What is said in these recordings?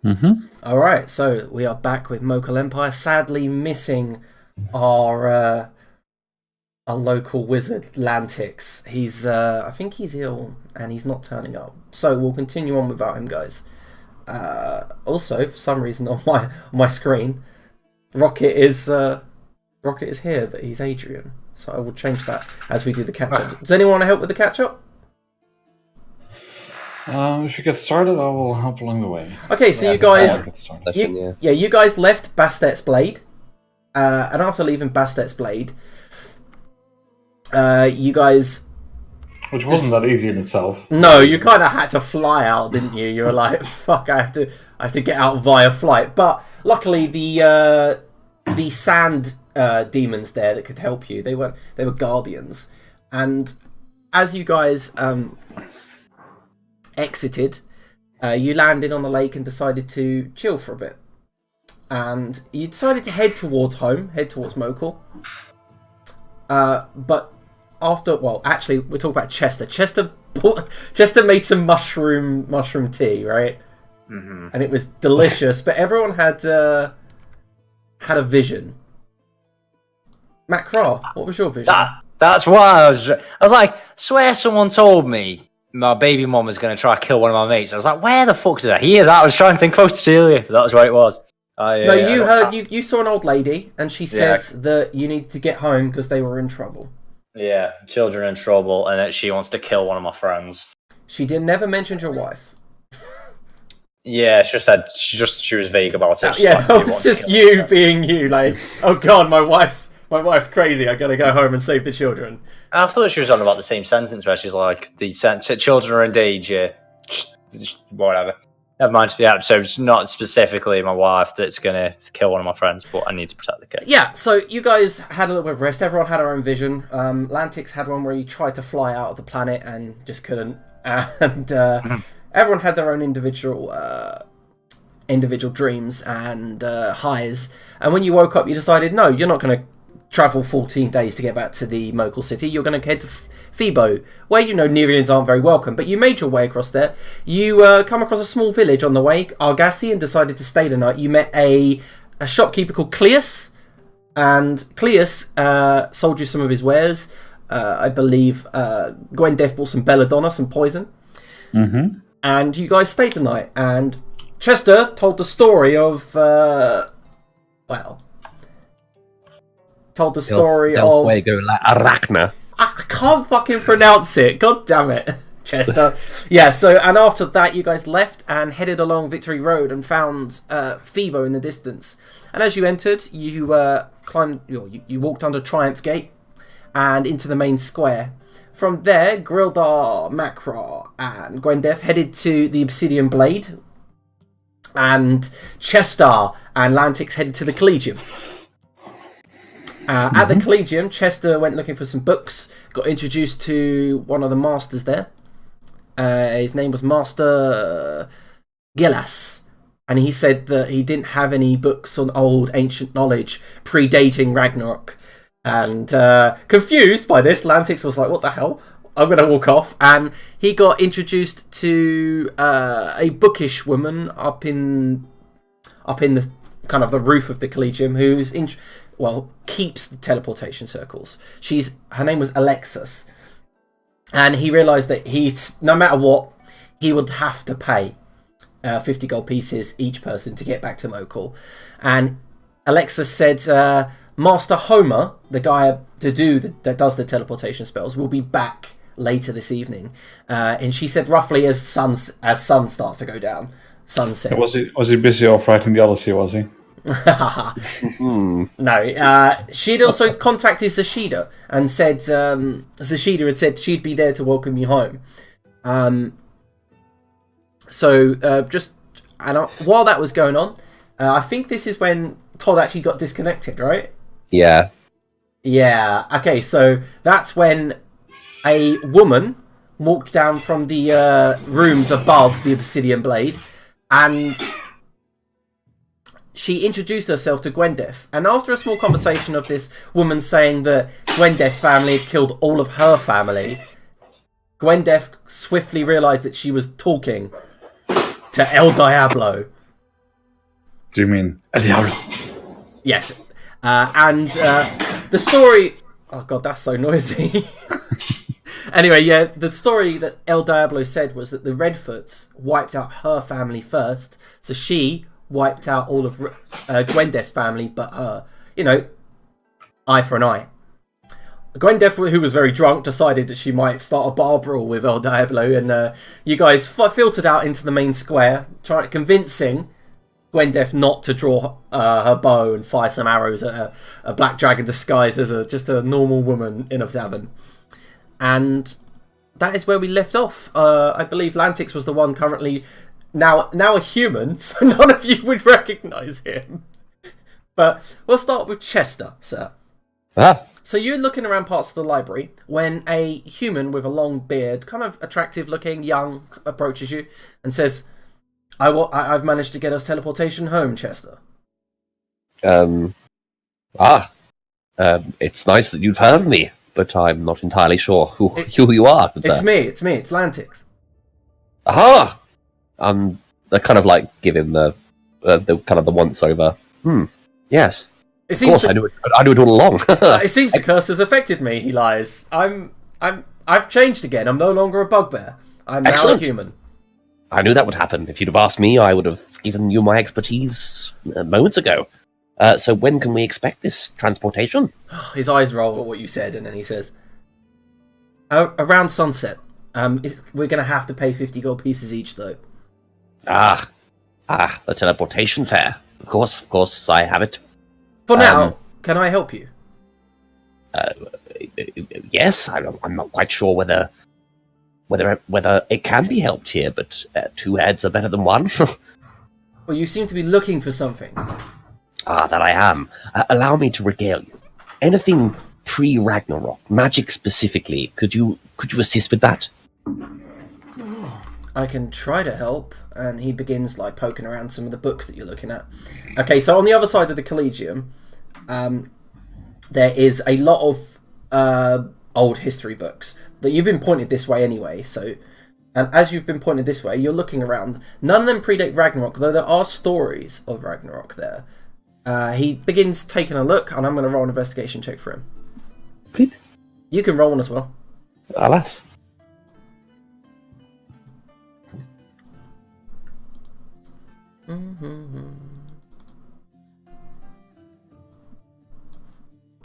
Mm-hmm. All right, so we are back with Mokhul Empire. Sadly, missing our local wizard Lantix. I think he's ill and he's not turning up. So we'll continue on without him, guys. Also, for some reason on my screen, Rocket is here, but he's Adrian. So I will change that as we do the catch up. Does anyone want to help with the catch up? If you get started, I will help along the way. Okay, so you guys, you guys left Bastet's Blade, and after leaving Bastet's Blade, you guys, which wasn't that easy in itself. No, you kind of had to fly out, didn't you? You were like, "Fuck, I have to get out via flight." But luckily, the sand demons there that could help you, they were guardians, and as you guys exited, you landed on the lake and decided to chill for a bit. And you decided to head towards Mokhul. But after, actually, we'll talk about Chester. Chester made some mushroom tea, right? Mm-hmm. And it was delicious. But everyone had a vision. Matt Craw, what was your vision? That's why I was like, swear someone told me my baby mom was going to try to kill one of my mates. I was like, where the fuck did I hear that? I was trying to think about Celia, but that was where it was. You saw an old lady, and she said that you needed to get home because they were in trouble. Yeah, children in trouble, and that she wants to kill one of my friends. She never mentioned your wife. Yeah, she just said she was vague about it. That was just you being you. Like, oh god, my wife's crazy. I gotta go home and save the children. I thought she was on about the same sentence where she's like, the children are in danger. Whatever. Never mind. Yeah, so it's not specifically my wife that's going to kill one of my friends, but I need to protect the kids. Yeah, so you guys had a little bit of rest. Everyone had their own vision. Lantix had one where he tried to fly out of the planet and just couldn't. And everyone had their own individual dreams and highs. And when you woke up, you decided, no, you're not going to travel 14 days to get back to the Mokhul city. You're going to head to Phoebo, where Nereans aren't very welcome. But you made your way across there. You come across a small village on the way, Argassi, and decided to stay the night. You met a shopkeeper called Cleus, and Cleus sold you some of his wares. I believe Gwendef bought some belladonna, some poison. Mm-hmm. And you guys stayed the night. And Chester told the story of... told the story of... Arachna. I can't fucking pronounce it. God damn it, Chester. Yeah, so, and after that, you guys left and headed along Victory Road and found Phoebo in the distance. And as you entered, you you walked under Triumph Gate and into the main square. From there, Grildar, Macra, and Gwendef headed to the Obsidian Blade. And Chester and Lantix headed to the Collegium. At the Collegium, Chester went looking for some books, got introduced to one of the masters there. His name was Master Gillas, and he said that he didn't have any books on old ancient knowledge predating Ragnarok. And confused by this, Lantix was like, what the hell? I'm going to walk off. And he got introduced to a bookish woman up in the kind of the roof of the Collegium who's keeps the teleportation circles. Her name was Alexis, and he realised that no matter what, he would have to pay 50 gold pieces each person to get back to Mokhul. And Alexis said, Master Homer, the guy that does the teleportation spells, will be back later this evening. And she said roughly as sun starts to go down, sunset. Was he busy off writing the Odyssey? Was he? No, she'd also contacted Zashida and said Zashida had said she'd be there to welcome you home. While that was going on, I think this is when Todd actually got disconnected, right? Yeah. Okay, so that's when a woman walked down from the rooms above the Obsidian Blade, and she introduced herself to Gwendef. And after a small conversation of this woman saying that Gwendef's family had killed all of her family, Gwendef swiftly realised that she was talking to El Diablo. Do you mean El Diablo? Yes. And the story... Oh, God, that's so noisy. Anyway, yeah, the story that El Diablo said was that the Redfoots wiped out her family first, so she wiped out all of Gwendef's family, but her. You know, eye for an eye. Gwendef, who was very drunk, decided that she might start a bar brawl with El Diablo, and you guys filtered out into the main square, convincing Gwendef not to draw her bow and fire some arrows at a black dragon disguised as just a normal woman in a tavern. And that is where we left off. I believe Lantix was the one currently now a human, so none of you would recognise him. But we'll start with Chester, sir. Ah. So you're looking around parts of the library when a human with a long beard, kind of attractive looking, young, approaches you and says, I've managed to get us teleportation home, Chester. It's nice that you've heard of me, but I'm not entirely sure who you are. It's Lantix. Aha! I kind of like give him the kind of the once over. Yes. Of course, I knew it all along. It seems the curse has affected me, he lies. I've changed again. I'm no longer a bugbear. I'm now a human. I knew that would happen. If you'd have asked me, I would have given you my expertise moments ago. So when can we expect this transportation? His eyes roll at what you said, and then he says, around sunset. We're going to have to pay 50 gold pieces each, though. The teleportation fare. Of course, I have it. For now, can I help you? Yes, I'm not quite sure whether it can be helped here, but 2 heads are better than 1. Well, you seem to be looking for something. That I am. Allow me to regale you. Anything pre-Ragnarok, magic specifically, could you assist with that? I can try to help, and he begins poking around some of the books that you're looking at. Okay, so on the other side of the Collegium, there is a lot of old history books that you've been pointed this way anyway. So, as you've been pointed this way, you're looking around. None of them predate Ragnarok, though there are stories of Ragnarok there. He begins taking a look, and I'm going to roll an investigation check for him. Please. You can roll one as well. Alas.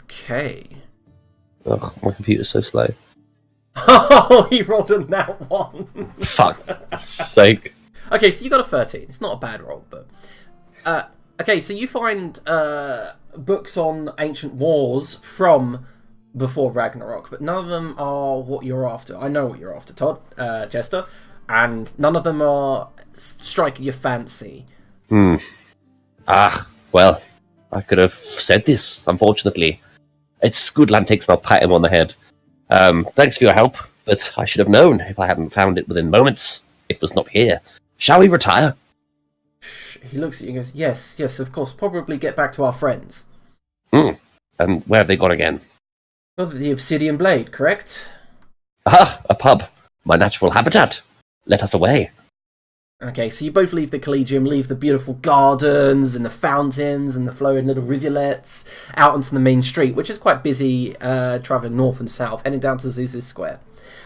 Okay. Ugh, my computer's so slow. Oh, he rolled a nat 1. Fuck's sake. Okay, so you got a 13. It's not a bad roll, but... okay, so you find books on ancient wars from before Ragnarok, but none of them are what you're after. I know what you're after, Chester, and none of them are striking your fancy. Well, I could have said this, unfortunately. It's good, Lantix, and I'll pat him on the head. Thanks for your help, but I should have known if I hadn't found it within moments. It was not here. Shall we retire? He looks at you and goes, yes, of course. Probably get back to our friends. And where have they gone again? Oh, the Obsidian Blade, correct? A pub. My natural habitat. Let us away. Okay, so you both leave the Collegium, leave the beautiful gardens and the fountains and the flowing little rivulets out onto the main street, which is quite busy, travelling north and south, heading down to Zeus's Square.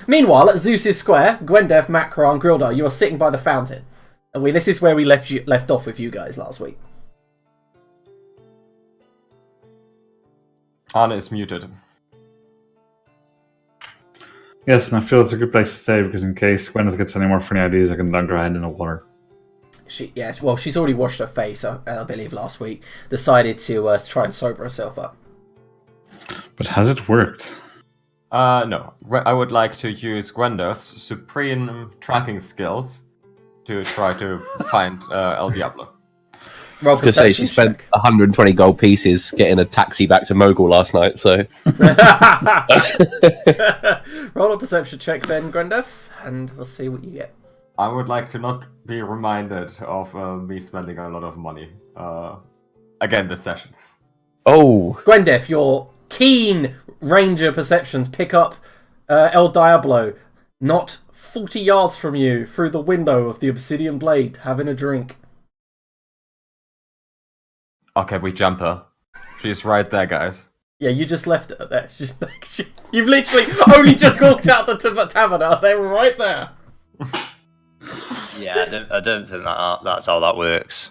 Meanwhile, at Zeus's Square, Gwendef, Macra, and Grildar, you are sitting by the fountain. And this is where we left off with you guys last week. Anna is muted. Yes, and I feel it's a good place to stay because in case Gwyneth gets any more funny ideas, I can dunk her head in the water. She's already washed her face, I believe, last week. Decided to try and sober herself up. But has it worked? No. I would like to use Gwendo's supreme tracking skills to try to find El Diablo. I was going to say she spent 120 gold pieces getting a taxi back to Mokhul last night, so... Roll a perception check then, Gwendef, and we'll see what you get. I would like to not be reminded of me spending a lot of money again this session. Oh! Gwendef, your keen ranger perceptions pick up El Diablo not 40 yards from you through the window of the Obsidian Blade having a drink. Okay, we jump her. She's right there, guys. Yeah, you just left it there. She's like, you've literally only just walked out the tavern. They were right there. Yeah, I don't think that's how that works.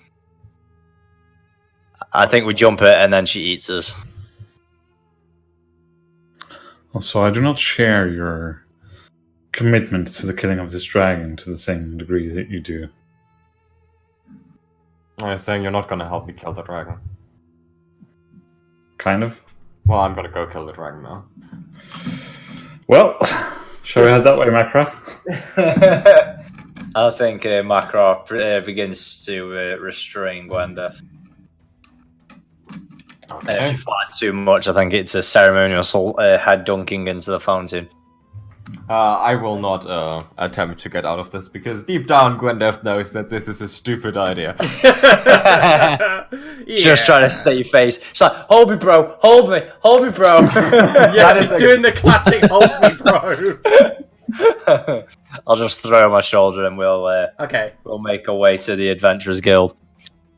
I think we jump her and then she eats us. Also, I do not share your commitment to the killing of this dragon to the same degree that you do. I'm saying you're not gonna help me kill the dragon. Kind of. Well, I'm gonna go kill the dragon now. Well, shall we head that way, Macra? I think Macra begins to restrain Gwenda. Okay. If she fights too much, I think it's a ceremonial head dunking into the fountain. I will not attempt to get out of this because deep down Gwendeth knows that this is a stupid idea. Just trying to save face. She's like, hold me, bro. Hold me, bro. Yeah, she's doing the classic hold me, bro. I'll just throw her on my shoulder and we'll make our way to the Adventurers Guild.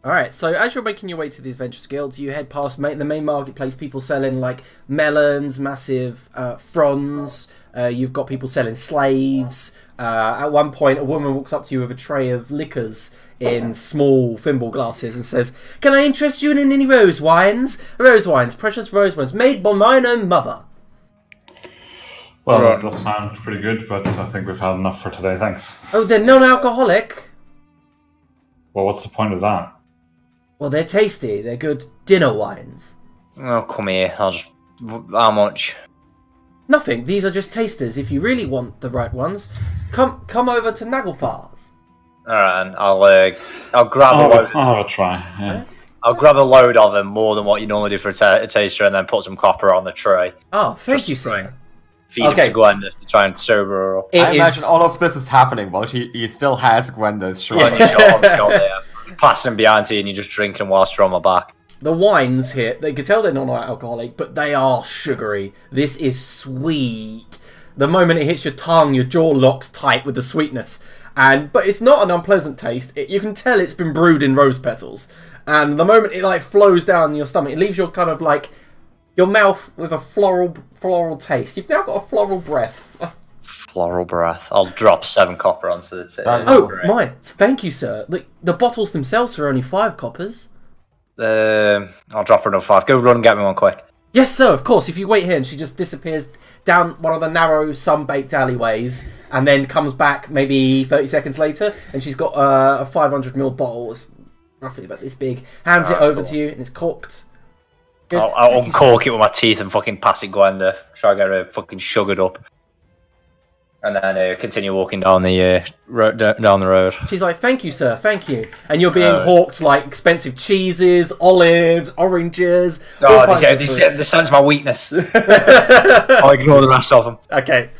Alright, so as you're making your way to the Adventurers Guild, you head past the main marketplace, people selling like melons, massive fronds, you've got people selling slaves. At one point, a woman walks up to you with a tray of liquors in small thimble glasses and says, "Can I interest you in any rose wines? Rose wines, precious rose wines, made by mine own mother." Well, that does sound pretty good, but I think we've had enough for today, thanks. Oh, they're non-alcoholic? Well, what's the point of that? Well, they're tasty. They're good dinner wines. Oh, come here. How much? Nothing. These are just tasters. If you really want the right ones, come over to Nagelfar's. Alright, and I'll grab a load. I'll have a try, yeah. I'll grab a load of them, more than what you normally do for a taster, and then put some copper on the tray. Oh, thank you, sir. Feed it to Gwenda to try and sober her up. I imagine all of this is happening while he still has Gwenda's shirt. On your shoulder, passing behind you and you just drinking them whilst you're on my back. The wines here, they can tell they're non-alcoholic, but they are sugary. This is sweet. The moment it hits your tongue, your jaw locks tight with the sweetness. But it's not an unpleasant taste. You can tell it's been brewed in rose petals. And the moment it flows down your stomach, it leaves your kind of your mouth with a floral taste. You've now got a floral breath. Floral breath. I'll drop 7 copper onto the table. My! Thank you, sir. The bottles themselves are only 5 coppers. I'll drop her another 5. Go run and get me one quick. Yes, sir, of course. If you wait here, and she just disappears down one of the narrow, sun-baked alleyways, and then comes back maybe 30 seconds later, and she's got a 500ml bottle, it's roughly about this big, hands it over to you, and it's corked. I'll uncork it with my teeth and fucking pass it Gwenda. Try to get her fucking sugared up. And then continue walking down the road. She's like, "Thank you, sir, thank you." And you're being hawked expensive cheeses, olives, oranges. This sounds my weakness. I'll ignore the rest of them. Okay.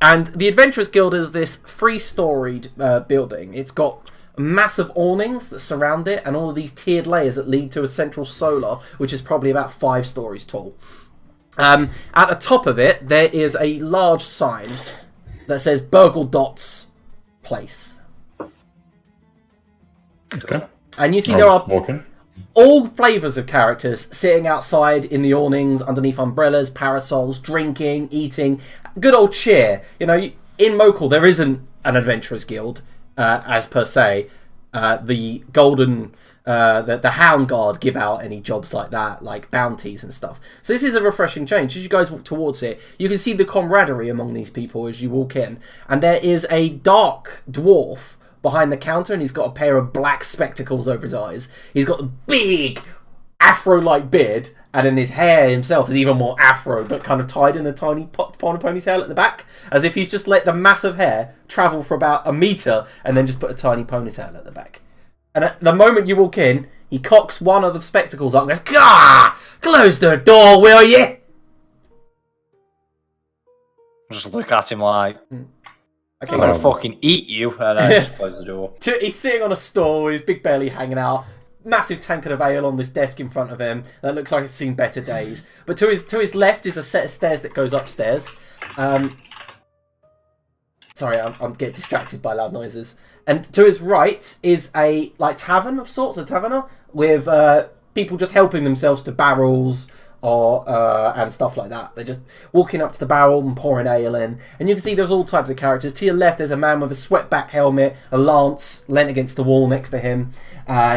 And the Adventurers Guild is this 3-storied building. It's got massive awnings that surround it, and all of these tiered layers that lead to a central solar, which is probably about 5 stories tall. At the top of it, there is a large sign that says Burgle Dot's Place. Okay. And you see there are all flavours of characters sitting outside in the awnings, underneath umbrellas, parasols, drinking, eating. Good old cheer. In Mokhul, there isn't an Adventurers Guild, as per se. The Golden... the Hound Guard give out any jobs like that, like bounties and stuff. So this is a refreshing change. As you guys walk towards it, you can see the camaraderie among these people as you walk in. And there is a dark dwarf behind the counter, and he's got a pair of black spectacles over his eyes. He's got a big afro-like beard, and then his hair himself is even more afro, but kind of tied in a tiny ponytail at the back, as if he's just let the massive hair travel for about a metre, and then just put a tiny ponytail at the back. And at the moment you walk in, he cocks one of the spectacles up and goes, "Gah! Close the door, will you?" Just look at him like, Okay, I'm gonna fucking eat you, and I just close the door. He's sitting on a stool, his big belly hanging out, massive tankard of ale on this desk in front of him that looks like it's seen better days. But to his left is a set of stairs that goes upstairs. Sorry, I'm getting distracted by loud noises. And to his right is a tavern of sorts, a taverna with people just helping themselves to barrels or and stuff like that. They're just walking up to the barrel and pouring ale in. And you can see there's all types of characters. To your left, there's a man with a sweatback helmet, a lance leant against the wall next to him.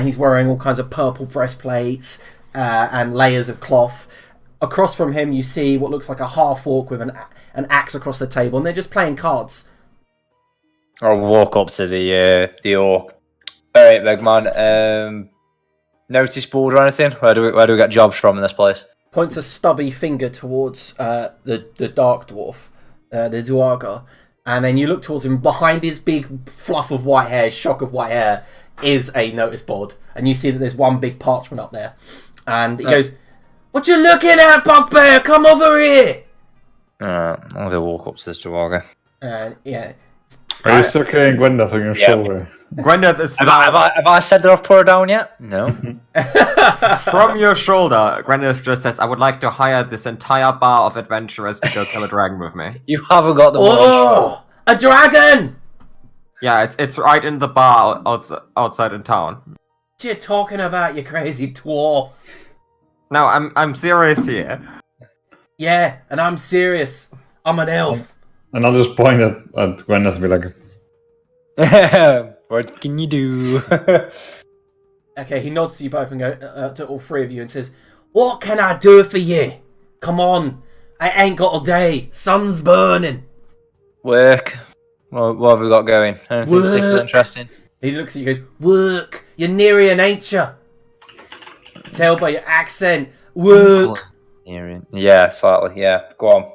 He's wearing all kinds of purple breastplates and layers of cloth. Across from him, you see what looks like a half-orc with an axe across the table, and they're just playing cards. I'll walk up to the orc. Alright, big man. Notice board or anything? Where do we get jobs from in this place? Points a stubby finger towards the dark dwarf, the Duergar, and then you look towards him. Behind his big fluff of white hair, shock of white hair, is a notice board, and you see that there's one big parchment up there. And he goes, "What you looking at, bugbear? Come over here!" I'll go walk up to this Duergar. And yeah. Are you still carrying Gwyneth on your shoulder? Gwyneth is Have I said that I've put her down yet? No. from your shoulder. Gwyneth just says, "I would like to hire this entire bar of adventurers to go kill a dragon with me." You haven't got the money. Oh, a dragon! Yeah, it's right in the bar outside in town. What you talking about, you crazy dwarf? No, I'm serious here. Yeah, and I'm serious. I'm an elf. And I'll just point at Gwyneth and be like, What can you do? Okay, he nods to you both and go to all three of you and says, "What can I do for you? Come on, I ain't got a day. Sun's burning." Work. What have we got going? Anything particularly interesting? He looks at you and goes, "Work. You're Nerian, ain't you? Tell by your accent. Work." Nerian. Yeah, slightly. Yeah, go on.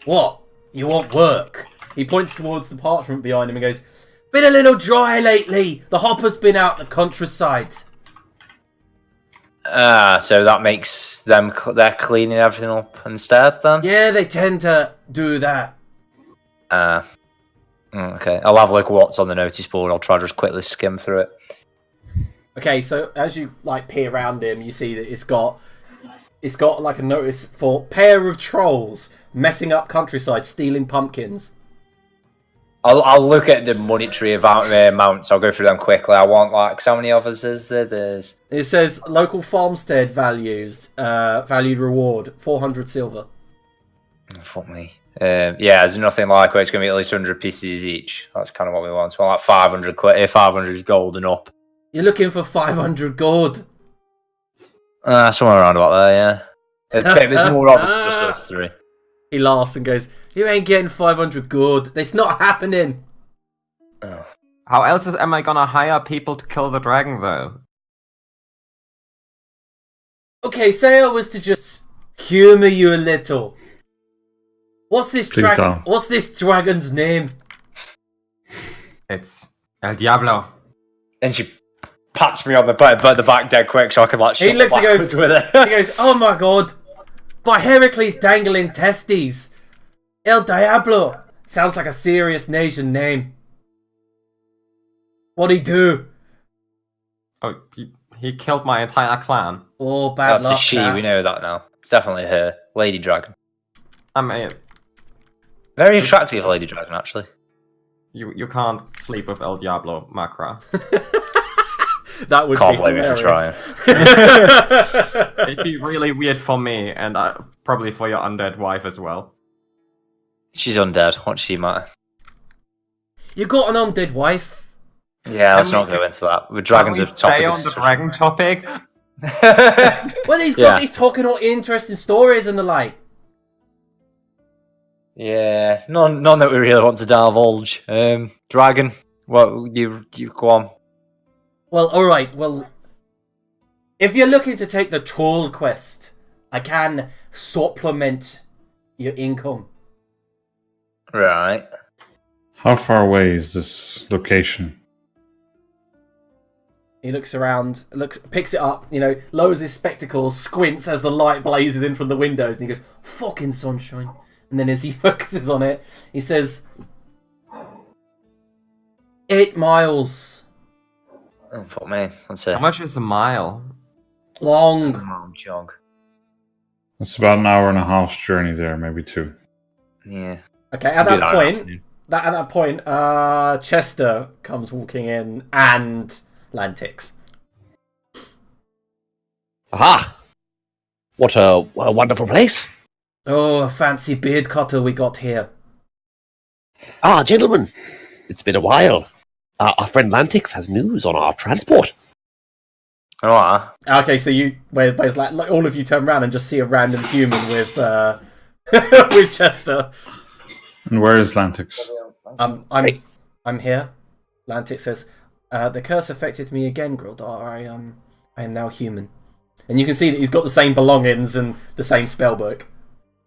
What? You want work? He points towards the parchment behind him and goes, "Been a little dry lately. The hopper's been out the countryside." So that makes they're cleaning everything up instead then? Yeah, they tend to do that. Okay. I'll have a look at what's on the notice board. I'll try to just quickly skim through it. Okay, so as you peer around him, you see that it's got like a notice for pair of trolls messing up countryside, stealing pumpkins. I'll look at the monetary amounts. I'll go through them quickly. I want how many others is there? It says local farmstead valued reward 400 silver. Fuck me. There's nothing like where it's going to be at least 100 pieces each. That's kind of what we want. So like 500 gold and up. You're looking for 500 gold. Somewhere around about there, yeah. There's more obvious than just those three. He laughs and goes, "You ain't getting 500 gold. That's not happening." Oh. How else am I gonna hire people to kill the dragon, though? Okay, say I was to just humour you a little. What's this dragon? What's this dragon's name? It's El Diablo. And she pats me on the back dead quick so I can He looks and goes, with it. He goes, "Oh my god, by Heracles dangling testes, El Diablo sounds like a serious nation name. What'd he do?" Oh, he killed my entire clan. Oh, bad That's luck. a she, we know that now. It's definitely her. Lady Dragon. I mean, Very attractive Lady Dragon, actually. you can't sleep with El Diablo, Macra. That would Can't be blame you for hilarious. trying. It'd be really weird for me, and probably for your undead wife as well. She's undead. What's she matter? You got an undead wife? Yeah, let's not go into that. The dragons have topic. Stay on the dragon topic. Well, he's talking all interesting stories and the like. Yeah, none that we really want to divulge. Dragon, what you go on? Well, alright, well, if you're looking to take the troll quest, I can supplement your income. Right. how far away is this location? He looks around, picks it up, lowers his spectacles, squints as the light blazes in from the windows, and he goes, "Fucking sunshine." And then as he focuses on it, he says, 8 miles. Oh, fuck me. That's it. How much is a mile? Long. Jog. It's about an hour and a half's journey there, maybe 2. Yeah. Okay, at that point, Chester comes walking in, and Lantix. Aha! What a wonderful place. Oh, a fancy beard cutter we got here. Ah, gentlemen, it's been a while. Our friend Lantix has news on our transport. Oh, Okay, so where's like all of you turn around and just see a random human with with Chester. And where is Lantix? I'm here. Lantix says, "The curse affected me again, Grildar. I am now human." And you can see that he's got the same belongings and the same spellbook.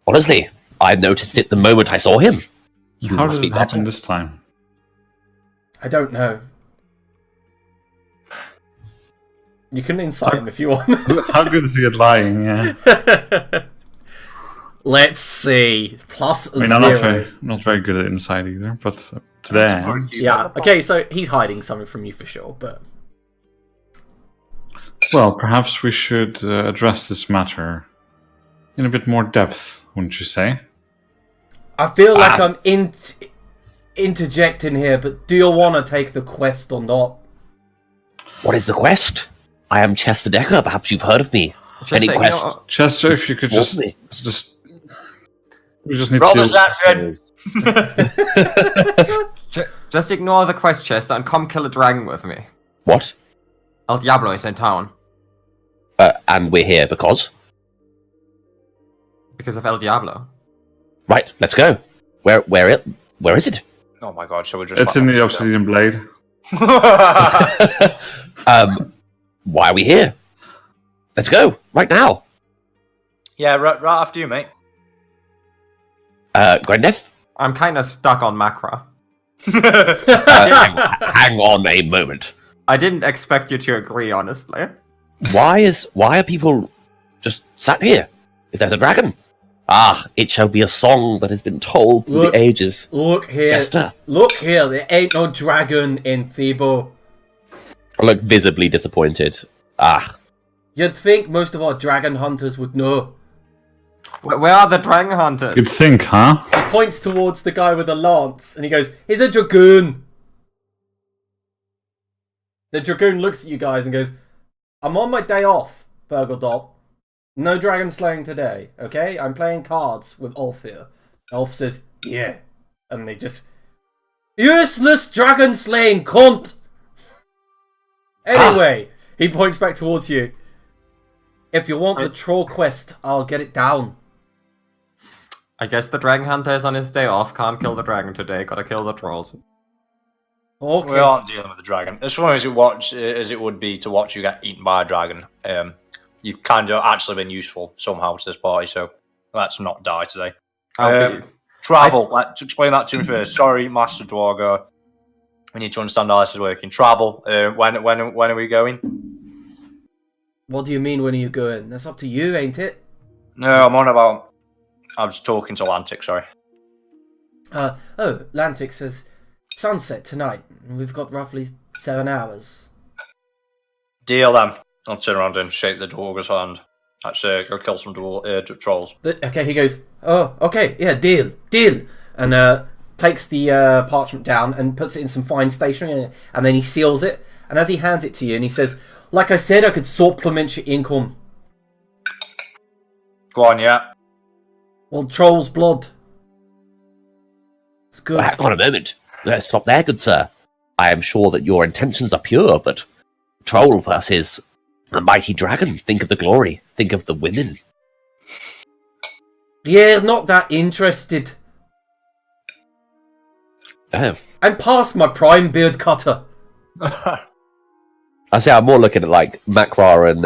Honestly, I noticed it the moment I saw him. You How must did be it happen better. this time? I don't know. You can insight him if you want. How good is he at lying? Yeah. Let's see. Plus I mean, 0. I'm not very good at insight either, but today I am. Yeah. Okay, so he's hiding something from you for sure, but Well, perhaps we should address this matter in a bit more depth, wouldn't you say? I feel like I'm interjecting here, but do you want to take the quest or not? What is the quest? I am Chester Decker. Perhaps you've heard of me. Any quest? Chester, if you could What's just we just need roll to perception. Just ignore the quest, Chester, and come kill a dragon with me. What? El Diablo is in town. And we're here because? Because of El Diablo. Right, let's go. Where is it? Oh my god, shall we just... It's in the obsidian blade. Why are we here? Let's go, right now. Yeah, right after you, mate. Grendeth? I'm kind of stuck on Macra. Hang on a moment. I didn't expect you to agree, honestly. Why are people just sat here? If there's a dragon, it shall be a song that has been told through Look. the ages. Look here. Chester. Look here. There ain't no dragon in Thebo. I look visibly disappointed. You'd think most of our dragon hunters would know. Where are the dragon hunters? You'd think, huh? He points towards the guy with the lance, and he goes, "He's a dragoon." The dragoon looks at you guys and goes, "I'm on my day off, Burgledot. No dragon slaying today, okay? I'm playing cards with Ulf here." Ulf says, "Yeah." And they just... "Useless dragon slaying cunt!" Anyway, he points back towards you. "If you want the troll quest, I'll get it down." I guess the dragon hunter is on his day off. Can't kill the dragon today. Gotta kill the trolls. Okay. We aren't dealing with the dragon. As far as it would be to watch you get eaten by a dragon, you've kind of actually been useful somehow to this party, so let's not die today. Travel. Let's explain that to me first. Sorry, Master Dwargo. We need to understand how this is working. Travel. When are we going? What do you mean, when are you going? That's up to you, ain't it? No, I'm on about... I was talking to Atlantic, sorry. Atlantic says, sunset tonight. We've got roughly 7 hours. Deal then. I'll turn around and shake the dwarf's hand. Actually, go kill some trolls. Okay, he goes, "Oh, okay, yeah, deal. And takes the parchment down and puts it in some fine stationery, and then he seals it. And as he hands it to you, and he says, "Like I said, I could supplement your income." Go on, yeah. Well, troll's blood. It's good. Hang on a moment. Let's stop there, good sir. I am sure that your intentions are pure, but troll versus a mighty dragon. Think of the glory. Think of the women. Yeah, not that interested. Oh. I'm past my prime beard cutter. I say I'm more looking at like Macra and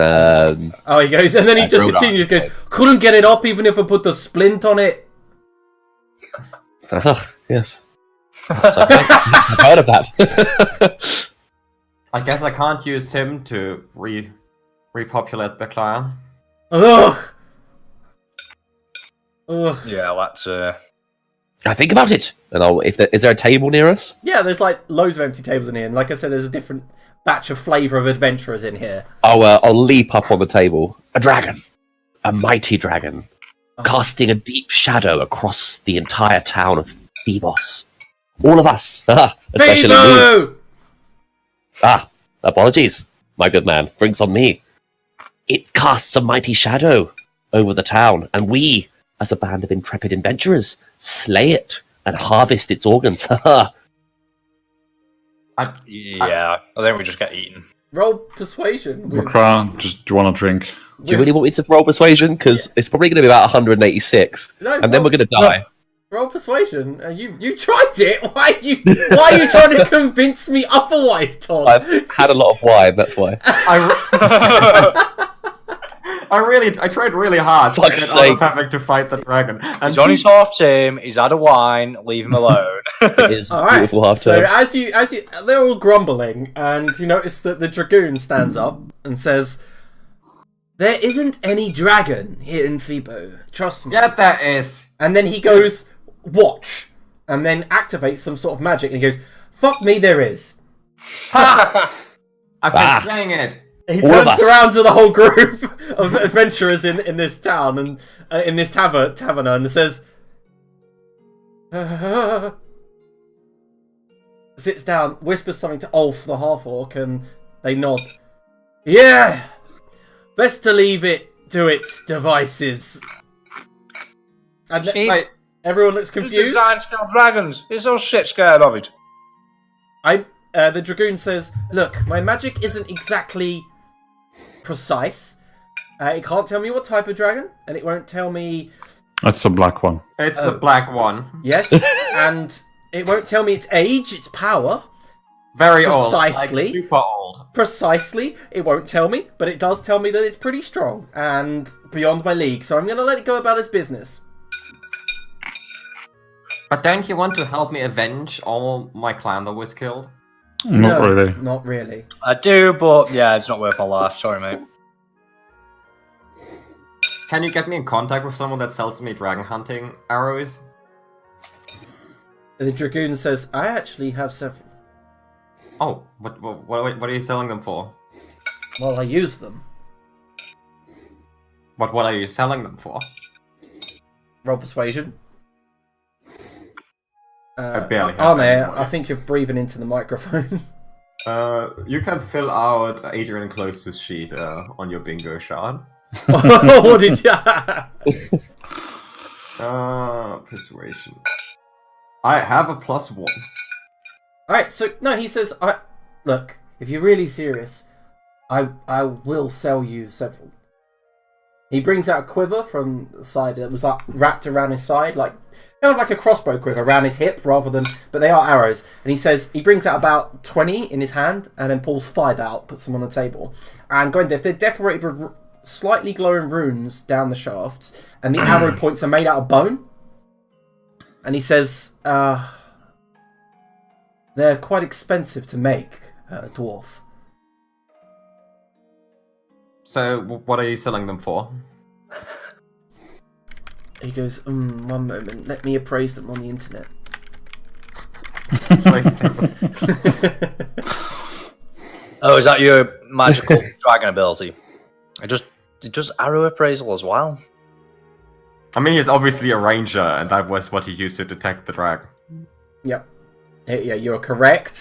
Oh, he goes, and then he just Rodar. continues, goes, "Couldn't get it up even if I put the splint on it." yes. I've heard of that. I guess I can't use him to repopulate the clan. Ugh. Yeah, let's... I think about it. And is there a table near us? Yeah, there's like loads of empty tables in here, and like I said, there's a different batch of flavour of adventurers in here. I'll leap up on the table. A dragon. A mighty dragon. Casting a deep shadow across the entire town of Thebos. All of us. Especially you. Vivo! Apologies, my good man. Drinks on me. It casts a mighty shadow over the town, and we, as a band of intrepid adventurers, slay it and harvest its organs. Yeah, I think we just get eaten. Roll persuasion. With... Macra, do you want a drink? Do you really want me to roll persuasion? Because it's probably going to be about 186, and then we're going to die. Roll persuasion. You tried it. Why are you trying to convince me otherwise, Todd? I've had a lot of wine. That's why. I tried really hard to Fuck's get out sake. of having to fight the dragon. And He's on his half term. He's had a wine. Leave him alone. It is All right. beautiful half So term. as you, they're all grumbling, and you notice that the dragoon stands up and says, "There isn't any dragon here in Thebo. Trust me." yeah, there is. And then he goes, "Watch," and then activates some sort of magic, and he goes, "Fuck me, there is." Ha! I've been Ah. saying it. He All of turns us. around to the whole group of adventurers in this town and in this taverna and says, sits down, whispers something to Ulf the half-orc, and they nod. Yeah, best to leave it to its devices. And Sheep. Wait, everyone looks Who's confused. designed to kill dragons? He's so shit scared of it. The dragoon says, "Look, my magic isn't exactly precise. It can't tell me what type of dragon, and it won't tell me That's a black one. it's a black one. yes, and it won't tell me its age, its power. Very old. Precisely. Like super old. Precisely, it won't tell me, but it does tell me that it's pretty strong and beyond my league. So I'm going to let it go about its business." But don't you want to help me avenge all my clan that was killed? Not No, really. Not really. I do, but yeah, it's not worth my life. Sorry, mate. Can you get me in contact with someone that sells me dragon hunting arrows? The dragoon says, "I actually have several. Oh, what are you selling them for? Well, I use them." But what are you selling them for? Roll persuasion. I barely have Arne, any more. I think you're breathing into the microphone. You can fill out Adrian Close's sheet on your bingo shard. What did you... Persuasion. I have a +1. Alright, so, no, he says, look, if you're really serious, I will sell you several. He brings out a quiver from the side that was like wrapped around his side, like kind of like a crossbow quiver around his hip rather than, but they are arrows. And he says, he brings out about 20 in his hand and then pulls 5 out, puts them on the table. And going there, if they're decorated with slightly glowing runes down the shafts, and the arrow points are made out of bone. And he says, they're quite expensive to make, dwarf. So, what are you selling them for? He goes, one moment, let me appraise them on the internet. Oh, is that your magical dragon ability? It does arrow appraisal as well. I mean, he's obviously a ranger, and that was what he used to detect the dragon. Yep. Yeah, you're correct.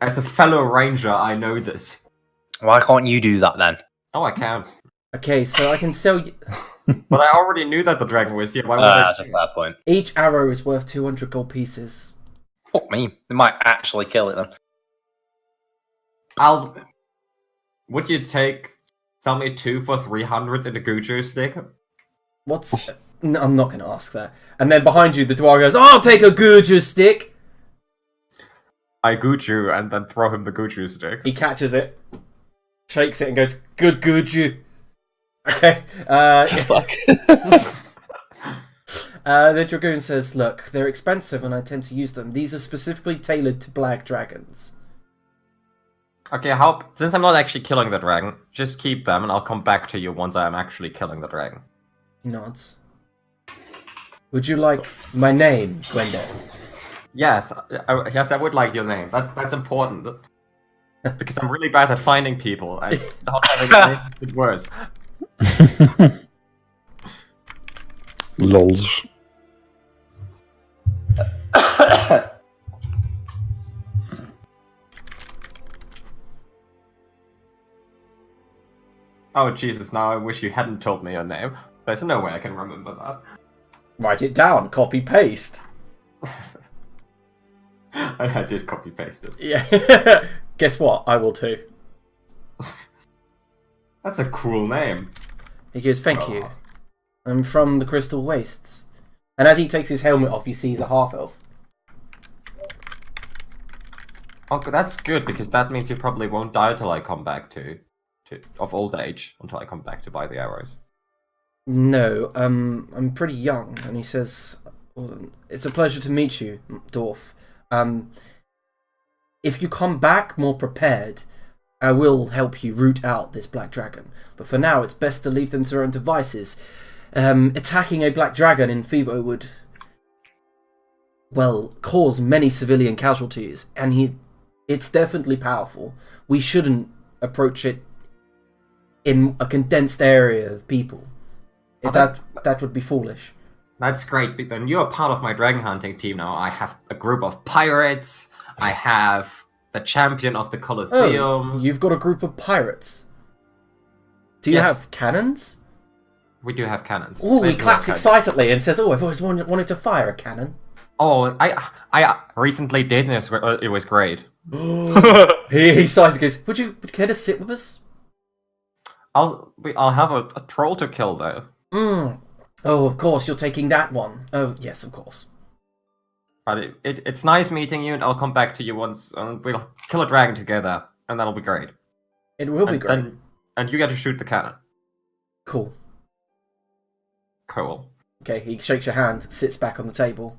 As a fellow ranger, I know this. Why can't you do that then? Oh, I can. Okay, so I can sell you... But I already knew that the dragon was here. Why would I? That's a fair point. Each arrow is worth 200 gold pieces. Fuck me. They might actually kill it then. Would you tell me 2 for 300 in a Gujo stick? What's... No, I'm not going to ask that. And then behind you, the dwarf goes, I'll take a Guju stick! I Guju and then throw him the Guju stick. He catches it, shakes it, and goes, good Guju. Okay. Fuck. The dragoon says, look, they're expensive and I tend to use them. These are specifically tailored to black dragons. Okay, since I'm not actually killing the dragon, just keep them and I'll come back to you once I am actually killing the dragon. Nods. Would you like my name, Gwenda? Yeah, yes, I would like your name. That's important. Because I'm really bad at finding people and not having a name with words. Lols. Oh, Jesus, now I wish you hadn't told me your name. There's no way I can remember that. Write it down. Copy paste. I did copy paste it. Yeah. Guess what? I will too. That's a cool name. He goes, thank you. I'm from the Crystal Wastes. And as he takes his helmet off, you see he's a half-elf. Oh, that's good, because that means you probably won't die till I come back to of old age, until I come back to buy the arrows. No, I'm pretty young. And he says, it's a pleasure to meet you, dwarf. If you come back more prepared, I will help you root out this black dragon. But for now, it's best to leave them to their own devices. Attacking a black dragon in Phoebo would, well, cause many civilian casualties, and it's definitely powerful. We shouldn't approach it in a condensed area of people. That would be foolish. That's great, but then you're part of my dragon hunting team now. I have a group of pirates. I have the champion of the Colosseum. Oh, you've got a group of pirates. Do you have cannons? We do have cannons. Oh, he claps excitedly and says, I've always wanted to fire a cannon. Oh, I recently did, and it was great. He sighs and goes, would you care to sit with us? I'll have a troll to kill, though. Oh, of course, you're taking that one. Oh, yes, of course. But it's nice meeting you, and I'll come back to you once, and we'll kill a dragon together, and that'll be great. It will be great. And you get to shoot the cannon. Cool. Cool. Okay, he shakes your hand, sits back on the table.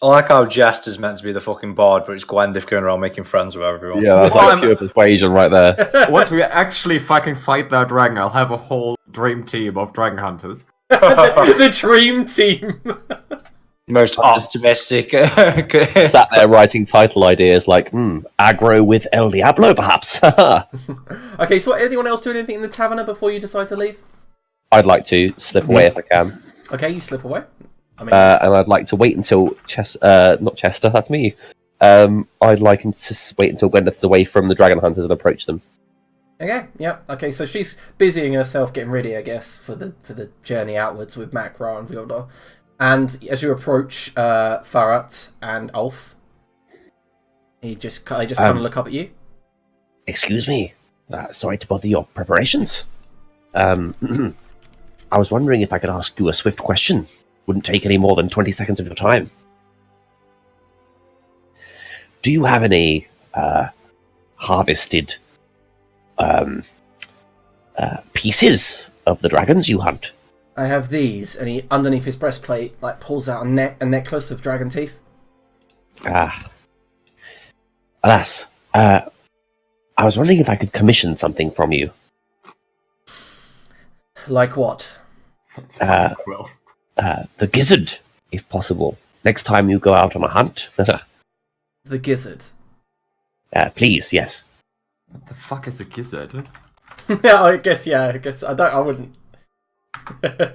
I like how Jester's meant to be the fucking bard, but it's Gwendif going around making friends with everyone. Yeah, that's like pure persuasion right there. Once we actually fucking fight that dragon, I'll have a whole dream team of dragon hunters. The dream team! Most optimistic. Sat there writing title ideas like, aggro with El Diablo, perhaps. Okay, so anyone else doing anything in the taverna before you decide to leave? I'd like to slip away if I can. Okay, you slip away. And I'd like to wait until not Chester, that's me. I'd like to wait until Gwendeth's away from the dragon hunters and approach them. Okay, yeah. Okay, so she's busying herself getting ready, I guess, for the journey outwards with Makra and Vildar. And as you approach Farat and Ulf, they just kind of look up at you. Excuse me. Sorry to bother your preparations. I was wondering if I could ask you a swift question. Wouldn't take any more than 20 seconds of your time. Do you have any harvested pieces of the dragons you hunt? I have these, and he, underneath his breastplate, pulls out a necklace of dragon teeth. Alas, I was wondering if I could commission something from you. Like what? The gizzard, if possible. Next time you go out on a hunt. The gizzard. Please, yes. What the fuck is a gizzard? Yeah, I guess. I wouldn't. The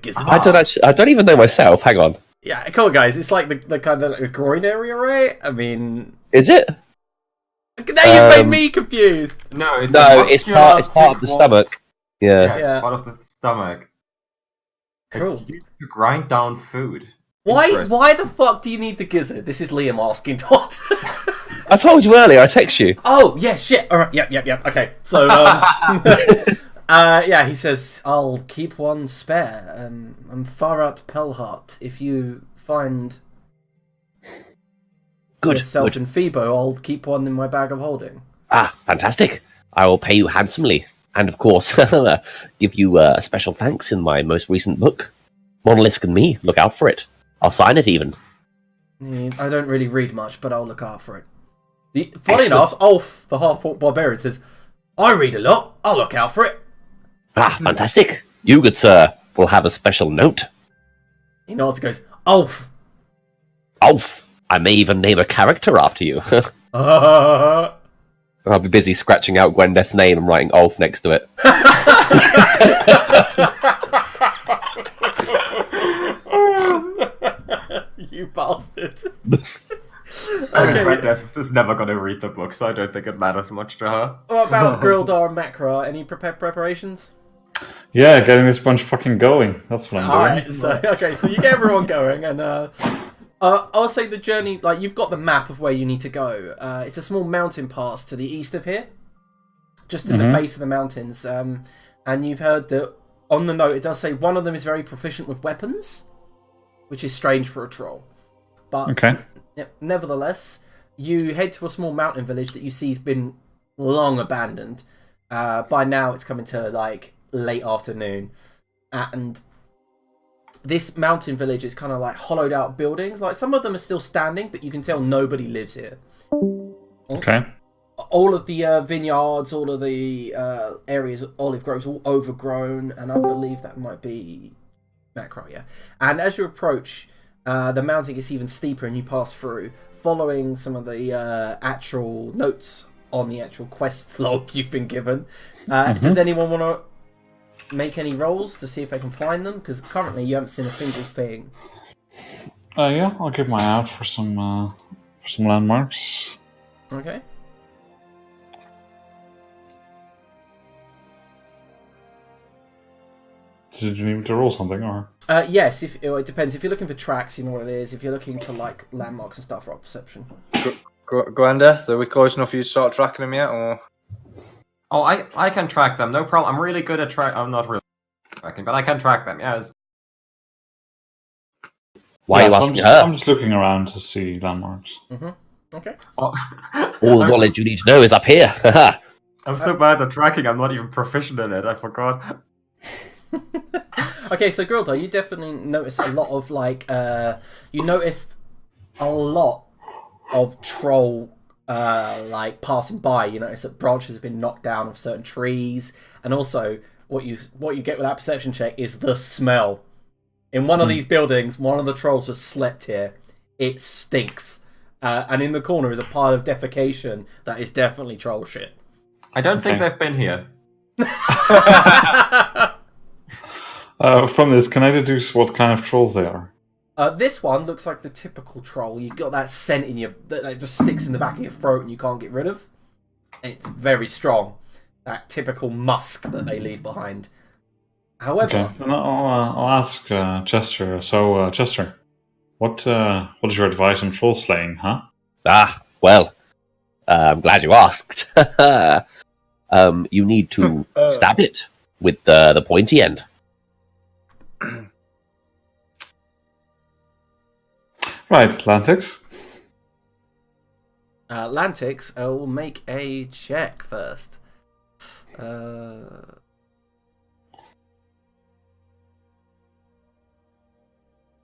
gizzard. I don't even know myself. Hang on. Yeah, come on, guys. It's like the kind of the groin area, right? I mean, is it? Now you've made me confused. No, it's part of the stomach. Yeah, it's part of the stomach. Cool. It's used to grind down food. Why the fuck do you need the gizzard? This is Liam asking Todd. I told you earlier. I text you. Oh yeah, shit. All right, yep. Okay, so yeah, he says I'll keep one spare. I'm Farat Pelhart. If you find yourself in Phoebo, I'll keep one in my bag of holding. Ah, fantastic! I will pay you handsomely, and of course, give you a special thanks in my most recent book, Monolith and Me. Look out for it. I'll sign it even. I don't really read much, but I'll look out for it. Funny enough, Ulf, the half-orc barbarian, says, I read a lot. I'll look out for it. Ah, fantastic. You, good sir, will have a special note. He nods and goes, Ulf. Ulf. I may even name a character after you. I'll be busy scratching out Gwendeth's name and writing Ulf next to it. You bastard. Gwendeth is never going to read the book, so I don't think it matters much to her. What about Grildar and Makra? Any preparations? Yeah, getting this bunch fucking going. That's what I'm doing. Alright, so you get everyone going, and I'll say the journey, like, you've got the map of where you need to go. It's a small mountain pass to the east of here, just in the base of the mountains. And you've heard that on the note, it does say one of them is very proficient with weapons, which is strange for a troll. But nevertheless, you head to a small mountain village that you see has been long abandoned. By now, it's coming to like late afternoon, and this mountain village is kind of like hollowed out buildings. Like some of them are still standing, but you can tell nobody lives here. Okay. All of the vineyards, all of the areas, olive groves, all overgrown, and I believe that might be Macro, yeah. And as you approach, the mountain gets even steeper, and you pass through, following some of the actual notes on the actual quest log you've been given. Does anyone want to make any rolls to see if they can find them? Because currently you haven't seen a single thing. Yeah, I'll keep my eye out for some landmarks. Okay. Did you need me to roll something, or? Yes, it depends. If you're looking for tracks, you know what it is. If you're looking for like landmarks and stuff, roll perception. Gwenda, are we close enough for you to start tracking them yet, or? Oh, I can track them, no problem. I'm really good at I'm not really tracking, but I can track them, yes. Why are you asking her? I'm just looking around to see landmarks. Okay. Oh, All the knowledge you need to know is up here. I'm so bad at tracking, I'm not even proficient in it, I forgot. Okay, so Grildo, you definitely notice a lot of like you noticed a lot of troll like passing by. You notice that branches have been knocked down of certain trees, and also what you get with that perception check is the smell. In one of these buildings, one of the trolls has slept here. It stinks, and in the corner is a pile of defecation that is definitely troll shit. I don't think they've been here. From this, can I deduce what kind of trolls they are? This one looks like the typical troll. You've got that scent in your that just sticks in the back of your throat and you can't get rid of. It's very strong. That typical musk that they leave behind. However, Okay, and I'll ask Chester. So, Chester, what is your advice on troll slaying, huh? Well, I'm glad you asked. You need to stab it with the pointy end. Right, Lantix. Lantix, I will make a check first.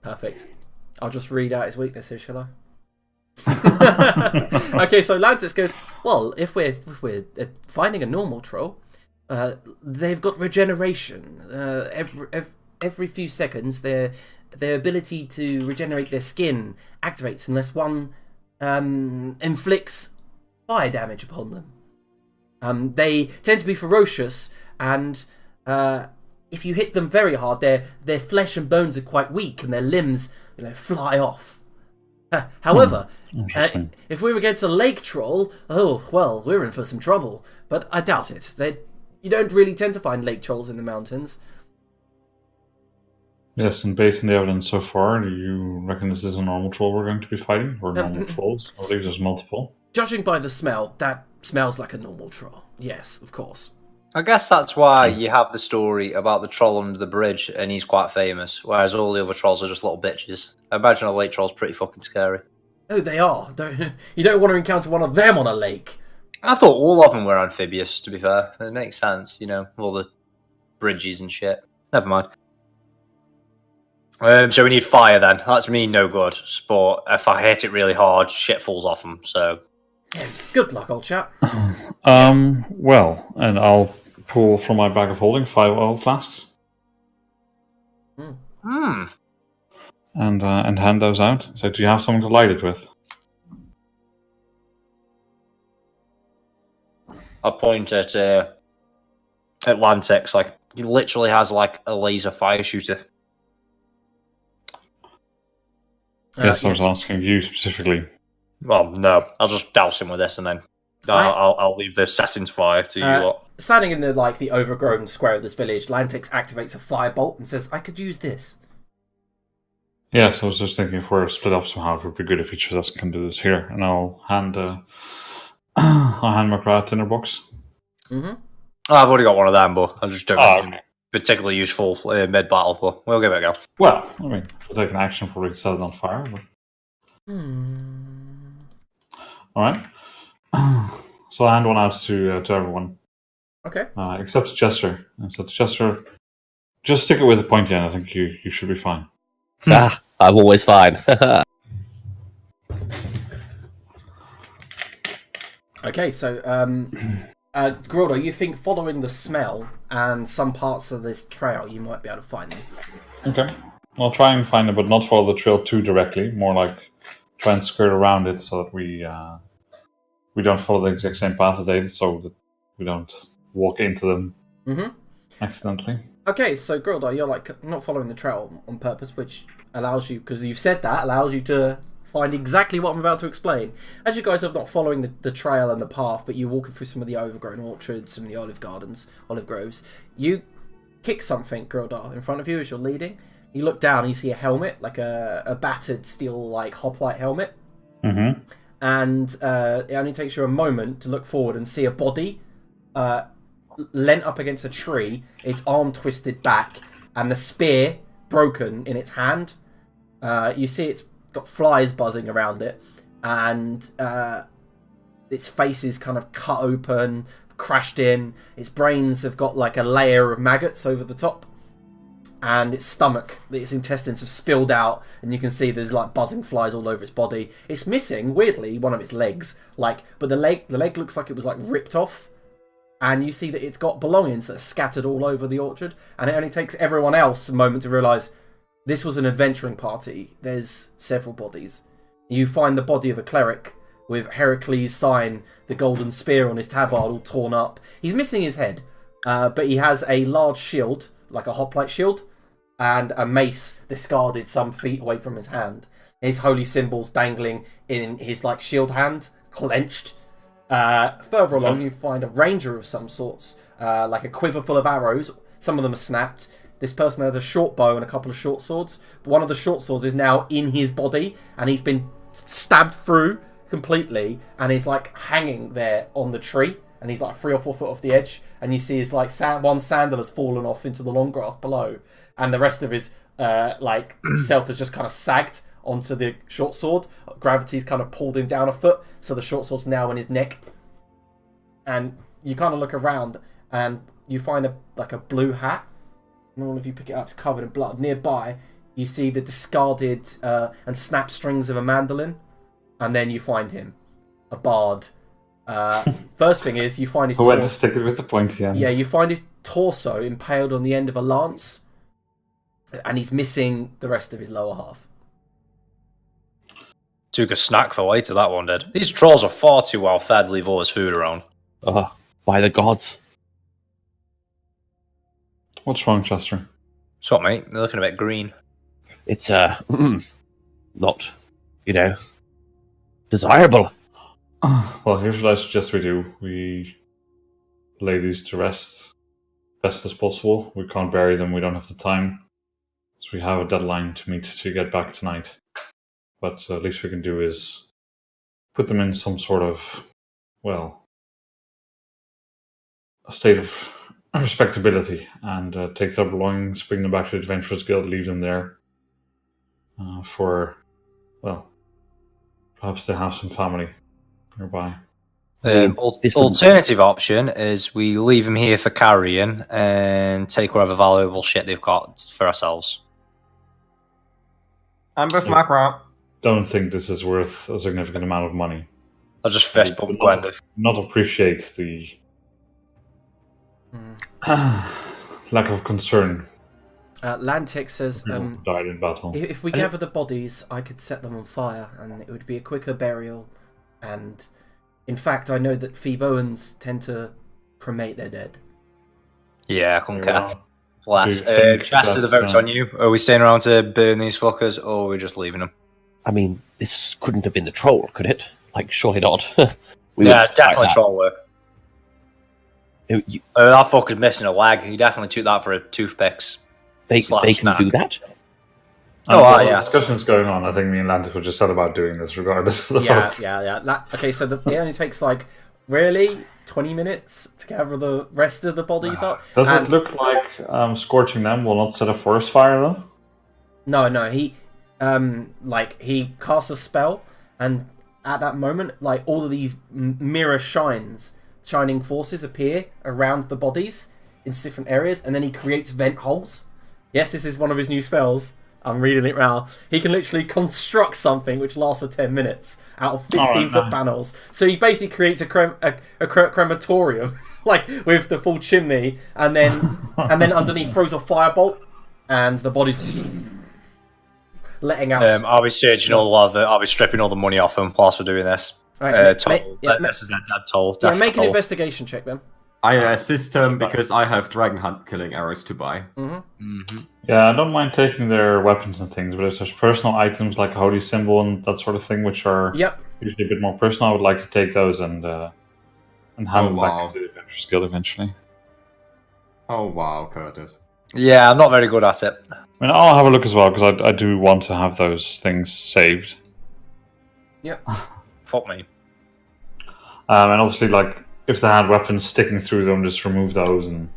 Perfect. I'll just read out his weaknesses, shall I? Okay, so Lantix goes, well, if we're finding a normal troll, they've got regeneration. Every few seconds, their ability to regenerate their skin activates unless one inflicts fire damage upon them. They tend to be ferocious, and if you hit them very hard, their flesh and bones are quite weak, and their limbs fly off. However, if we were against a lake troll, oh well, we're in for some trouble. But I doubt it. You don't really tend to find lake trolls in the mountains. Yes, and based on the evidence so far, do you reckon this is a normal troll we're going to be fighting? Or normal trolls? I believe there's multiple. Judging by the smell, that smells like a normal troll. Yes, of course. I guess that's why you have the story about the troll under the bridge, and he's quite famous, whereas all the other trolls are just little bitches. I imagine a lake troll's pretty fucking scary. Oh, they are. You don't want to encounter one of them on a lake. I thought all of them were amphibious, to be fair. It makes sense, all the bridges and shit. Never mind. So we need fire then. That's me no good. But if I hit it really hard, shit falls off them, so... Yeah, good luck, old chap. Well, and I'll pull from my bag of holding 5 oil flasks. And hand those out. So, do you have something to light it with? I point at Lantix, like, he literally has, like, a laser fire shooter. Yes, I was asking you specifically. Well, no. I'll just douse him with this and then I'll leave the settings fire to you lot. Standing in the overgrown square of this village, Lantix activates a firebolt and says, "I could use this." Yes, I was just thinking if we're split up somehow, it would be good if each of us can do this here. And I'll hand McGrath a tinner box. Mm-hmm. Oh, I've already got one of them, but I just don't think Okay. particularly useful mid-battle, but we'll give it a go. Well, I mean, we'll take an action probably to set it on fire. But... Alright. So I'll hand one out to everyone. Okay. Except Chester. Chester, just stick it with the pointy end. I think you should be fine. I'm always fine. Okay, so Grildo, you think following the smell and some parts of this trail, you might be able to find them. Okay. I'll try and find it, but not follow the trail too directly. More like try and skirt around it so that we don't follow the exact same path as they did, so that we don't walk into them accidentally. Okay, so Grildo, you're not following the trail on purpose, which allows you, because you've said that, allows you to find exactly what I'm about to explain. As you guys are not following the trail and the path, but you're walking through some of the overgrown orchards, some of the olive groves, you kick something, Grildo, in front of you as you're leading. You look down and you see a helmet, like a battered steel hoplite helmet. Mm-hmm. And it only takes you a moment to look forward and see a body leant up against a tree, its arm twisted back, and the spear broken in its hand. You see it's got flies buzzing around it, and its face is kind of cut open, crashed in. Its brains have got a layer of maggots over the top, and its stomach, its intestines have spilled out, and you can see there's buzzing flies all over its body. It's missing, weirdly, one of its legs, but the leg looks like it was ripped off, and you see that it's got belongings that are scattered all over the orchard, and it only takes everyone else a moment to realise this was an adventuring party. There's several bodies. You find the body of a cleric with Heracles' sign, the golden spear on his tabard all torn up. He's missing his head, but he has a large shield, like a hoplite shield, and a mace discarded some feet away from his hand. His holy symbols dangling in his shield hand, clenched. Further along, you find a ranger of some sorts, like a quiver full of arrows. Some of them are snapped. This person has a short bow and a couple of short swords. But one of the short swords is now in his body, and he's been stabbed through completely, and he's hanging there on the tree, and he's 3 or 4 foot off the edge. And you see his one sandal has fallen off into the long grass below, and the rest of his self has just kind of sagged onto the short sword. Gravity's kind of pulled him down a foot, so the short sword's now in his neck. And you kind of look around, and you find a blue hat. And all of you pick it up, it's covered in blood. Nearby, you see the discarded and snapped strings of a mandolin. And then you find him, a bard. First thing is, you find his So where to stick it with the pointy end? Yeah, you find his torso impaled on the end of a lance. And he's missing the rest of his lower half. Took a snack for later, that one did. These trolls are far too well fed, leave all this food around. By the gods. What's wrong, Chester? What's up, mate? They're looking a bit green. It's, not, desirable. Well, here's what I suggest we do. We lay these to rest best as possible. We can't bury them, we don't have the time. So we have a deadline to meet to get back tonight. But at least we can do is put them in some sort of, a state of respectability, and take their belongings, bring them back to the Adventurers Guild, leave them there perhaps they have some family nearby. Alternative option is we leave them here for carrying and take whatever valuable shit they've got for ourselves. I'm with Macro. Don't think this is worth a significant amount of money. I'll just fist bump Gwenda. Not appreciate the lack of concern. Lantix says, died in battle. if we gather the bodies, I could set them on fire, and it would be a quicker burial. And in fact, I know that Phoeboans tend to cremate their dead. Yeah, I couldn't care. Well, Bless. do you think Chester, the that's, vote's on you. Are we staying around to burn these fuckers, or are we just leaving them? I mean, this couldn't have been the troll, could it? Like, surely not. Yeah, it's definitely troll work. They That fucker's missing a leg. He definitely took that for a toothpicks. can snack. do that? Oh, while yeah. the discussion's going on, I think me and Lantic will just set about doing this regardless of the vote. Yeah. Okay, so it only takes like really 20 minutes to gather the rest of the bodies up. Does it look like scorching them will not set a forest fire though? No. He casts a spell, and at that moment, like all of these mirror shining forces appear around the bodies in different areas, and then he creates vent holes. Yes, this is one of his new spells. I'm reading it now. He can literally construct something which lasts for 10 minutes out of 15-foot panels. So he basically creates a crematorium, like with the full chimney, and then underneath throws a firebolt, and the body's letting out. I'll be searching I'll be stripping all the money off him whilst we're doing this. Right, this is their dead toll. Yeah, make an investigation check then. I assist him because I have dragon hunt killing arrows to buy. Yeah, I don't mind taking their weapons and things, but if there's personal items like a holy symbol and that sort of thing, which are usually a bit more personal, I would like to take those and hand them back to the Adventurers Guild eventually. Oh wow, Curtis. Yeah, I'm not very good at it. I mean, I'll have a look as well because I do want to have those things saved. Yep. Fuck me. And obviously, like if they had weapons sticking through them, just remove those, and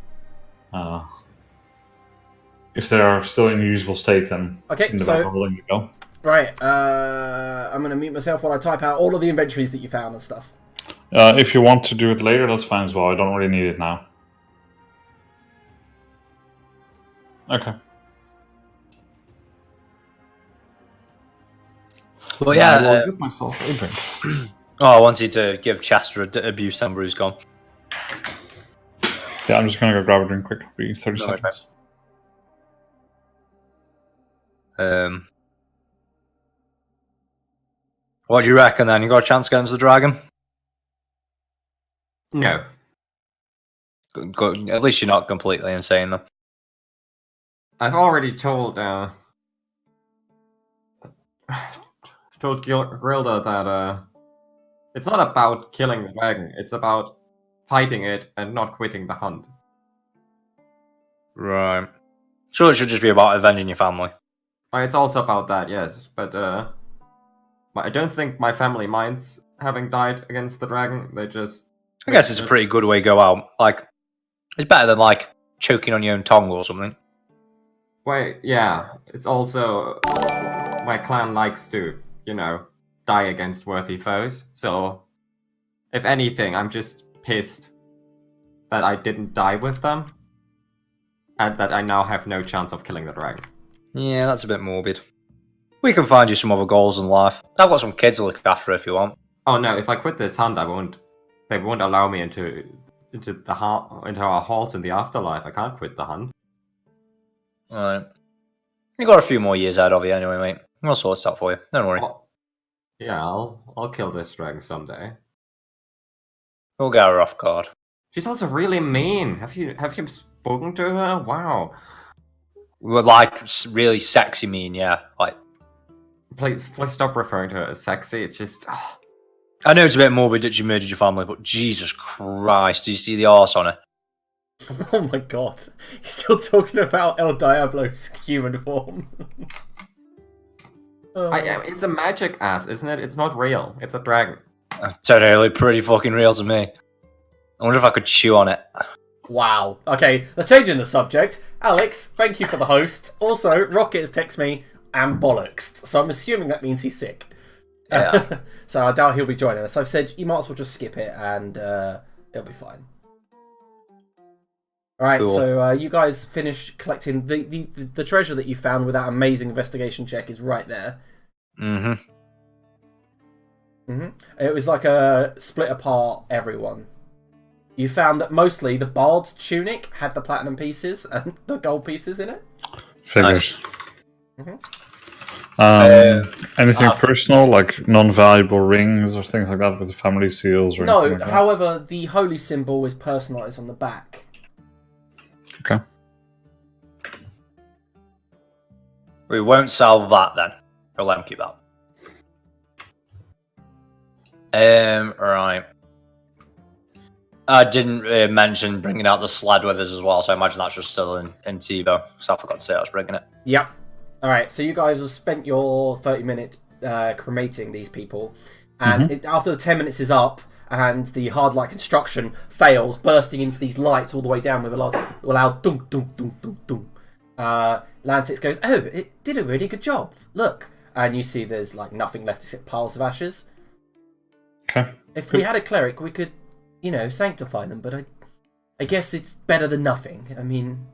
if they are still in a usable state, then Okay, so rolling to go. Right, I'm going to mute myself while I type out all of the inventories that you found and stuff. If you want to do it later, that's fine as well. I don't really need it now. Okay. Well, yeah. I will give myself a drink. I wanted to give Chester abuse and Bruce gone. Yeah, I'm just going to go grab a drink quick. It'll be 30 seconds. What do you reckon then? You got a chance against the dragon? No. At least you're not completely insane though. I've already told Grilda that it's not about killing the dragon, it's about fighting it and not quitting the hunt. Right. Sure, it should just be about avenging your family. It's also about that, yes, but I don't think my family minds having died against the dragon. They just... I guess it's a pretty good way to go out. Like, it's better than, like, choking on your own tongue or something. Wait, yeah. It's also... my clan likes to, die against worthy foes. So, if anything, I'm just pissed that I didn't die with them. And that I now have no chance of killing the dragon. Yeah, that's a bit morbid. We can find you some other goals in life. I've got some kids to look after if you want. Oh no, if I quit this hunt, they won't allow me into our halls in the afterlife. I can't quit the hunt. Alright. You got a few more years out of you anyway, mate. We'll sort this out for you. Don't worry. Yeah, I'll kill this dragon someday. We'll get her off guard. She's also really mean. Have you spoken to her? Wow. Well, like, really sexy mean, yeah. Like, please stop referring to her as sexy. It's just... I know it's a bit morbid that you murdered your family, but Jesus Christ, did you see the arse on her? Oh my god. He's still talking about El Diablo's human form. It's a magic ass, isn't it? It's not real. It's a dragon. Totally pretty fucking real to me. I wonder if I could chew on it. Wow. Okay, they're changing the subject. Alex, thank you for the host. Also, Rocket has texted me and bollocks, so I'm assuming that means he's sick. Yeah. So I doubt he'll be joining us. I've said you might as well just skip it and it'll be fine. Alright, cool. So you guys finished collecting the treasure that you found with that amazing investigation check is right there. It was like a split apart everyone. You found that mostly the bard's tunic had the platinum pieces and the gold pieces in it. Figures. Anything personal, like non-valuable rings or things like that with the family seals? Or no, anything like however, the holy symbol is personalised on the back. Okay. We won't sell that then. We'll let him keep that. Right. I didn't mention bringing out the sled with us as well, so I imagine that's just still in Tebow. So I forgot to say I was bringing it. Yep. Alright, so you guys have spent your 30 minutes cremating these people, and after the 10 minutes is up, and the hard light construction fails, bursting into these lights all the way down with a loud dunk, dunk, dunk, dunk, dunk. Lantix goes, oh, it did a really good job. Look. And you see there's like nothing left except piles of ashes. Okay. If we had a cleric, we could, sanctify them, but I guess it's better than nothing. I mean...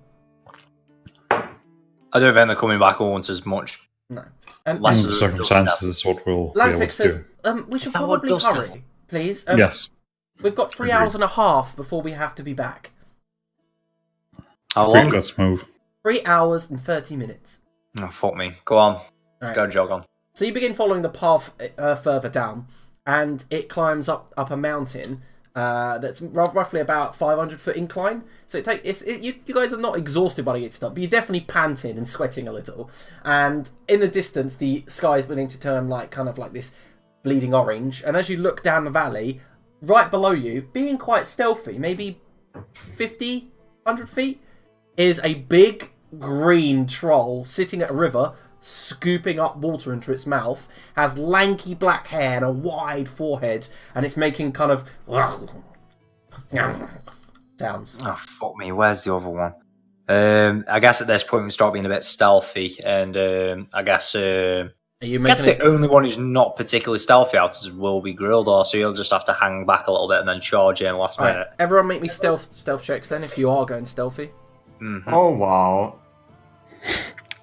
I don't think they're coming back once as much. No. Less the circumstances is what we'll be able Lantix to says, do. we should probably hurry, please. Yes. We've got 3 hours and a half before we have to be back. How long? Let's move. 3 hours and 30 minutes. Oh, fuck me. Go on. Right. Go jog on. So you begin following the path further down, and it climbs up a mountain that's roughly about 500-foot incline. So you guys are not exhausted by the stuff, but you're definitely panting and sweating a little. And in the distance, the sky is beginning to turn kind of like this bleeding orange. And as you look down the valley, right below you, being quite stealthy, maybe 50, 100 feet, is a big green troll sitting at a river, scooping up water into its mouth, has lanky black hair and a wide forehead, and it's making kind of sounds. Oh, fuck me. Where's the other one? I guess at this point we start being a bit stealthy, and I guess Are you I guess making the only one who's not particularly stealthy out is will be Grildor, so you'll just have to hang back a little bit and then charge in last minute. Right, everyone make me stealth checks then, if you are going stealthy. Mm-hmm. Oh wow.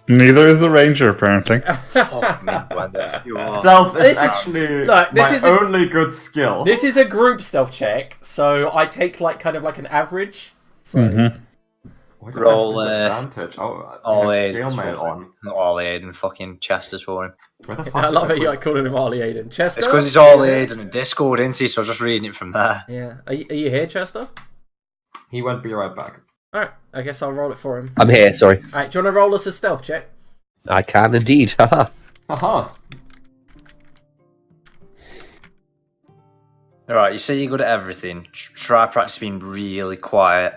Neither is the ranger, apparently. Fuck me, Gwenda. You are. Stealth is This is- actually look, this my is a- only good skill. This is a group stealth check, so I take kind of like an average. So What Roll, advantage. Oh, all I have aid. stalemate on. Not all aid and fucking Chester's for him. Where the fuck I love did how you put- like calling him Harley Aiden. Chester? It's because it's all aid and a Discord, isn't he? So I'm just reading it from there. Yeah. Are you here, Chester? He won't be right back. Alright, I guess I'll roll it for him. I'm here, sorry. Alright, do you want to roll us a stealth check? I can indeed. Haha. Haha. Alright, you say you're good at everything. Try practice being really quiet.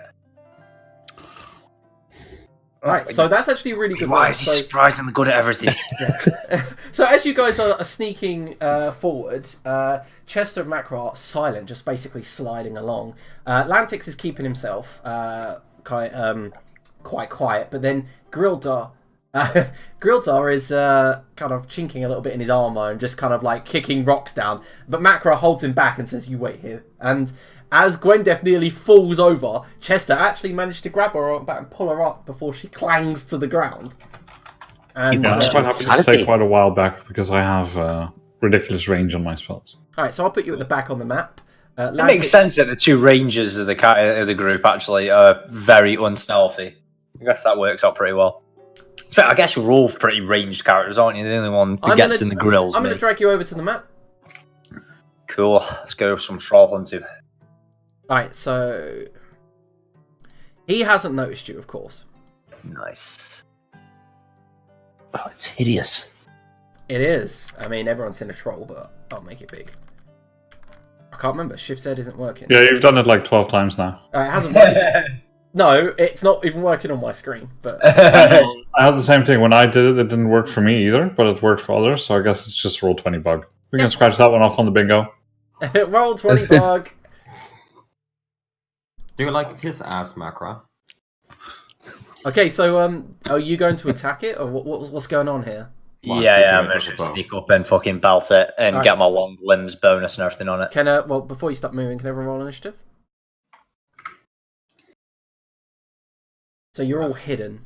Alright, so that's actually a really good Why roll. is he surprisingly good at everything? So as you guys are sneaking forward, Chester and Macra are silent, just basically sliding along. Lantix is keeping himself quite quiet, but then Grildar is kind of chinking a little bit in his armor and just kind of like kicking rocks down. But Macra holds him back and says, "You wait here." And as Gwendef nearly falls over, Chester actually managed to grab her back and pull her up before she clangs to the ground. And Yeah, I'm quite happy to stay quite a while back because I have ridiculous range on my spells. Alright, so I'll put you at the back on the map. It makes sense that the two rangers of the group actually are very unstealthy. I guess that works out pretty well. I guess you're all pretty ranged characters, aren't you? The only one that gets in the grills. I'm going to drag you over to the map. Cool. Let's go with some troll hunting. Alright, so... He hasn't noticed you, of course. Nice. Oh, it's hideous. It is. I mean, everyone's seen a troll, but I'll make it big. I can't remember. Shift Z isn't working. Yeah, you've done it like 12 times now. It hasn't worked. No, it's not even working on my screen. But I had the same thing. When I did it, it didn't work for me either, but it worked for others, so I guess it's just roll 20 bug. We can scratch that one off on the bingo. roll 20 bug. Do you like his ass, Macra? Okay, so are you going to attack it, or what's going on here? Well, Yeah, I'm shooting gonna it just with a bow. sneak up and fucking belt it and Alright. get my long limbs bonus and everything on it. Can well, before you start moving, can everyone roll initiative? So you're all hidden.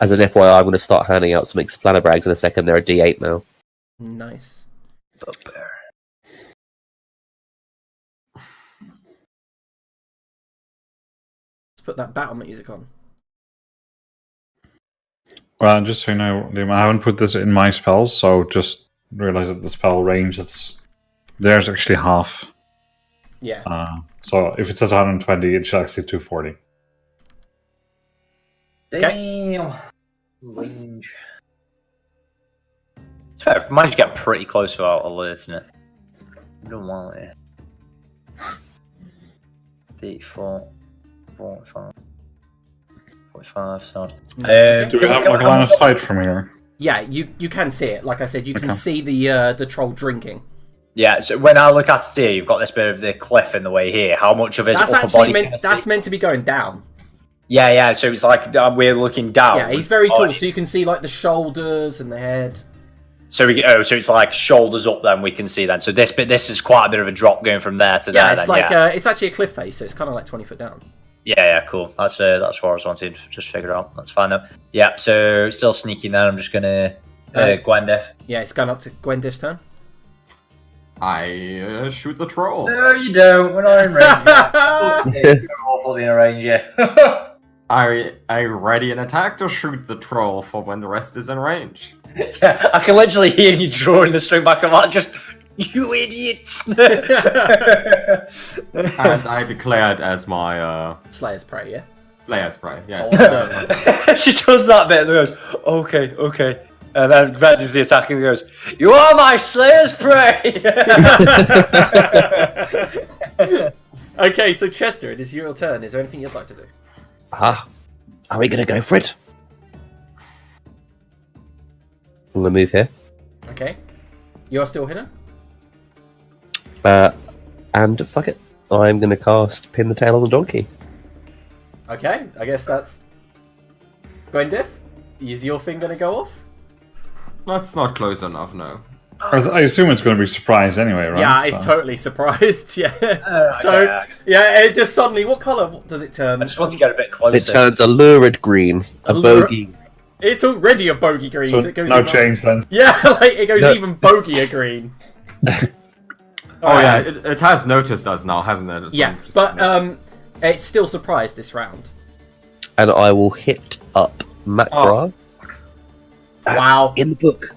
As an FYI, I'm going to start handing out some explanabrags in a second. They're a D8 now. Nice. Bugbear. Let's put that battle music on. Well, just so you know, Liam, I haven't put this in my spells, so just realize that the spell range, there's actually half. Yeah. So if it says 120, it should actually 240. Damn. Range. It's fair. I managed to get pretty close without alerting it. Don't want it. D4, 45, 45, sod. Do we have like a line of sight from here? Yeah, you can see it. Like I said, you can see the troll drinking. Yeah, so when I look at it here, you've got this bit of the cliff in the way here. How much of his That's upper actually body? that's meant to be going down. Yeah. So it's like we're looking down. Yeah, he's very tall, so you can see like the shoulders and the head. So so it's like shoulders up. Then we can see then. So this is quite a bit of a drop going from there to there. Yeah, it's then, like it's actually a cliff face, so it's kind of like 20 foot down. Yeah, cool. That's what I was wanting to just figure out. That's fine though. Yeah, so still sneaking there. I'm just gonna Gwendef. Yeah, it's going up to Gwendif's turn. I shoot the troll. No, you don't. We're not in range yet. You're awfully in range yet. I ready an attack to shoot the troll for when the rest is in range. Yeah, I can literally hear you drawing the string back. I'm like, just you idiots. And I declared as my Slayer's Prey, yeah? Slayer's Prey, yes. Awesome. She does that bit and goes, okay. And then Reggie's the attacking and goes, you are my Slayer's Prey! Okay, so Chester, it is your turn. Is there anything you'd like to do? Are we gonna go for it? I'm gonna move here. Okay. You're still hidden? And fuck it. I'm gonna cast Pin the Tail on the Donkey. Okay, I guess that's... Gwendif? Is your thing going to go off? That's not close enough, no. I assume it's going to be surprised anyway, right? Yeah, it's totally surprised, yeah. It just suddenly... What colour does it turn? I just want to get a bit closer. It turns a lurid green, a bogey. It's already a bogey green, so it goes no even... change then. Yeah, like it goes even bogier green. Yeah, it has noticed us now, hasn't it? Yeah, but it's still surprised this round. And I will hit up Macra. Wow. In the book,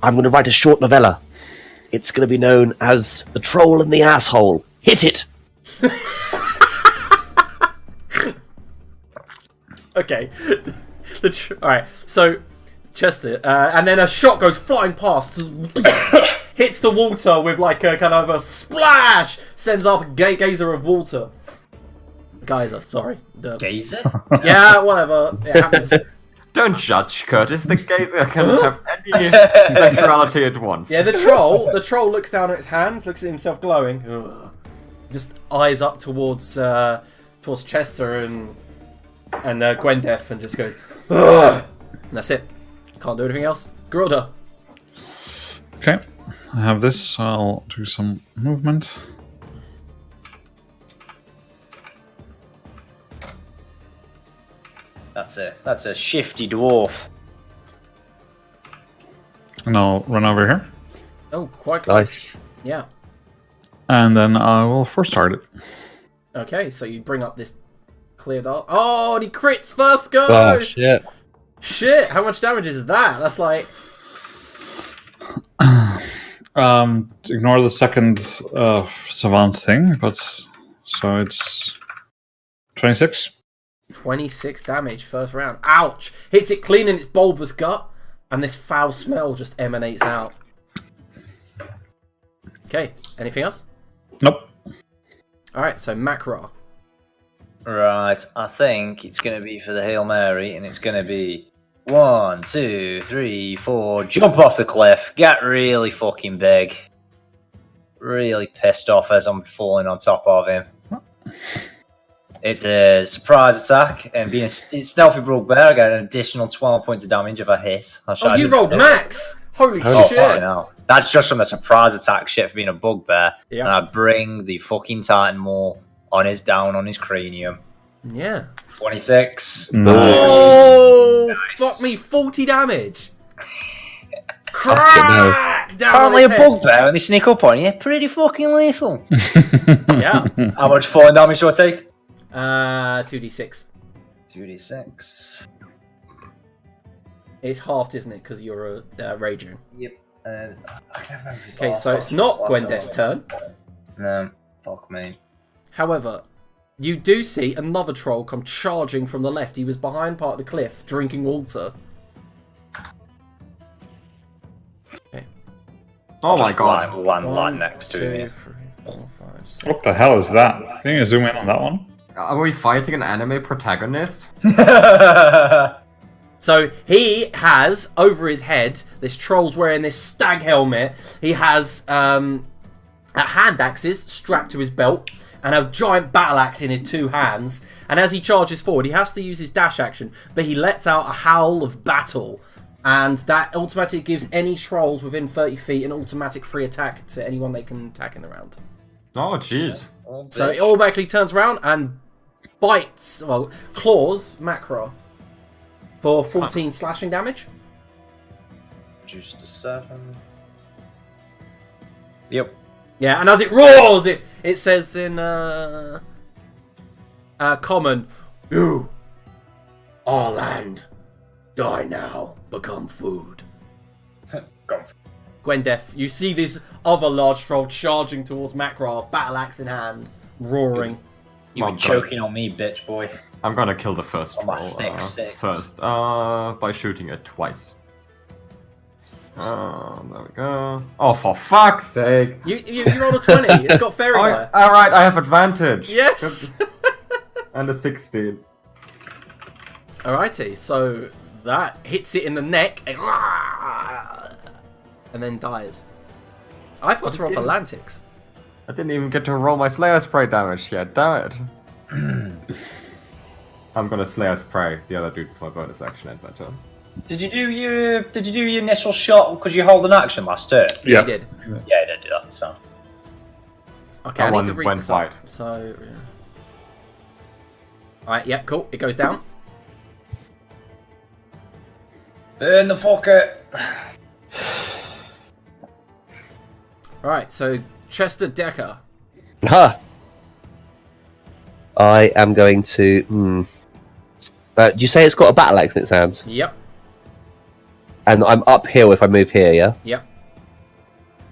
I'm going to write a short novella. It's going to be known as The Troll and the Asshole. Hit it! Okay. Alright, so Chester, and then a shot goes flying past, hits the water with like a kind of a splash, sends up a geyser of water. Geyser, sorry. Geyser? Yeah, whatever. It happens. Don't judge, Curtis. The gazer can have any sexuality at once. Yeah, the troll looks down at its hands, looks at himself glowing, just eyes up towards Chester and Gwendef, and just goes, ugh! And that's it. Can't do anything else. Grilda. Okay, I have this. I'll do some movement. That's a shifty dwarf. And I'll run over here. Oh, quite close. Nice. Yeah. And then I will first target it. Okay, so you bring up this clear dart. Oh, and he crits first go! Oh, shit. Shit, how much damage is that? That's like... Ignore the second savant thing, but so it's 26. 26 damage first round. Ouch! Hits it clean in its bulbous gut, and this foul smell just emanates out. Okay, anything else? Nope. Alright, so Macra. Right, I think it's going to be for the Hail Mary, and it's going to be 1, 2, 3, 4, jump off the cliff, get really fucking big. Really pissed off as I'm falling on top of him. It's a surprise attack, and being a stealthy bugbear, I get an additional 12 points of damage if I hit. Oh, you rolled max! Holy shit! Fucking hell. That's just from the surprise attack shit for being a bugbear. Yeah. And I bring the fucking Titan Maul on his cranium. Yeah. 26. Nice. Oh, fuck me, 40 damage. Crack! Down Apparently a his head. bugbear, let me sneak up on you. Pretty fucking lethal. Yeah. How much falling damage do I take? 2d6. 2d6. It's halved, isn't it? Because you're raging. Yep. I can't remember if Okay, so it's not Gwendef's turn. No, fuck me. However, you do see another troll come charging from the left. He was behind part of the cliff, drinking water. Okay. Oh my god. Land next to 2, me. 3, 4, 5, 6. What the hell is that? Can you zoom in on that one? Are we fighting an anime protagonist? So he has over his head, this troll's wearing this stag helmet. He has hand axes strapped to his belt and a giant battle axe in his 2 hands. And as he charges forward, he has to use his dash action, but he lets out a howl of battle. And that automatically gives any trolls within 30 feet an automatic free attack to anyone they can attack in the round. Oh jeez. So it automatically turns around and bites, well, claws Macra for 14 slashing damage. Reduce to 7. Yep. Yeah, and as it roars, it says in common, "You, our land, die now, become food." Go. Gwendef, you see this other large troll charging towards Macra, battle axe in hand, roaring. You Well were done. choking on me, bitch boy. I'm gonna kill the first Oh, my troll thick six. first. By shooting it twice. There we go. Oh, for fuck's sake! You rolled a 20. It's got fairy fire. Alright, I have advantage. Yes. And a 16. Alrighty, so that hits it in the neck, and then dies. I thought to roll for Lantics. I didn't even get to roll my Slayer Spray damage yet, damn it. I'm gonna Slayer Spray the other dude for bonus action end my turn. Did you do your initial shot because you hold an action last turn? Yeah, he did. Yeah, I did do that. So Okay, That I need to one read went this up. wide. So, yeah. Alright, yeah, cool. It goes down. burn the fucker. Alright, so Chester Decker. Ha! I am going to. You say it's got a battle axe in its hands, Yep, and I'm uphill if I move here. Yeah, yep.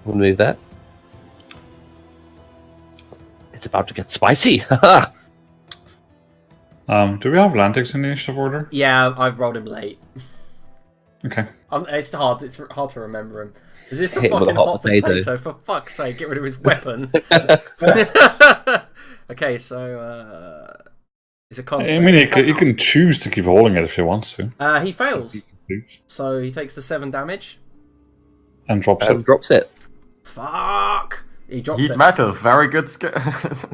we'll move that. It's about to get spicy. Haha. Do we have Lantics in the initiative order? Yeah, I've rolled him late. Okay. It's hard to remember him. Is this the Hit him with a fucking hot hot potato? potato. For fuck's sake, get rid of his weapon. Okay, so it's a I concept. mean, you can choose to keep holding it if he wants to. He fails, so he takes the 7 damage. And drops it. Drops it. Fuck! He drops Heat it. metal, very good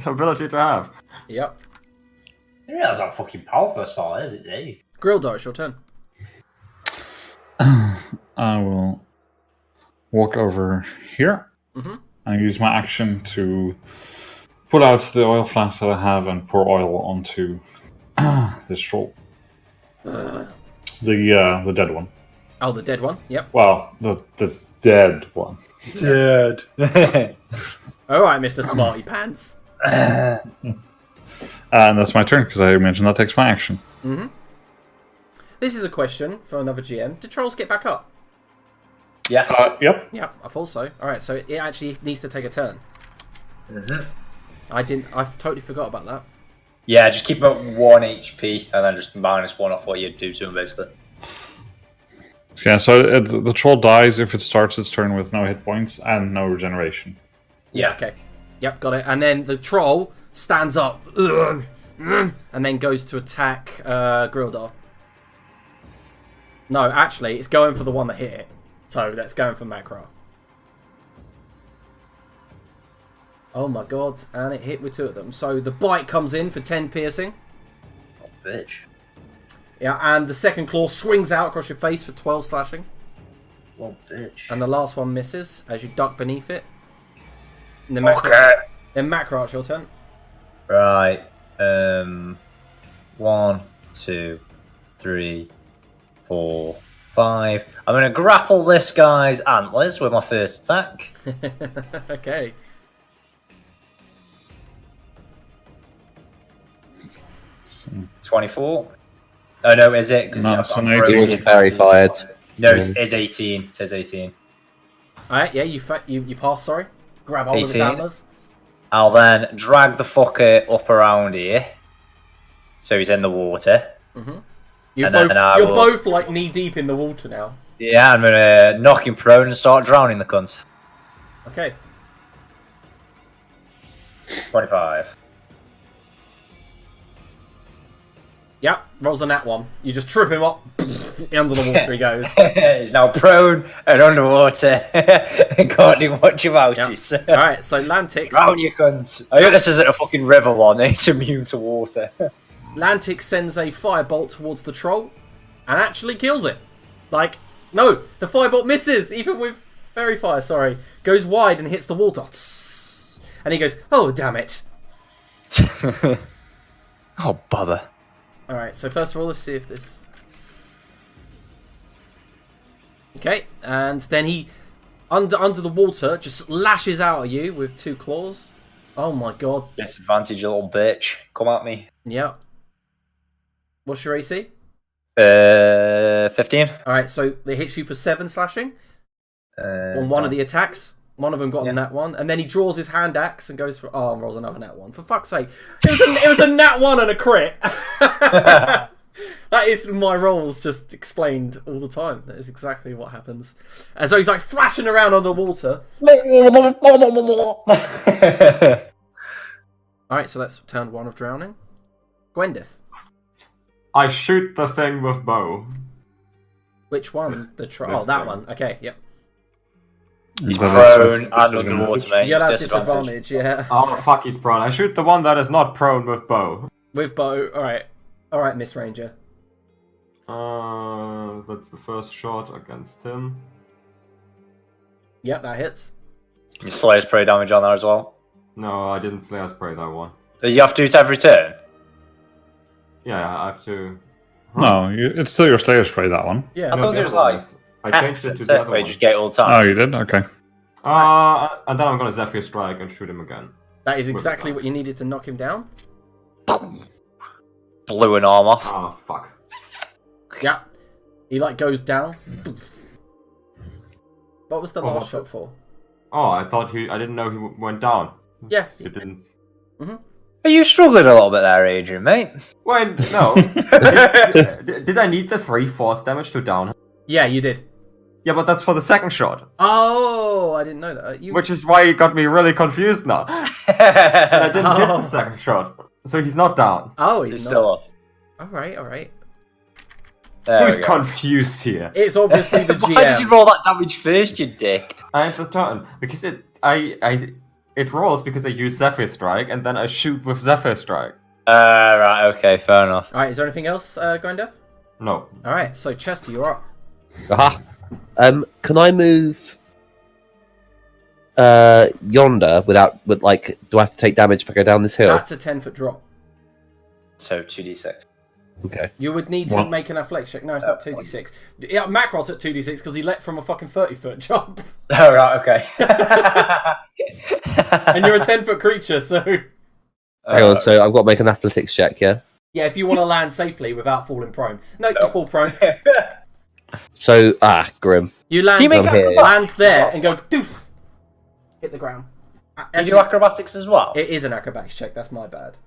ability to have. Yep. I didn't realize how fucking powerful a spell is, it, Dave. Grildar, it's your turn. I will walk over here Mhm. and use my action to pull out the oil flask that I have and pour oil onto this troll. The dead one. Oh, the dead one. Yep. Well, the dead one. Dead. Alright, Mr. Smarty Pants. And that's my turn because I mentioned that takes my action. Mm-hmm. This is a question for another GM. Did trolls get back up? Yeah. Yep. Yep, I thought so. Alright, so it actually needs to take a turn. Mhm. I totally forgot about that. Yeah, just keep him at 1 HP and then just -1 off what you do to him, basically. Yeah, so the troll dies if it starts its turn with no hit points and no regeneration. Yeah. Okay. Yep, got it. And then the troll stands up and then goes to attack Grildar. No, actually, it's going for the one that hit it. So that's going for Macra. Oh my god, and it hit with 2 of them. So the bite comes in for 10 piercing. Oh, bitch. Yeah, and the second claw swings out across your face for 12 slashing. Oh, bitch. And the last one misses as you duck beneath it. And then Okay. Then Macra, it's your turn. Right. 1, 2, 3, 4, 5. I'm going to grapple this guy's antlers with my first attack. Okay. So, 24. Oh, no, is it? 'Cause No, I've it's an got 18. It wasn't very fired. No, it is 18. It says 18. Alright, yeah, you pass, sorry. Grab hold of his 18. antlers. I'll then drag the fucker up around here. So he's in the water. You're And then both, will- both like knee deep in the water now. Yeah, I'm going to knock him prone and start drowning the cunt. Okay. 25. Yep, rolls on that one. You just trip him up, under the water he goes. He's now prone and underwater. And can't do much about it. Alright, so Lantix. Drown, you cunts. I hope this isn't a fucking river one. It's immune to water. Lantix sends a firebolt towards the troll and actually kills it. Like, no, the firebolt misses, even with fairy fire, sorry. Goes wide and hits the water. And he goes, oh, damn it. Oh, bother. Alright, so first of all, let's see if this... Okay, and then he, under the water, just lashes out at you with 2 claws. Oh my god. Disadvantage, you little bitch. Come at me. Yep. What's your AC? 15. Alright, so it hits you for 7 slashing on one of the attacks. One of them got on that one, and then he draws his hand axe and goes for and rolls another nat 1. For fuck's sake, it was a nat 1 and a crit. That is my rolls just explained all the time. That is exactly what happens. And so he's like thrashing around underwater. Alright, so that's turn 1 of drowning. Gwendith. I shoot the thing with bow. Which one? Oh, that one. Okay, yep. He's prone and underwater, mate. You'll have disadvantage, yeah. Oh fuck, he's prone. I shoot the one that is not prone with bow. With bow, alright. Alright, Miss Ranger. That's the first shot against him. Yep, that hits. You slay spray damage on there as well. No, I didn't slay spray that one. You have to do it every turn? Yeah, I have to... No, it's still your Slayer spray, that one. Yeah. I thought it was like... I changed it to the other where one. you just get it all the time. Oh, you did? Okay. And then I'm gonna Zephyr Strike and shoot him again. That is exactly what you needed to knock him down. Blew an arm off. Oh, fuck. Yeah. He like goes down. What was the last shot for? Oh, I didn't know he went down. Yes. You didn't. Are you struggling a little bit there, Adrian, mate? Wait, no. did I need the 3 force damage to down him? Yeah, you did. Yeah, but that's for the second shot. Oh, I didn't know that. Which is why it got me really confused now. I didn't hit the second shot. So he's not down. Oh, he's still not. off. Alright. Who's confused here? It's obviously the GM. Why did you roll that damage first, you dick? I have the turn. Because it rolls because I use Zephyr Strike and then I shoot with Zephyr Strike. Right, okay, fair enough. Alright, is there anything else, Gwendeth? No. Alright, so Chester, you're up. Aha. Can I move yonder do I have to take damage if I go down this hill? That's a 10-foot drop. So 2d6. Okay. You would need to make an athletics check. No, it's not 2d6. Yeah, Macrot took 2d6 because he leapt from a fucking 30-foot jump. Oh, right, okay. And you're a 10-foot creature, so... Hang on, so I've got to make an athletics check, yeah? Yeah, if you want to land safely without falling prone. No, you fall prone. So, grim. You land, land there and go doof, hit the ground. You do acrobatics as well? It is an acrobatics check, that's my bad.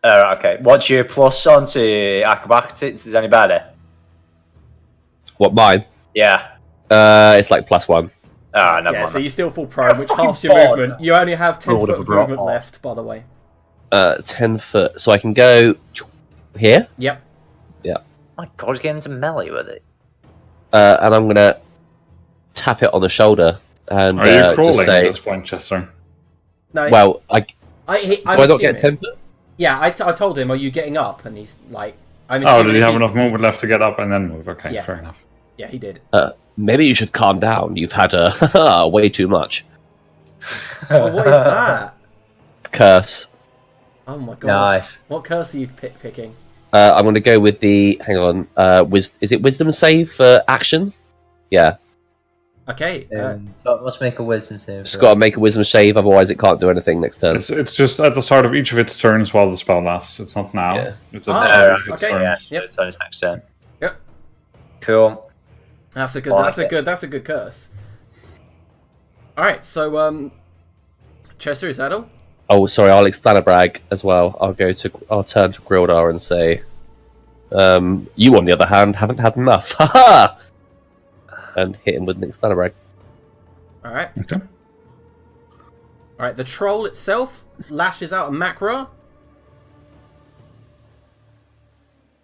Okay. What's your plus on to acrobatics? Is any better? What, mine? Yeah. It's like +1. Never yeah, mind. so you still fall prone, which halves your movement. You only have 10 foot of movement left, by the way. 10 foot. So I can go here? Yep. Yeah. My god, he's getting into melee with it. And I'm gonna tap it on the shoulder and Are you crawling just say, at this point, Chester? No. well, I do I not get 10 foot? Yeah, I told him, are you getting up? And he's like... Did he have enough movement left to get up and then move? Okay, Yeah. fair enough. Yeah, he did. Maybe you should calm down. You've had way too much. Oh, what is that? Curse. Oh my god. Nice. What curse are you picking? I'm going to go with the... Hang on. Is it wisdom save for action? Yeah. Okay. So let's make a wisdom save. Just got to make a wisdom save, otherwise it can't do anything next turn. It's just at the start of each of its turns while the spell lasts. It's not now. Yeah. It's at the start of its okay. turns. Yeah, it's on his next turn. Yep. Cool. That's a good curse. Alright, so Chester, is that all? Oh, sorry, I'll brag as well. I'll turn to Grildar and say, you on the other hand haven't had enough. Haha! And hit him with an brag. Alright. Okay. Alright, the troll itself lashes out a macra.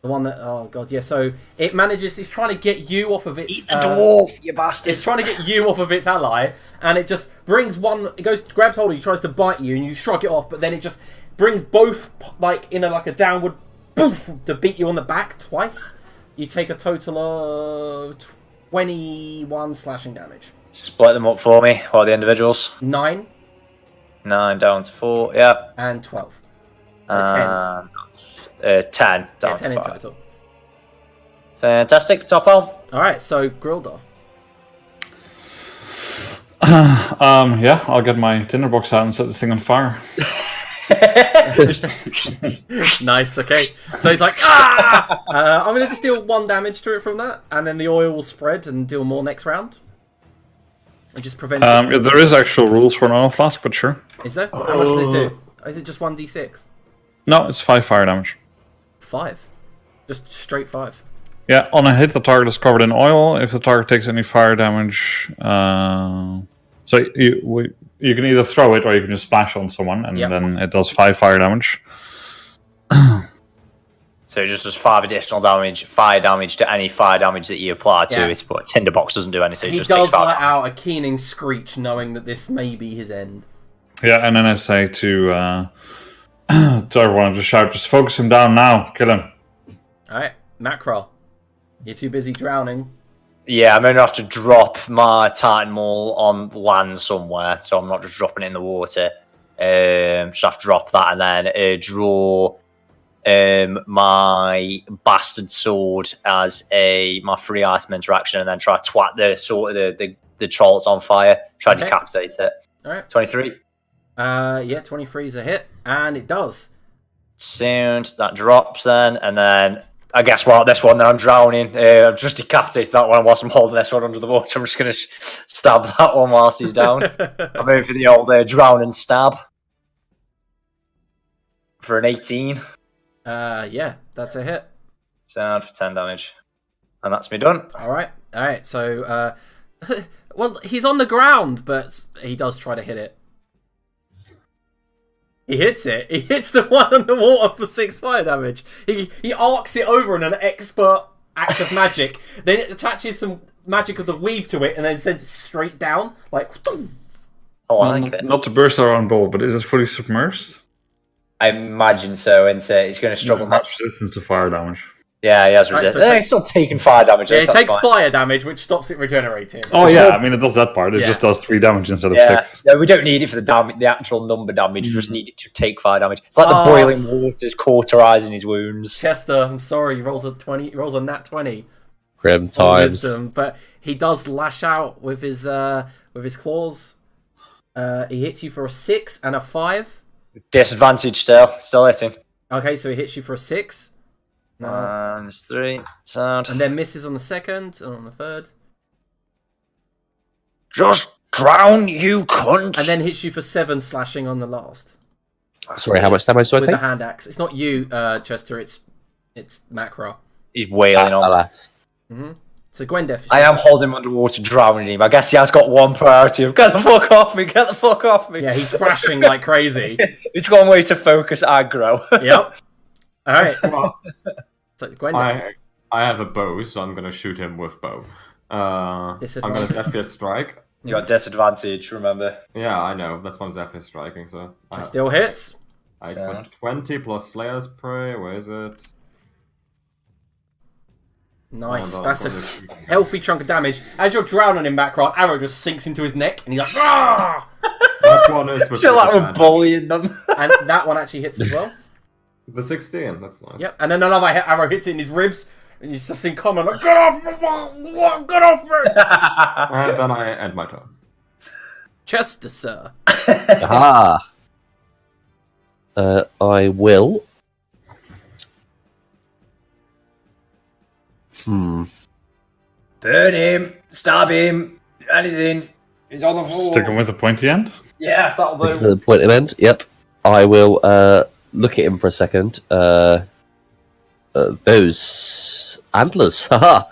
The one that, oh god, yeah, so it manages, it's trying to get you off of its... Eat the dwarf, you bastard! It's trying to get you off of its ally, and it just brings one, it goes, grabs hold of you, tries to bite you, and you shrug it off, but then it just brings both, like, in a downward, boof, to beat you on the back twice. You take a total of 21 slashing damage. Split them up for me. What are the individuals? 9. 9 down to 4, yeah. And 12. And 10 down Yeah, 10 to in 5. total. Fantastic, Topo. Alright, so Grildar. Yeah, I'll get my tinderbox out and set this thing on fire. Nice, okay. So he's like, ah! I'm going to just deal 1 damage to it from that, and then the oil will spread and deal more next round. It just prevents it from... There is actual rules for an oil flask, but sure. Is there? How much does it do? Is it just 1d6? No, it's 5 fire damage. 5? Just straight 5? Yeah, on a hit, the target is covered in oil. If the target takes any fire damage... So you can either throw it or you can just splash on someone, and then it does 5 fire damage. So it just does 5 additional damage, fire damage to any fire damage that you apply to it, but a tinderbox doesn't do anything. He just does takes let out a keening screech, knowing that this may be his end. Yeah, and then I say to everyone, just shout, just focus him down now, kill him. Alright, Macro. You're too busy drowning. Yeah, I'm going to have to drop my Titan Maul on land somewhere, so I'm not just dropping it in the water. Just have to drop that and then draw my bastard sword as my free item interaction, and then try to twat the sword, the troll that's on fire. Try to decapitate it. Alright. 23. Yeah, 23 is a hit, and it does. Sound that drops then, and then I guess what this one that I'm drowning. I've just decapitated that one whilst I'm holding this one under the water. I'm just going to stab that one whilst he's down. I'm moving for the old drowning stab for an 18. Yeah, that's a hit. Sound for 10 damage, and that's me done. All right. So, well, he's on the ground, but he does try to hit it. He hits it. He hits the one on the water for 6 fire damage. He arcs it over in an expert act of magic. Then it attaches some magic of the weave to it, and then sends it straight down. Like, oh, I like it. Not to burst our own ball, but is it fully submersed? I imagine so, isn't it? He's going to struggle much. Resistance to fire damage. Yeah, he has resistance. so He's still taking fire damage. yeah, it takes fire damage, which stops it regenerating. Oh yeah, I mean it does that part. It just does 3 damage instead of 6. No, we don't need it for the actual number damage. We just need it to take fire damage. It's like the boiling water's cauterizing his wounds. Chester, I'm sorry, he rolls a 20. He rolls a nat 20. Grim times. Wisdom, but he does lash out with his claws. He hits you for a 6 and a 5. Disadvantage still hitting. Okay, so he hits you for a 6. No. 3. Sound. And then misses on the 2nd and on the 3rd. Just drown, you cunt! And then hits you for 7 slashing on the last. Sorry, how much damage do I With take? the hand axe. It's not you, Chester, it's Macro. He's wailing on. Alas. So Gwendef. I am holding him underwater, drowning him. I guess he has got one priority of get the fuck off me, get the fuck off me. Yeah, he's thrashing like crazy. It's one way to focus aggro. Yep. Alright. Well, So Gwendef. I have a bow, so I'm gonna shoot him with bow. I'm gonna Zephyr strike. You got disadvantage, remember. Yeah, I know. That's one Zephyr striking, so It still hits. I got 20 plus Slayer's Prey. Where is it? Nice. And That's I'll a probably- healthy chunk of damage. As you're drowning in Macron, arrow just sinks into his neck, and he's like, ah! That one is with Feel like we're disadvantage. bullying them. And that one actually hits as well. The 16, that's nice. Yep. And then another arrow hits it in his ribs, and you just see common like, get off me! Get off me! And then I end my turn. Chester, sir. Aha! I will. Burn him, stab him, anything. He's on the floor. Stick him with a pointy end. Yeah, that'll This is do. the point of end. Yep. I will look at him for a second. Those antlers, haha!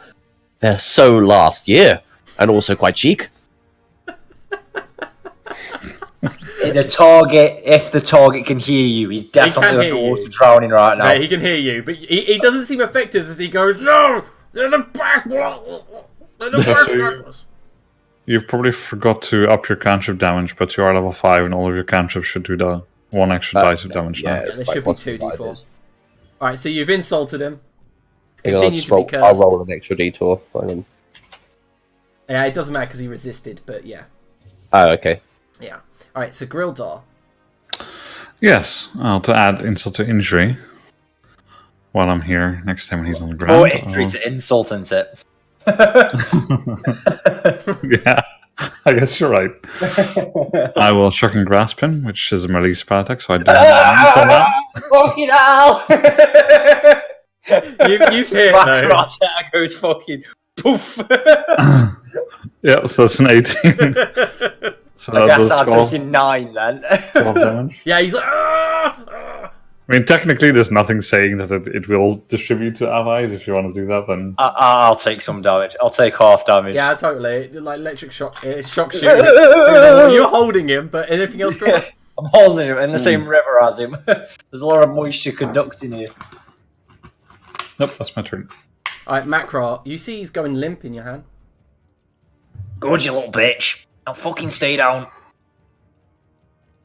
They're so last year, and also quite chic. the target, if the target can hear you, he's definitely underwater drowning right now. Right, he can hear you, but he doesn't seem affected as he goes, "No, they're the best. They're the best." You probably forgot to up your cantrip damage, but you are level 5 and all of your cantrips should do the 1 extra dice of damage now. There it's should quite be possible 2d4. I did. Alright, so you've insulted him. Hang on, Continue to be I'll cursed. roll an extra d4. Hang on. Yeah, it doesn't matter because he resisted, but yeah. Oh, okay. Yeah. Alright, so Grildar. Yes, to add insult to injury. While I'm here, next time when he's on the Or ground. injury to insult, isn't it? Yeah, I guess you're right. I will shock and grasp him, which is a melee spell attack, so I do have Fucking hell! You've hit, My though. crosshair goes fucking poof. Yeah, so that's an 18. So I that does guess I'm 12, taking 9 then. 12 damage. Yeah, he's like, "Ah!" I mean, technically, there's nothing saying that it will distribute to allies. If you want to do that, then I'll take some damage. I'll take half damage. Yeah, totally. Like electric shock, shock shooting. You're holding him, but anything else going on? I'm holding him in the same river as him. There's a lot of moisture conducting here. nope, that's my turn. Alright, Macra, you see he's going limp in your hand. Good, you little bitch. Now fucking stay down.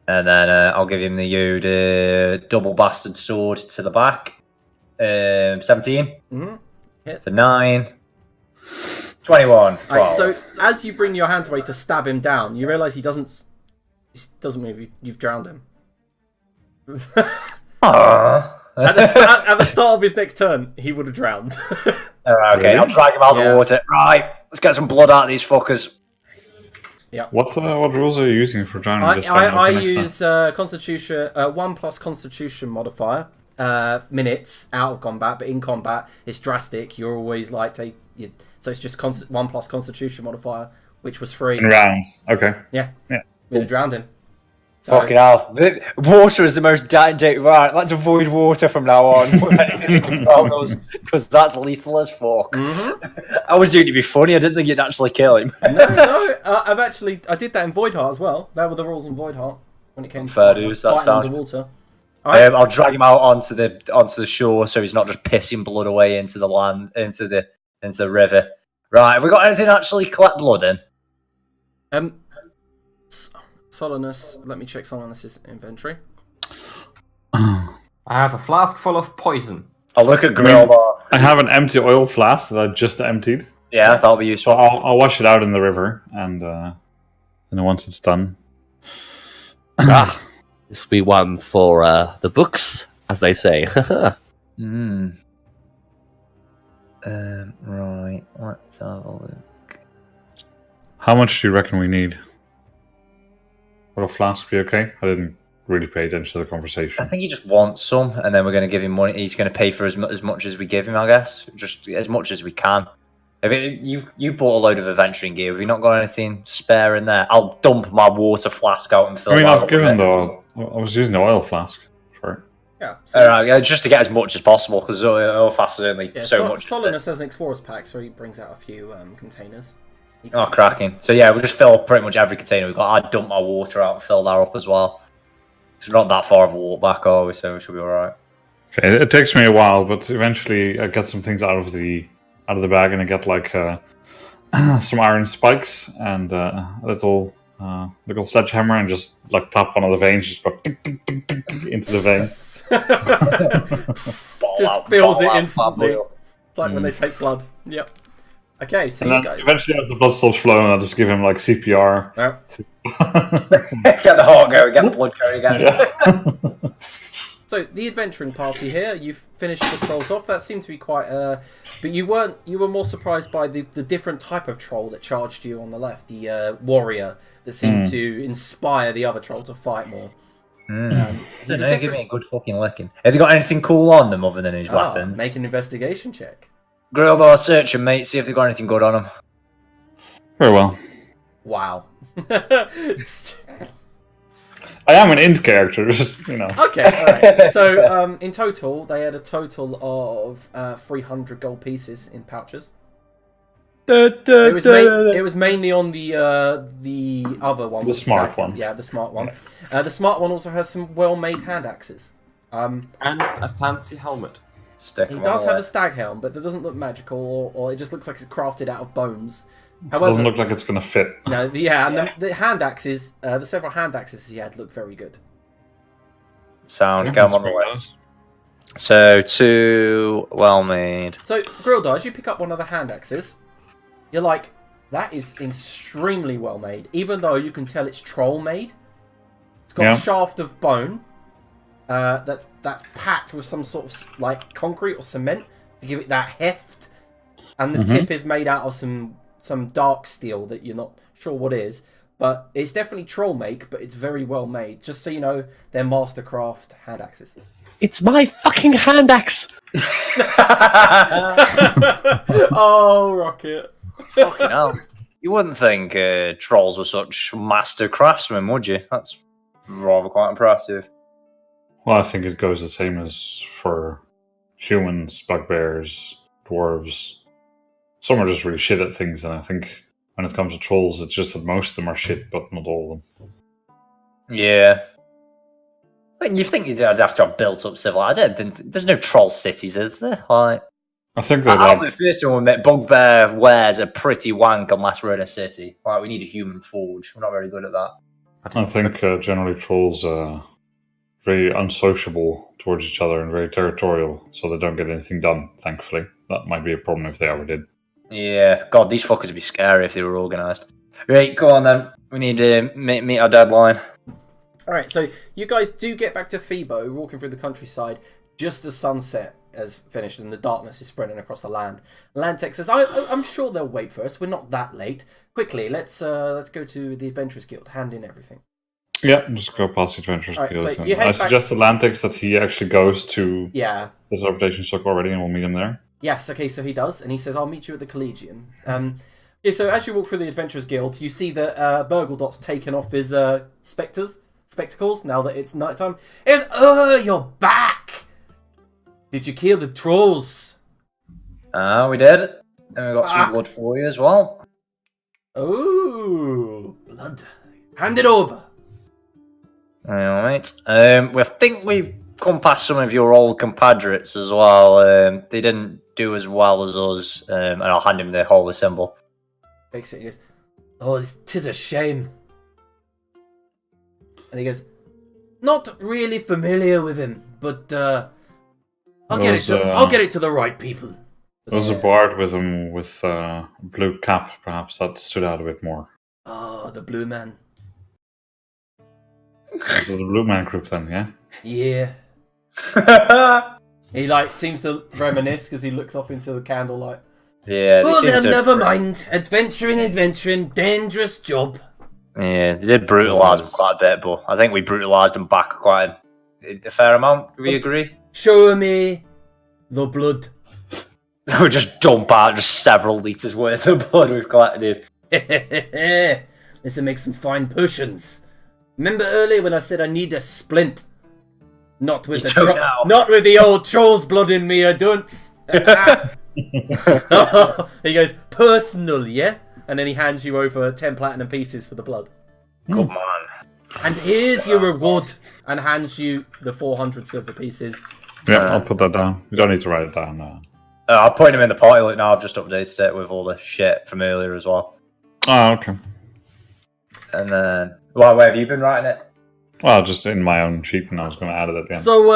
And then I'll give him the double bastard sword to the back. 17 Hit. for 9. 21. 12. Alright, so as you bring your hands away to stab him down, you realise he doesn't move. You've drowned him. At the start of his next turn, he would have drowned. Alright, okay, Really? I'll drag him out of Yeah. the water. Right, let's get some blood out of these fuckers. What rules are you using for drowning this time? I use Constitution 1+ Constitution modifier. Minutes out of combat, but in combat it's drastic. You're always like so it's just 1+ Constitution modifier, which was free. in rounds. Okay. Yeah. Yeah. We'd have drowned him. So- Fucking hell. Water is the most dangerous. Right, let's avoid water from now on. Because that's lethal as fuck. I was doing it to be funny, I didn't think you'd actually kill him. No, I did that in Voidheart as well. That were the rules in Voidheart when it came to Fair dues, that fighting sound. underwater. Alright. I'll drag him out onto the shore so he's not just pissing blood away into the land, into the river. Right, have we got anything to actually collect blood in? Solanus, let me check Solanus' inventory. I have a flask full of poison. I'll look at Grillbar. I have an empty oil flask that I just emptied. Yeah, that'll be So useful. I'll wash it out in the river, and then once it's done. This will be one for the books, as they say. Right, let's have a look. How much do you reckon we need? Would a flask be okay? I didn't really pay attention to the conversation. I think he just wants some, and then we're going to give him money. He's going to pay for as much as we give him, I guess. Just as much as we can. You bought a load of adventuring gear. Have you not got anything spare in there? I'll dump my water flask out and fill I mean, that I've up given with it. I was using the oil flask for it. Yeah. So, Alright, yeah, just to get as much as possible, because oil flask is only so much. Solanus has an explorer's pack, so he brings out a few containers. Oh, cracking. So yeah, we'll just fill up pretty much every container we've got. I'd dump my water out and fill that up as well. It's not that far of a walk back, are we? So we should be alright. Okay, it takes me a while, but eventually I get some things out of the bag, and I get like some iron spikes and a little sledgehammer, and just like tap one of the veins, just go into the vein. Just fills it instantly. It's like when they take blood. Yep. Okay, so And you then guys. eventually, as the blood stops flowing, I'll just give him like CPR. Yeah. Get the heart going, get the blood going again. Yeah. So the adventuring party here, you've finished the trolls off. That seemed to be quite but you were more surprised by the different type of troll that charged you on the left, the warrior that seemed to inspire the other troll to fight more. He's a Give me a good fucking licking. Have they got anything cool on them other than his weapons? Make an investigation check. Grill or search them, mate, see if they've got anything good on them. Very well. Wow. I am an int character, just Okay, alright. So in total, they had a total of 300 gold pieces in pouches. It was mainly on the other one. The with smart stag. one. Yeah, the smart one. The smart one also has some well-made hand axes. And a fancy helmet. Stick He 'em does on have the a stag helm, but that doesn't look magical, or it just looks like it's crafted out of bones. It doesn't look like it's going to fit. No, and the hand axes, the several hand axes he had look very good. sound. Yeah, Get 'em that's on the pretty list. So 2 well made. So, Grildar, as you pick up one of the hand axes, you're like, that is extremely well made, even though you can tell it's troll made. It's got a shaft of bone that's packed with some sort of like concrete or cement to give it that heft, and the tip is made out of some dark steel that you're not sure what is, but it's definitely troll make, but it's very well made. Just so you know, they're mastercraft hand axes. It's my fucking hand axe! Oh, Rocket. Fucking hell. You wouldn't think trolls were such master craftsmen, would you? That's rather quite impressive. Well, I think it goes the same as for humans, bugbears, dwarves. Some are just really shit at things, and I think when it comes to trolls, it's just that most of them are shit, but not all of them. Yeah. You think you'd have to have built up civil? I don't think there's no troll cities, is there? Like, I think they I'm like. the first one that bugbear wares a pretty wank unless we're in a city. Like, we need a human forge. We're not very good at that. I think generally trolls are very unsociable towards each other and very territorial, so they don't get anything done. Thankfully, that might be a problem if they ever did. Yeah, God, these fuckers would be scary if they were organised. Right, go on then. We need to meet our deadline. Alright, so you guys do get back to Phoebo, walking through the countryside, just as sunset has finished and the darkness is spreading across the land. Landtech says, I'm sure they'll wait for us. We're not that late. Quickly, let's go to the Adventurers Guild, hand in everything. Yeah, just go past the Adventurers Alright, Guild. so you head I back- suggest Atlantic that he actually goes to Yeah. the teleportation circle already, and we'll meet him there. Yes, okay, so he does, and he says, I'll meet you at the Collegium. Yeah, so as you walk through the Adventurers Guild, you see that Burgledot's taken off his spectacles now that it's nighttime. He goes, oh, you're back! Did you kill the trolls? We did. And we got some blood for you as well. Oh, blood. Hand it over. Alright. We think we've come past some of your old compatriots as well. They didn't do as well as us. And I'll hand him the holy symbol. Takes it, he goes, oh, 'tis a shame. And he goes, not really familiar with him, but I'll get it to the right people. There was a bard with him with a blue cap, perhaps that stood out a bit more. Oh, the blue man. Was it the Blue Man group then, yeah? Yeah. He seems to reminisce because he looks off into the candlelight. Yeah. Oh, then never mind. Adventuring, dangerous job. Yeah, they did brutalise him quite a bit, but I think we brutalised him back quite a fair amount. Do we agree? Show me the blood. We just dump out just several litres worth of blood we've collected. This'll make some fine potions. Remember earlier when I said I need a splint? Not with the old troll's blood in me, I don't. He goes, personal, yeah? And then he hands you over 10 platinum pieces for the blood. Good man. And here's your reward. And hands you the 400 silver pieces. Yeah, I'll put that down. You don't need to write it down now. I'll point him in the party look now. I've just updated it with all the shit from earlier as well. Oh, okay. And then, where have you been writing it? Well, just in my own sheet, and I was going to add it at the end. So,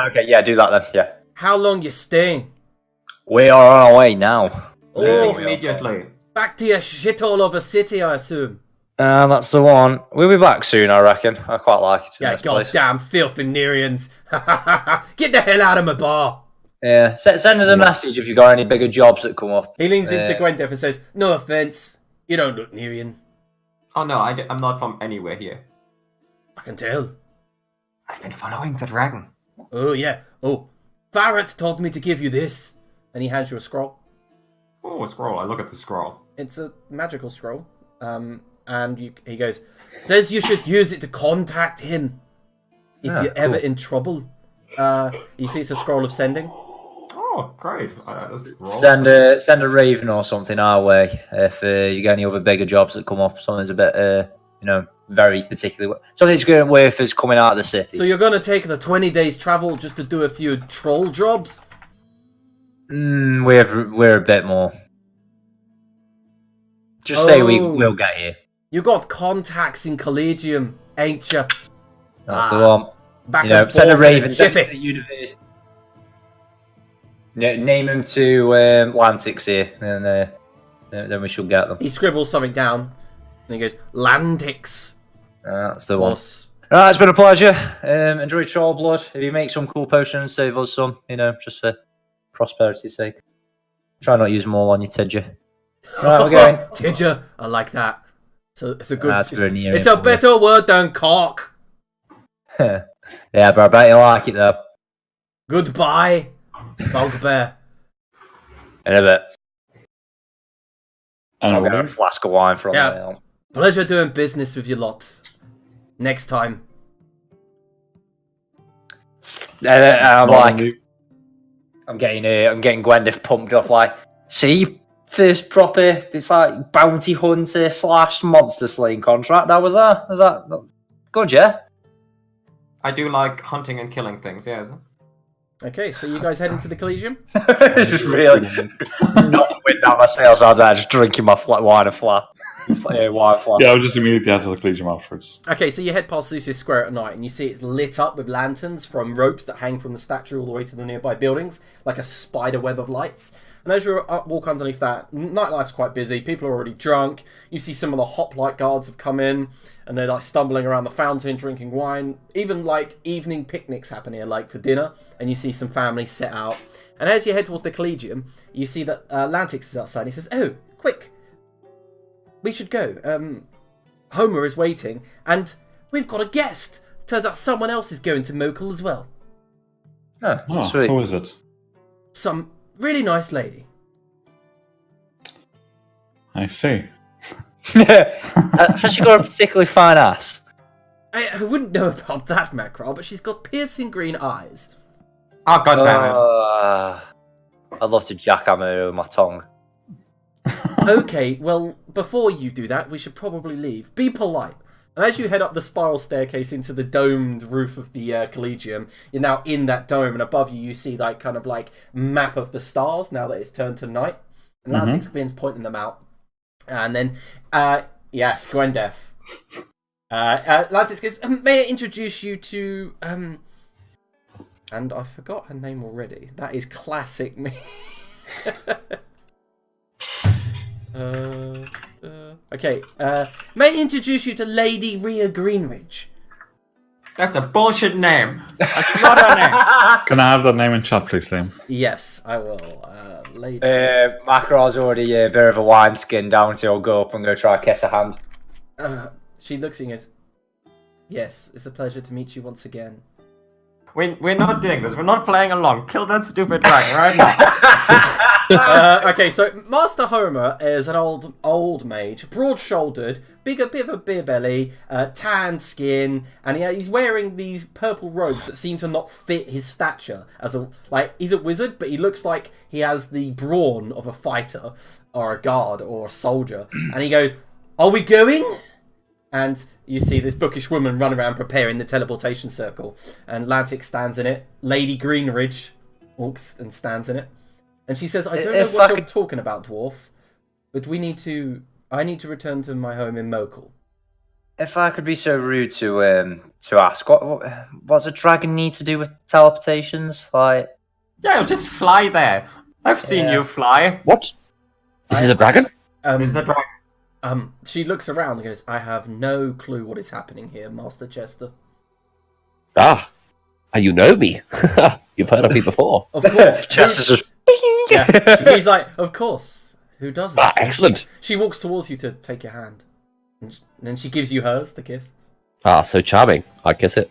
Okay, yeah, do that then. Yeah. how long you staying? We are on our way now. Oh, Immediately. back to your shithole of a city, I assume. That's the one. We'll be back soon, I reckon. I quite like it. Yeah, goddamn filthy Nereans. Get the hell out of my bar. Yeah, send us a message if you got any bigger jobs that come up. He leans into Gwendef and says, no offence, you don't look Nerian. Oh no, I'm not from anywhere here. I can tell. I've been following the dragon. Oh, yeah. Oh, Farret told me to give you this. And he hands you a scroll. Oh, a scroll. I look at the scroll. It's a magical scroll. And he goes, says you should use it to contact him if you're ever in trouble. You see it's a scroll of sending. Oh, Oh, great. Let's roll Send a raven or something our way if you get any other bigger jobs that come up. Something's a bit, very particularly. Something's going worth us coming out of the city. So you're going to take the 20 days travel just to do a few troll jobs? We're a bit more. Just say we'll get here. You got contacts in Collegium, ain't you? That's the one. Back You know, and send a forth, raven to jiffy. the universe. Name them to Lantix here, and then we shall get them. He scribbles something down, and he goes, Landix. That's the one. Plus. Right, it's been a pleasure. Enjoy Troll Blood. If you make some cool potions, save us some, just for prosperity's sake. Try not to use them all on your Tidger. Right, we're going. Tidger, I like that. So it's a good. That's very near It's a better word than cock. Yeah, but I bet you like it though. Goodbye, bugbear. In a bit. And I'll get a flask of wine from there. Pleasure doing business with you lot. Next time. I'm getting Gwendolyn pumped up. Like, see, first proper, it's like bounty hunter / monster slaying contract. Was that good? Yeah. I do like hunting and killing things. Yes. Okay, so you guys head into the Collegium? Just really not with that myself. I was just drinking my wine flat. Yeah, I'll just immediately enter the Collegium afterwards. Okay, so you head past Lucius Square at night, and you see it's lit up with lanterns from ropes that hang from the statue all the way to the nearby buildings, like a spider web of lights. And as you walk underneath that, nightlife's quite busy. People are already drunk. You see some of the hoplite guards have come in, and they're like stumbling around the fountain, drinking wine. Even like evening picnics happen here, like for dinner, and you see some families set out. And as you head towards the Collegium, you see that Lantix is outside. And he says, "Oh, quick! We should go. Homer is waiting, and we've got a guest. Turns out someone else is going to Mokhul as well. Oh, sweet. Who is it? Some really nice lady." I see. Has she got a particularly fine ass? I wouldn't know about that, Mackerel, but she's got piercing green eyes. Oh, god damn it. I'd love to jackhammer her with my tongue. Okay, well, before you do that, we should probably leave. Be polite. And as you head up the spiral staircase into the domed roof of the Collegium, you're now in that dome, and above you, you see like kind of like map of the stars now that it's turned to night. And Lantix begins pointing them out. And then, yes, Gwendef. Lantix goes, "May I introduce you to, and I forgot her name already. That is classic me." Okay, may I introduce you to Lady Rhea Greenridge? That's a bullshit name. That's not her name. Can I have that name in chat, please, Liam? Yes, I will. Lady. Mackerel's already a bit of a wineskin down, so I'll go up and go try to kiss her hand. She looks at you and goes, "Yes, it's a pleasure to meet you once again." We're not doing this. We're not playing along. Kill that stupid dragon right now. Okay, so Master Homer is an old mage, broad-shouldered, bit of a beer belly, tanned skin, and he's wearing these purple robes that seem to not fit his stature. He's a wizard, but he looks like he has the brawn of a fighter, or a guard, or a soldier. And he goes, "Are we going?" And you see this bookish woman run around preparing the teleportation circle. And Lantix stands in it. Lady Greenridge walks and stands in it. And she says, "I don't know what you're talking about, dwarf, but I need to return to my home in Mokhul." If I could be so rude to ask, what's a dragon need to do with teleportations? Like, Yeah, just fly there. I've seen you fly. What? This is a dragon? This is a dragon. She looks around and goes, "I have no clue what is happening here, Master Chester." Ah, you know me. You've heard of me before. Of course. Chester's just... Yeah. He's like, "Of course. Who doesn't?" Ah, excellent. She walks towards you to take your hand. And then she gives you hers to kiss. Ah, so charming. I kiss it.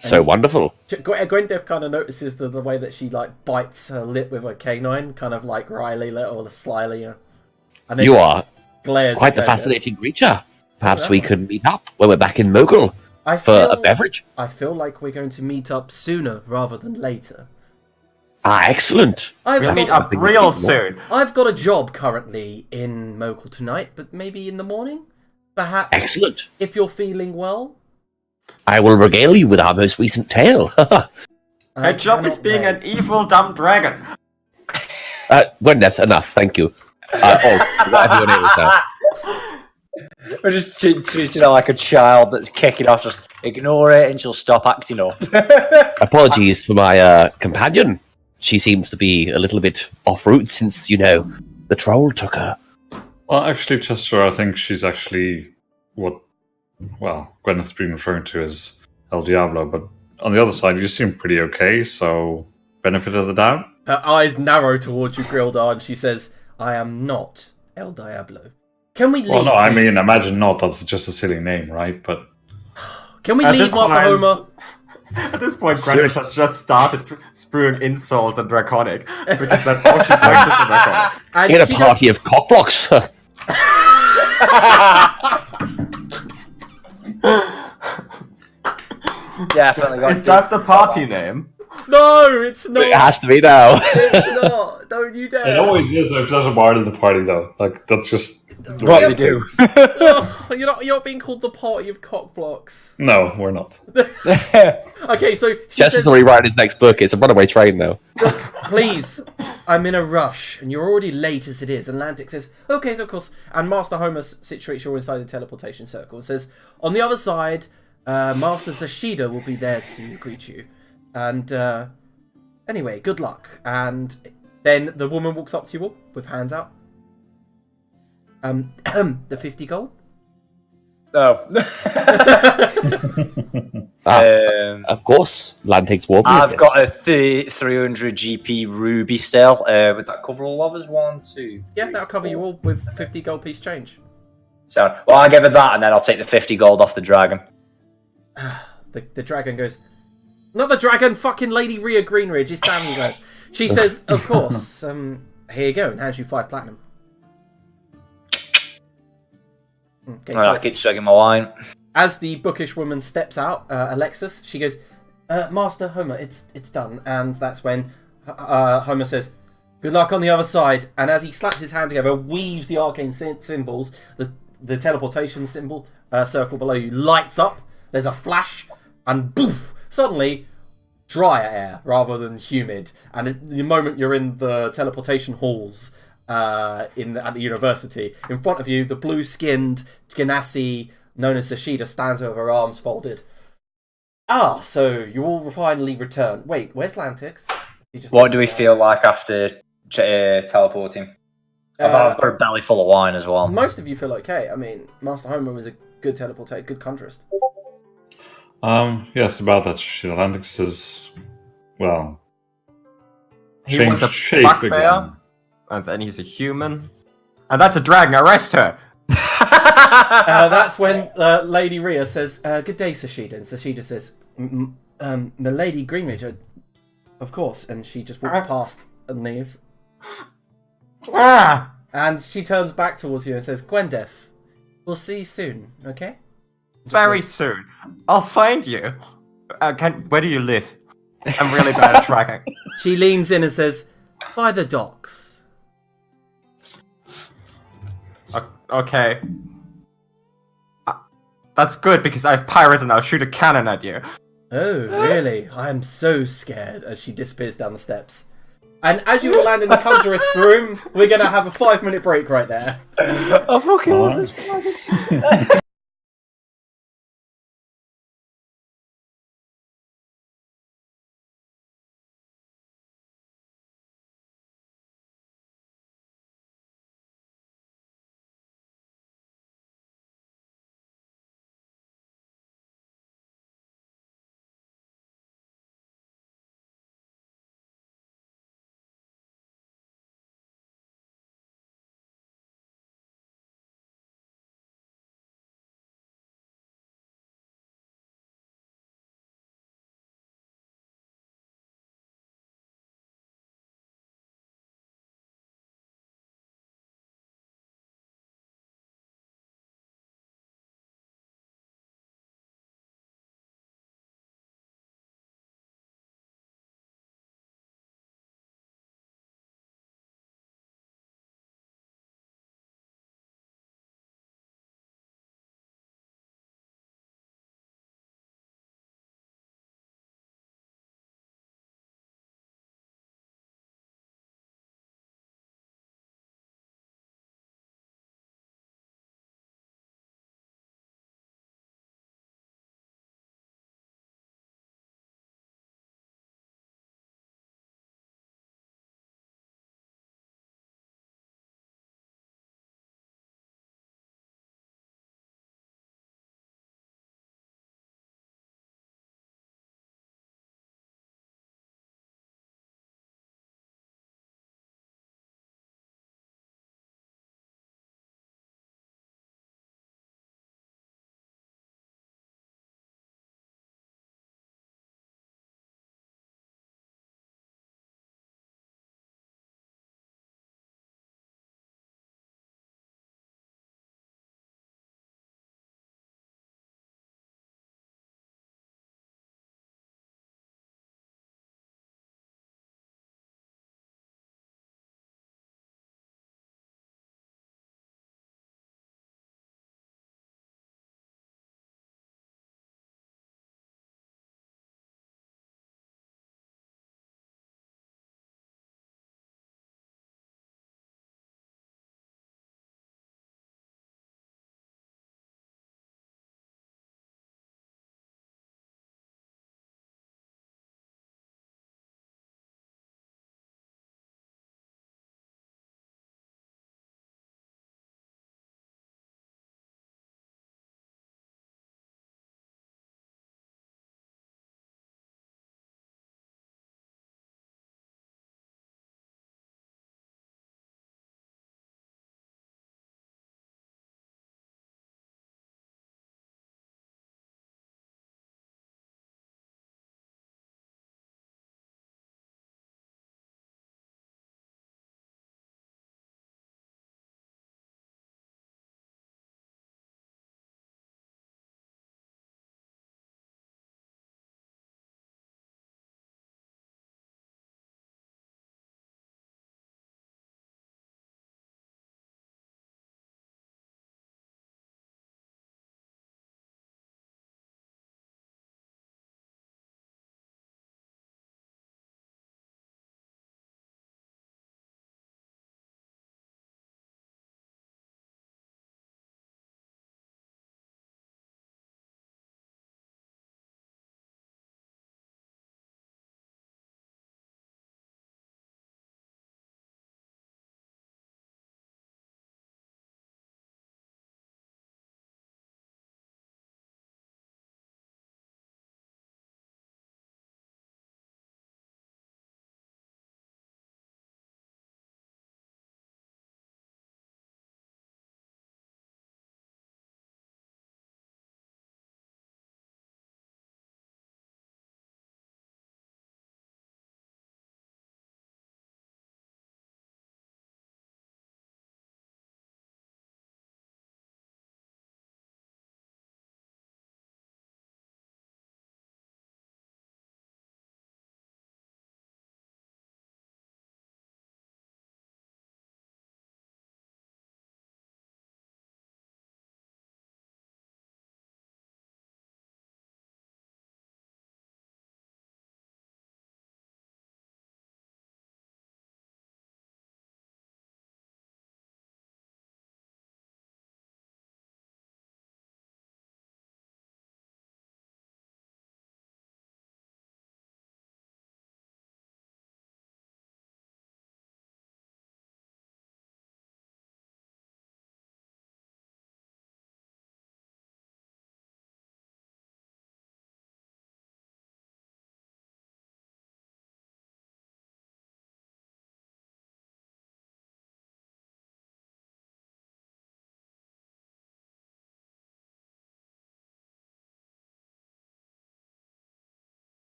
So wonderful. Gwendef kind of notices the way that she like bites her lip with her canine, kind of like wryly or slyly. And then You are glares quite at the Gwendef. fascinating creature. Perhaps Yeah. we could meet up when we're back in Mokhul for a beverage. I feel like we're going to meet up sooner rather than later. Excellent. We'll meet up real soon. I've got a job currently in Mokhul tonight, but maybe in the morning? Perhaps. Excellent. If you're feeling well? I will regale you with our most recent tale. Her job is being an evil, dumb dragon. Gwyneth, enough, thank you. Whatever your name is now. We're just treating her like a child that's kicking off. Just ignore it and she'll stop acting up. Apologies for my companion. She seems to be a little bit off route since, the troll took her. Well, actually, Chester, I think she's actually what, Gwyneth's been referring to as El Diablo, but on the other side, you seem pretty okay, so benefit of the doubt. Her eyes narrow towards you, Grildar, and she says, I am not El Diablo. Can we leave, Well, no, I please? mean, imagine not, that's just a silly name, right? But Can we leave, Master Homer? At this point, Gwyneth has just started spewing insults and Draconic, because that's how she practices in Draconic. And In a she party of cockblocks. Definitely. Is that the party name? No, it's not. It has to be now. It's not. Don't you dare. it always is if there's a bard in the party, though. Like, that's just What they do. Oh, you're not being called the party of cockblocks. No, we're not. Okay, so she Jess says, is already writing his next book. It's a runaway train now. please, I'm in a rush, and you're already late as it is. And Lantic says, okay, so of course. And Master Homer situates you inside the teleportation circle and says, on the other side, Master Sashida will be there to greet you. And anyway, good luck. And then the woman walks up to you all with hands out. The 50 gold? No. Of course. Lantic's Warby. I've got a 300 GP ruby still. Would that cover all of us? 1, 2. Yeah, that'll cover you all with 50 gold piece change. So, well, I'll give her that, and then I'll take the 50 gold off the dragon. The dragon goes, not the dragon, fucking Lady Rhea Greenridge, it's damn you guys. She says, of course, here you go, and hands you 5 platinum. Okay, I'll keep swagging my wine. as the bookish woman steps out, Alexis, she goes, Master Homer, it's done. And that's when Homer says, good luck on the other side. And as he slaps his hand together, weaves the arcane symbols, the teleportation symbol circle below you lights up. There's a flash, and boof! Suddenly, dry air rather than humid. And at the moment you're in the teleportation halls at the university, in front of you, the blue-skinned Ganassi, known as Sashida, stands with her arms folded. So you all finally return. Wait, where's Lantix? What do we feel like after teleporting? I've got a belly full of wine as well. Most of you feel okay. I mean, Master Homer was a good teleportator, good contrast. Yes, about that. Atlantis is, well, He was a shape bugbear, again. and then he's a human. And that's a dragon, arrest her! That's when Lady Rhea says, good day, Sashida. And Sashida says, Milady Greenridge, of course. And she just walks past and leaves. Ah! And she turns back towards you and says, Gwendef, we'll see you soon, okay? Very soon. I'll find you. Where do you live? I'm really bad at tracking. She leans in and says, by the docks. Okay. That's good because I have pirates and I'll shoot a cannon at you. Oh, really? I am so scared as she disappears down the steps. And as you all land in the conjurist room, we're going to have a 5-minute break right there. I fucking love this.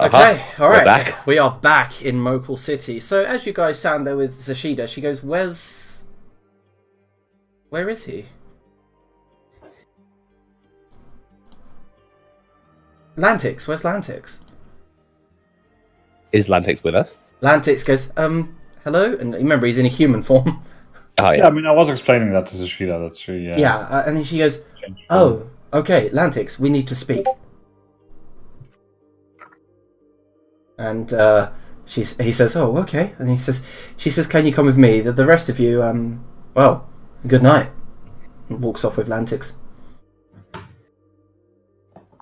Okay, all right. We're back. We are back in Mokhul City. So as you guys stand there with Zashida, she goes, Where is he? Lantix, where's Lantix? Is Lantix with us? Lantix goes, hello? And remember, he's in a human form. Oh, Yeah, yeah. I mean, I was explaining that to Zashida. That's true. Yeah. Yeah, and then she goes, oh, okay, Lantix, we need to speak. And he says, oh, okay. And she says, can you come with me? The rest of you, well, good night. And walks off with Lantix.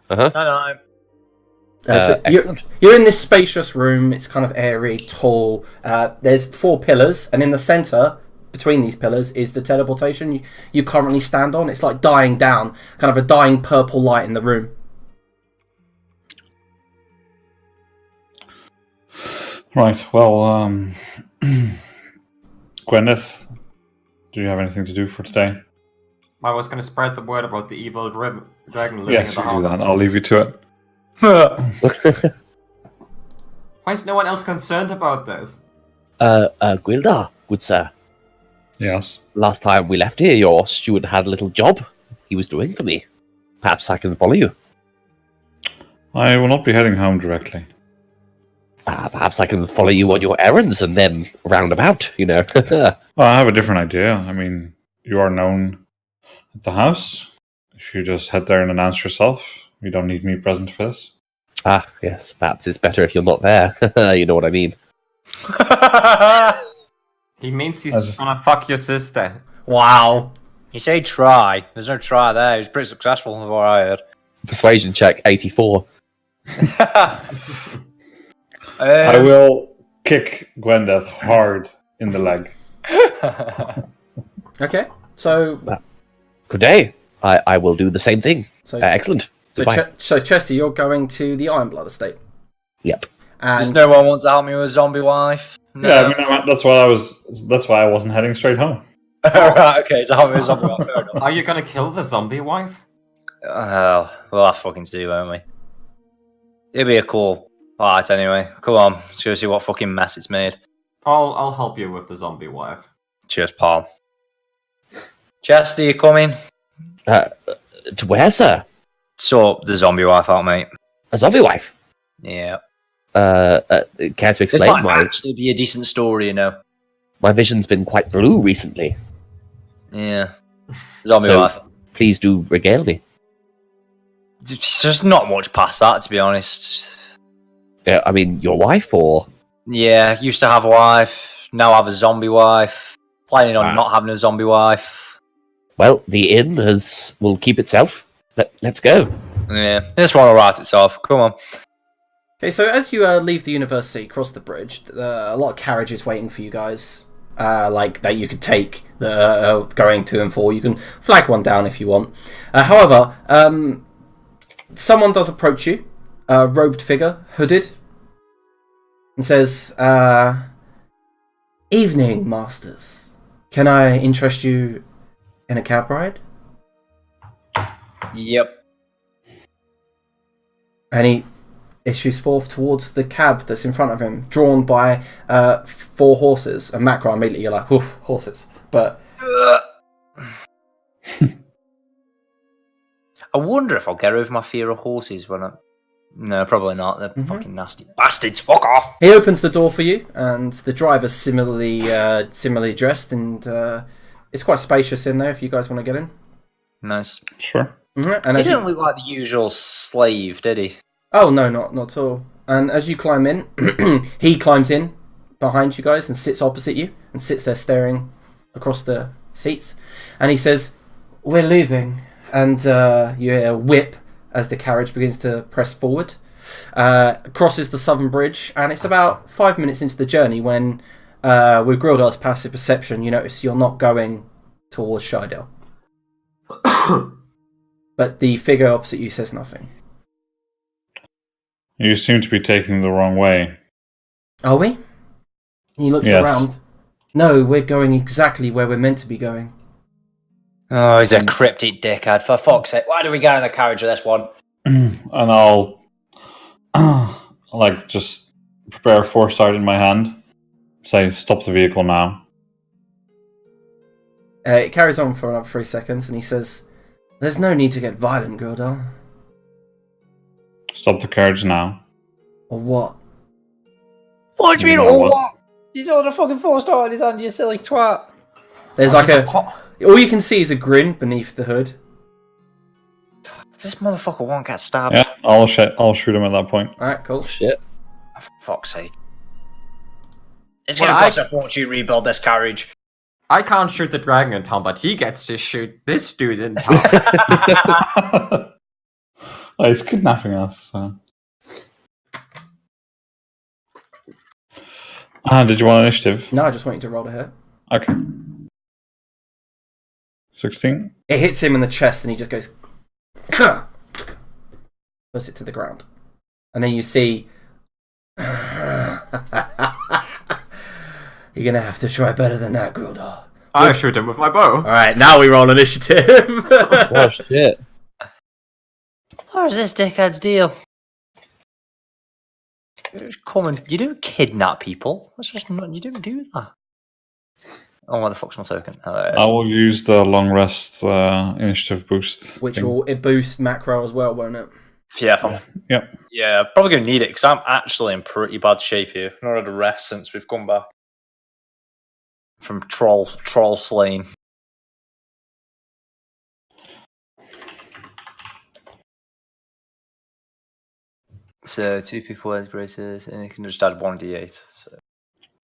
No. So Excellent. you're in this spacious room. It's kind of airy, tall. There's 4 pillars, and in the center, between these pillars, is the teleportation you currently stand on. It's like dying down, kind of a dying purple light in the room. Right. Well, Gwyneth, do you have anything to do for today? I was going to spread the word about the evil dragon living Yes, in you the do heart. that. I'll leave you to it. Why is no one else concerned about this? Gwildar, good sir. Yes. Last time we left here, your steward had a little job he was doing for me. Perhaps I can follow you. I will not be heading home directly. Perhaps I can follow you on your errands and then roundabout, you know. Well, I have a different idea. I mean, you are known at the house. If you just head there and announce yourself, you don't need me present for this. Yes, perhaps it's better if you're not there. You know what I mean. He means he's I just- gonna fuck your sister. Wow. You say try. There's no try there. He was pretty successful from what I heard. Persuasion check, 84. I will kick Gwendeth hard in the leg. Okay, so Good day. I will do the same thing. so Excellent. so, Goodbye. so Chester, you're going to the Ironblood estate. Yep. Does And no one want to help me with a zombie wife? No. Yeah, I mean, that's why I wasn't heading straight home. Right, okay, so help me with a zombie wife. Fair enough. Are you gonna kill the zombie wife? We'll have fucking see, won't we? It'll be a cool fight anyway. Come on, let's go see what fucking mess it's made. I'll help you with the zombie wife. Cheers, Paul. Chester, you coming? To where, sir? Sort the zombie wife out, mate. A zombie wife? Yeah. Care to This explain? might actually be a decent story, you know. My vision's been quite blue recently. Yeah. Zombie So- wife. Please do regale me. There's not much past that, to be honest. I mean, your wife, or Yeah, used to have a wife, now have a zombie wife. Planning on Wow. not having a zombie wife. well, the inn will keep itself. Let's go. Yeah, this one will write itself. Come on. okay, so as you leave the university, cross the bridge, a lot of carriages waiting for you guys, like that you could take that are going to and for. You can flag one down if you want. However, someone does approach you, a robed figure, hooded, and says, "Evening, masters. Can I interest you in a cab ride?" Yep. And he issues forth towards the cab that's in front of him, drawn by 4 horses. And Macro, immediately you're like, "Oof, horses." But I wonder if I'll get over my fear of horses when I... No, probably not. They're fucking nasty bastards. Fuck off. he opens the door for you, and the driver's similarly dressed, and it's quite spacious in there if you guys want to get in. Nice. Sure. Mhm. And He as didn't you... look like the usual slave, did he? Oh no, not at all. And as you climb in, he climbs in behind you guys and sits opposite you, and sits there staring across the seats. And he says, "We're leaving." And you hear a whip as the carriage begins to press forward, crosses the southern bridge, and it's about 5 minutes into the journey when, with Grildar's passive perception, you notice you're not going towards Shidell. But the figure opposite you says nothing. You seem to be taking the wrong way. Are we? He looks Yes. around. No, we're going exactly where we're meant to be going. Oh, he's a cryptic dickhead. For fuck's sake, why do we get in the carriage with this one? And I'll like just prepare a 4-star in my hand. Say, stop the vehicle now. It carries on for another 3 seconds, and he says, "There's no need to get violent, Gildar." Stop the carriage now. Or what? What do you You mean, know oh, what? what? He's holding a fucking 4-star in his hand, you silly twat. There's like all you can see is a grin beneath the hood. This motherfucker won't get stabbed. Yeah, I'll shoot him at that point. Alright, cool. Shit. For fuck's sake. It's Well, gonna cost a fortune to rebuild this carriage. I can't shoot the dragon in town, but he gets to shoot this dude in town. He's kidnapping us. So. Did you want initiative? No, I just want you to roll to hit. Okay. 16. It hits him in the chest, and he just goes, "Kuh!" Puts it to the ground, and then you see. You're gonna have to try better than that, Gildar. I shoot him with my bow. Alright, now we roll initiative. Oh shit. What is this dickhead's deal? You don't kidnap people. That's just not. You don't do that. Oh, what the fuck's my token? Oh, there it is. I will use the long rest initiative boost. Which thing. will boost macro as well, won't it? Yeah, Yep. yeah, probably gonna need it because I'm actually in pretty bad shape here. I've not had a rest since we've come back from troll slaying. So 2 people as braces, and you can just add 1d8. So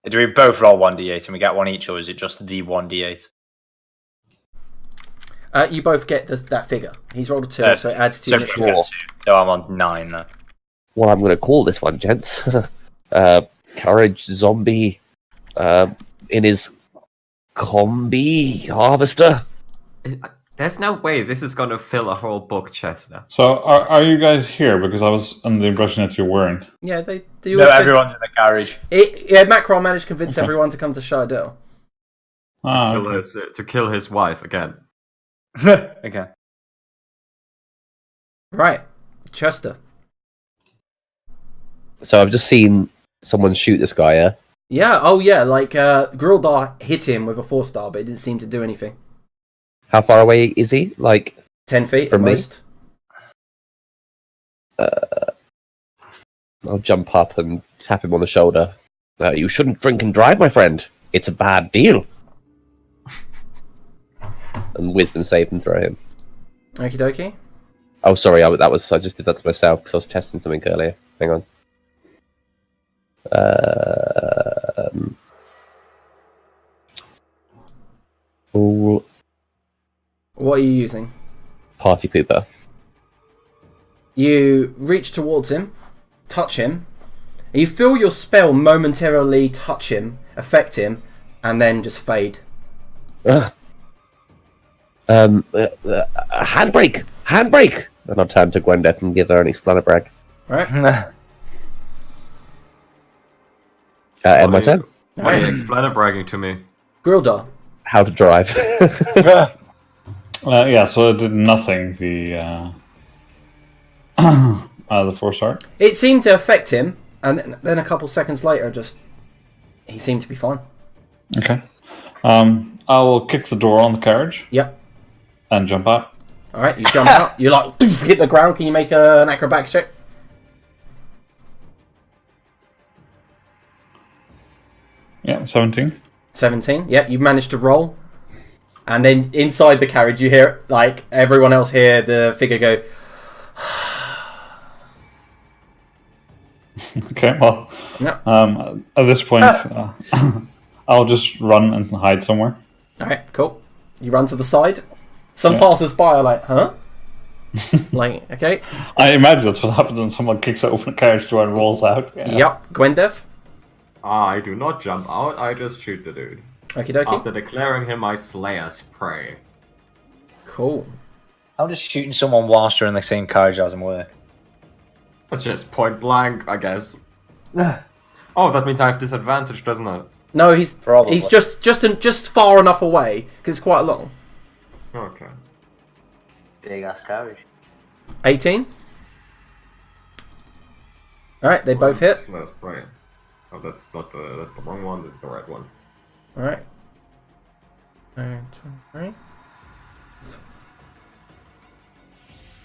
do we both roll 1d8 and we get one each, or is it just the 1d8? You both get that figure. He's rolled a 2, so it adds to your So initiative. no, I'm on 9 now. What I'm going to call this one, gents. Courage zombie in his combi harvester. There's no way this is gonna fill a whole book, Chester. So are you guys here? Because I was under the impression that you weren't. Yeah, they do. No, everyone's in the carriage. Macron managed to convince everyone to come to Shardell. To kill his wife again. Okay. Right, Chester. So I've just seen someone shoot this guy, yeah? Yeah, oh yeah, like Grildar hit him with a 4-star, but it didn't seem to do anything. How far away is he? Like 10 feet From at me? most. I'll jump up and tap him on the shoulder. You shouldn't drink and drive, my friend. It's a bad deal. And wisdom save and throw him. Okie dokie. Oh, sorry, I just did that to myself because I was testing something earlier. Hang on. All What are you using? party pooper. You reach towards him, touch him, and you feel your spell momentarily touch him, affect him, and then just fade. Handbrake! Handbrake! And I'll turn to Gwendeth and give her an explainer. Right? End my turn. Why are you explaining bragging to me? Grildar. How to drive. Yeah, so it did nothing. The 4-star. It seemed to affect him, and then a couple seconds later, he seemed to be fine. Okay. I will kick the door on the carriage Yep. and jump out. Alright, you jump out. You like hit the ground. Can you make an acrobatics check? Yeah, 17. 17. Yep, you managed to roll. And then inside the carriage, you hear, like, everyone else hear the figure go, Okay, well, Yep. at this point, I'll just run and hide somewhere. Alright, cool. You run to the side. Some Yeah. passers-by are like, huh? Like, okay. I imagine that's what happens when someone kicks open a carriage door and rolls out. Yeah. Yep, Gwendeth. I do not jump out, I just shoot the dude. Okie dokie. After declaring him my slayer's prey. Cool. I'm just shooting someone whilst you're in the same carriage as him work. It's just point blank, I guess. Oh, that means I have disadvantage, doesn't it? No, he's Probably. just far enough away, because it's quite long. Okay. Big ass carriage. 18. Alright, they both hit. That's right. Oh, that's not the. That's the wrong one. This is the right one. Alright. 23.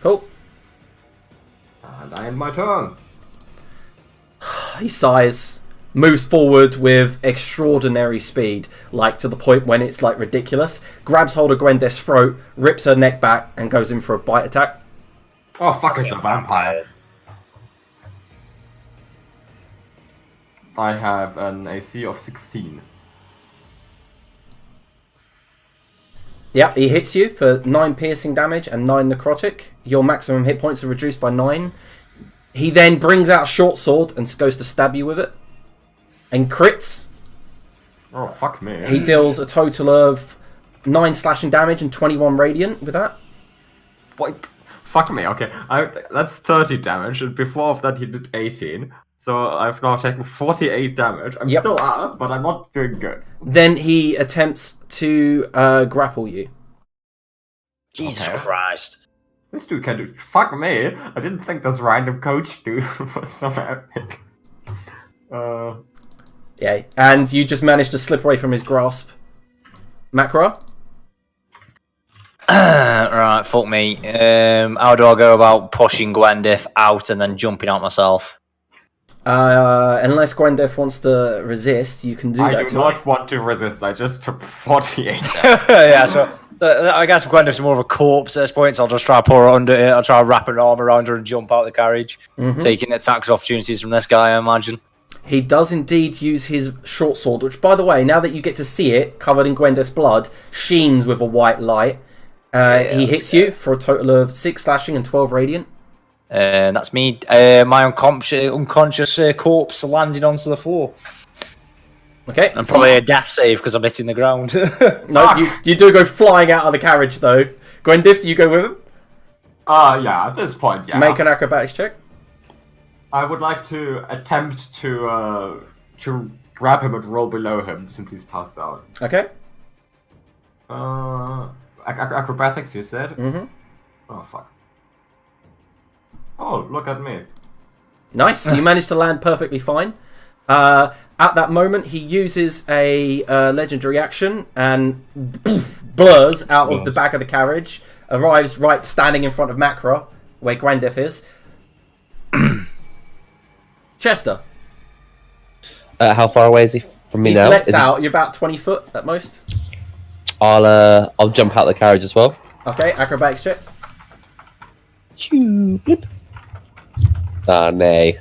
Cool. And I end my turn. He sighs, moves forward with extraordinary speed, like to the point when it's like ridiculous, grabs hold of Gwendeth's throat, rips her neck back, and goes in for a bite attack. Oh fuck! It's a vampire. I have an AC of 16. Yeah, he hits you for 9 piercing damage and 9 necrotic. Your maximum hit points are reduced by 9. He then brings out a short sword and goes to stab you with it. And crits. Oh fuck me. He deals a total of 9 slashing damage and 21 radiant with that. What? Fuck me. Okay, that's 30 damage, and before of that he did 18. So I've now taken 48 damage. I'm still up, but I'm not doing good. Then he attempts to grapple you. Jesus Christ. This dude can do. Fuck me. I didn't think this random coach dude was so epic. Yeah, and you just managed to slip away from his grasp. Macra? Right, fuck me. How do I go about pushing Gwendeth out and then jumping out myself? Unless Gwendeth wants to resist, you can do that. I do not want to resist. I just took 48. Yeah, so I guess Gwendeth's more of a corpse at this point, so I'll just try to pour her under it. I'll try to wrap an arm around her and jump out the carriage, taking attacks opportunities from this guy, I imagine. He does indeed use his short sword, which, by the way, now that you get to see it, covered in Gwendeth's blood, sheens with a white light. He hits you for a total of 6 slashing and 12 radiant. That's me. My unconscious corpse landing onto the floor. Okay. And probably a death save because I'm hitting the ground. No, you do go flying out of the carriage, though. Gwendeth, do you go with him? Yeah, at this point, yeah. Make an acrobatics check. I would like to attempt to grab him and roll below him since he's passed out. Okay. Acrobatics, you said? Mm-hmm. Oh, fuck. Oh, look at me. Nice. You managed to land perfectly fine. At that moment, he uses a legendary action and blurs out of the back of the carriage, arrives right standing in front of Macra, where Gwendeth is. Chester. How far away is he from me He's now? leapt out. You're about 20 foot at most. I'll jump out the carriage as well. Okay, acrobatics check. Choo, blip. Ah, nay.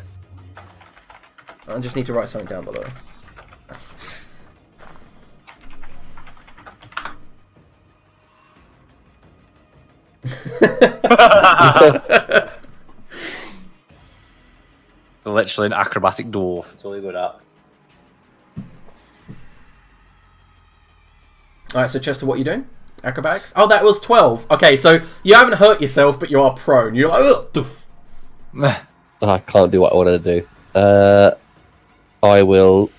I just need to write something down, by the way. Literally an acrobatic dwarf. That's all you're good at. Alright, so Chester, what are you doing? Acrobatics? Oh, that was 12. Okay, so you haven't hurt yourself, but you are prone. You're like, ugh. I can't do what I wanted to do. I will...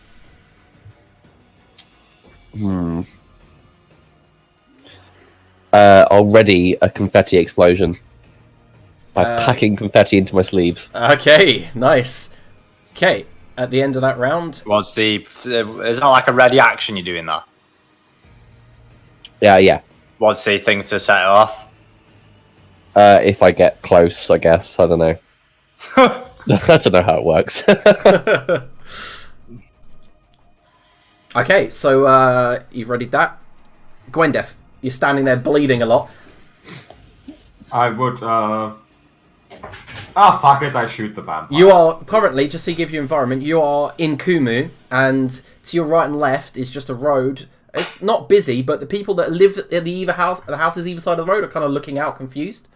I'll ready a confetti explosion by packing confetti into my sleeves. Okay, nice. Okay, at the end of that round... What's the... Is that like a ready action you're doing that? Yeah. What's the thing to set it off? If I get close, I guess. I don't know. I don't know how it works. Okay, so you've readied that. Gwendeth, you're standing there bleeding a lot. I would, Ah, fuck it, I shoot the vampire. You are currently, just to give you environment, you are in Kumu, and to your right and left is just a road. It's not busy, but the people that live at the houses either side of the road are kind of looking out confused.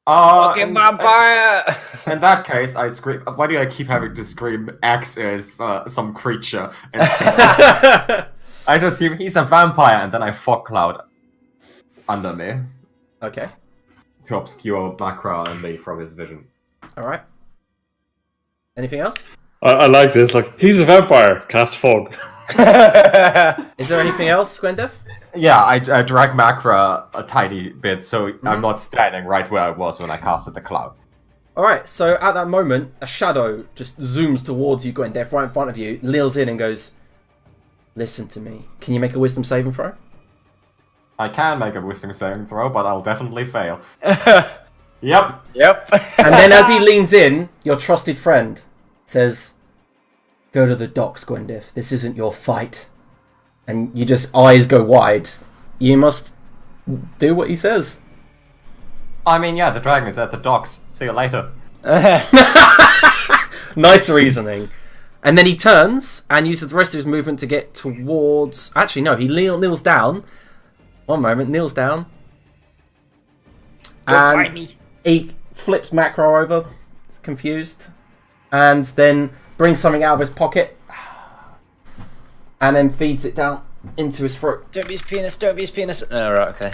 Fucking vampire! In that case, I scream. Why do I keep having to scream X is some creature? I just assume he's a vampire, and then I fog cloud under me Okay. to obscure Macra and me from his vision. Alright. Anything else? I like this. Like, he's a vampire. Cast fog. Is there anything else, Gwendeth? Yeah, I drag Macra a tiny bit, so I'm not standing right where I was when I casted the cloud. Alright, so at that moment, a shadow just zooms towards you, Gwendef, right in front of you, leers in and goes, "Listen to me. Can you make a wisdom saving throw?" I can make a wisdom saving throw, but I'll definitely fail. Yep. And then as he leans in, your trusted friend says, "Go to the docks, Gwendef. This isn't your fight." And you just, eyes go wide. You must do what he says. I mean, yeah, the dragon is at the docks. See you later. Nice reasoning. And then he turns and uses the rest of his movement to get towards... Actually, no, he kneels down. One moment, kneels down. And he flips Macro over, confused. And then brings something out of his pocket. And then feeds it down into his throat. Don't be his penis, don't be his penis. Oh, right, okay.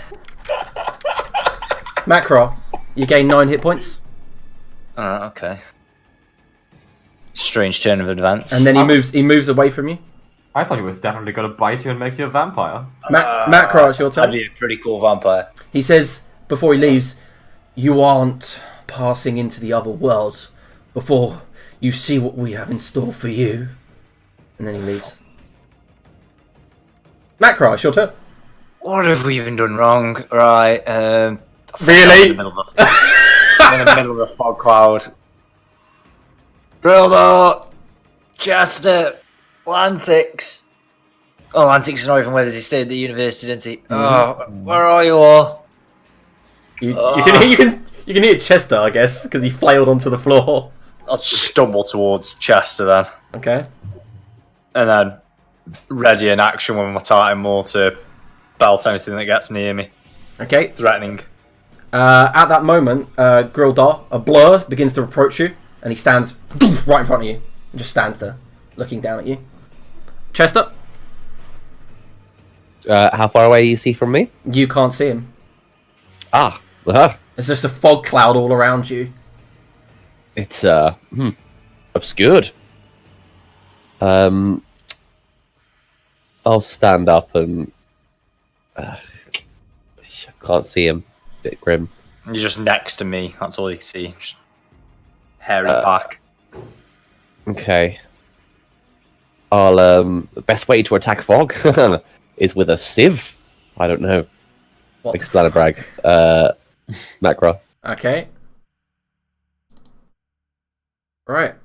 Macro, you gain 9 hit points. Okay. Strange turn of events. And then he moves away from you. I thought he was definitely going to bite you and make you a vampire. Macro, it's your turn. That'd be a pretty cool vampire. He says, before he leaves, "You aren't passing into the other world before you see what we have in store for you." And then he leaves. Macro, it's your turn. What have we even done wrong? Right, Really? I'm in the middle of a fog cloud. Grildo! Chester! Lantix! Oh, Lantix is not even where he stayed at the university, didn't he? Oh, where are you all? You can hear Chester, I guess, because he flailed onto the floor. I'll stumble towards Chester then. Okay. And then ready in action with my Titan Maul to belt anything that gets near me. Okay. Threatening. At that moment, Grildar, a blur, begins to approach you, and he stands right in front of you. And just stands there, looking down at you. Chester? How far away is he from me? You can't see him. Ah, uh-huh. There's just a fog cloud all around you. It's obscured. I'll stand up and can't see him. Bit grim. You're just next to me. That's all you can see. Just hairy back. Okay. I'll the best way to attack fog is with a sieve. I don't know. What? Explain a brag. Macro. Okay. Right.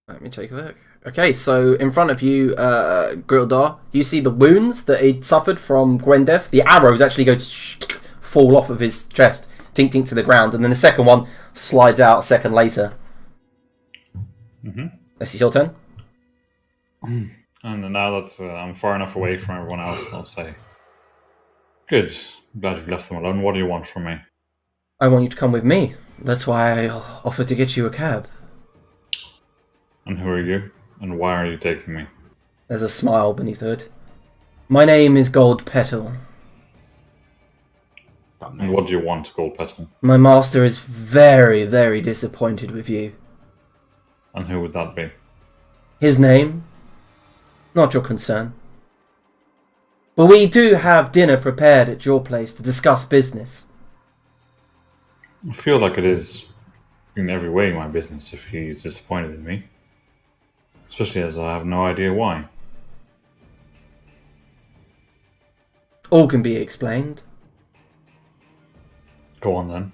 Let me take a look. Okay, so in front of you, Grildar, you see the wounds that he'd suffered from Gwendef. The arrows actually go to fall off of his chest, tink tink to the ground, and then the second one slides out a second later. Mm-hmm. This is your turn. And now that I'm far enough away from everyone else, I'll say, "Good. I'm glad you've left them alone. What do you want from me?" I want you to come with me. That's why I offered to get you a cab. And who are you? And why are you taking me? There's a smile beneath the hood. My name is Gold Petal. And what do you want, Gold Petal? My master is very, very disappointed with you. And who would that be? His name? Not your concern. But we do have dinner prepared at your place to discuss business. I feel like it is in every way my business if he's disappointed in me. Especially as I have no idea why. All can be explained. Go on then.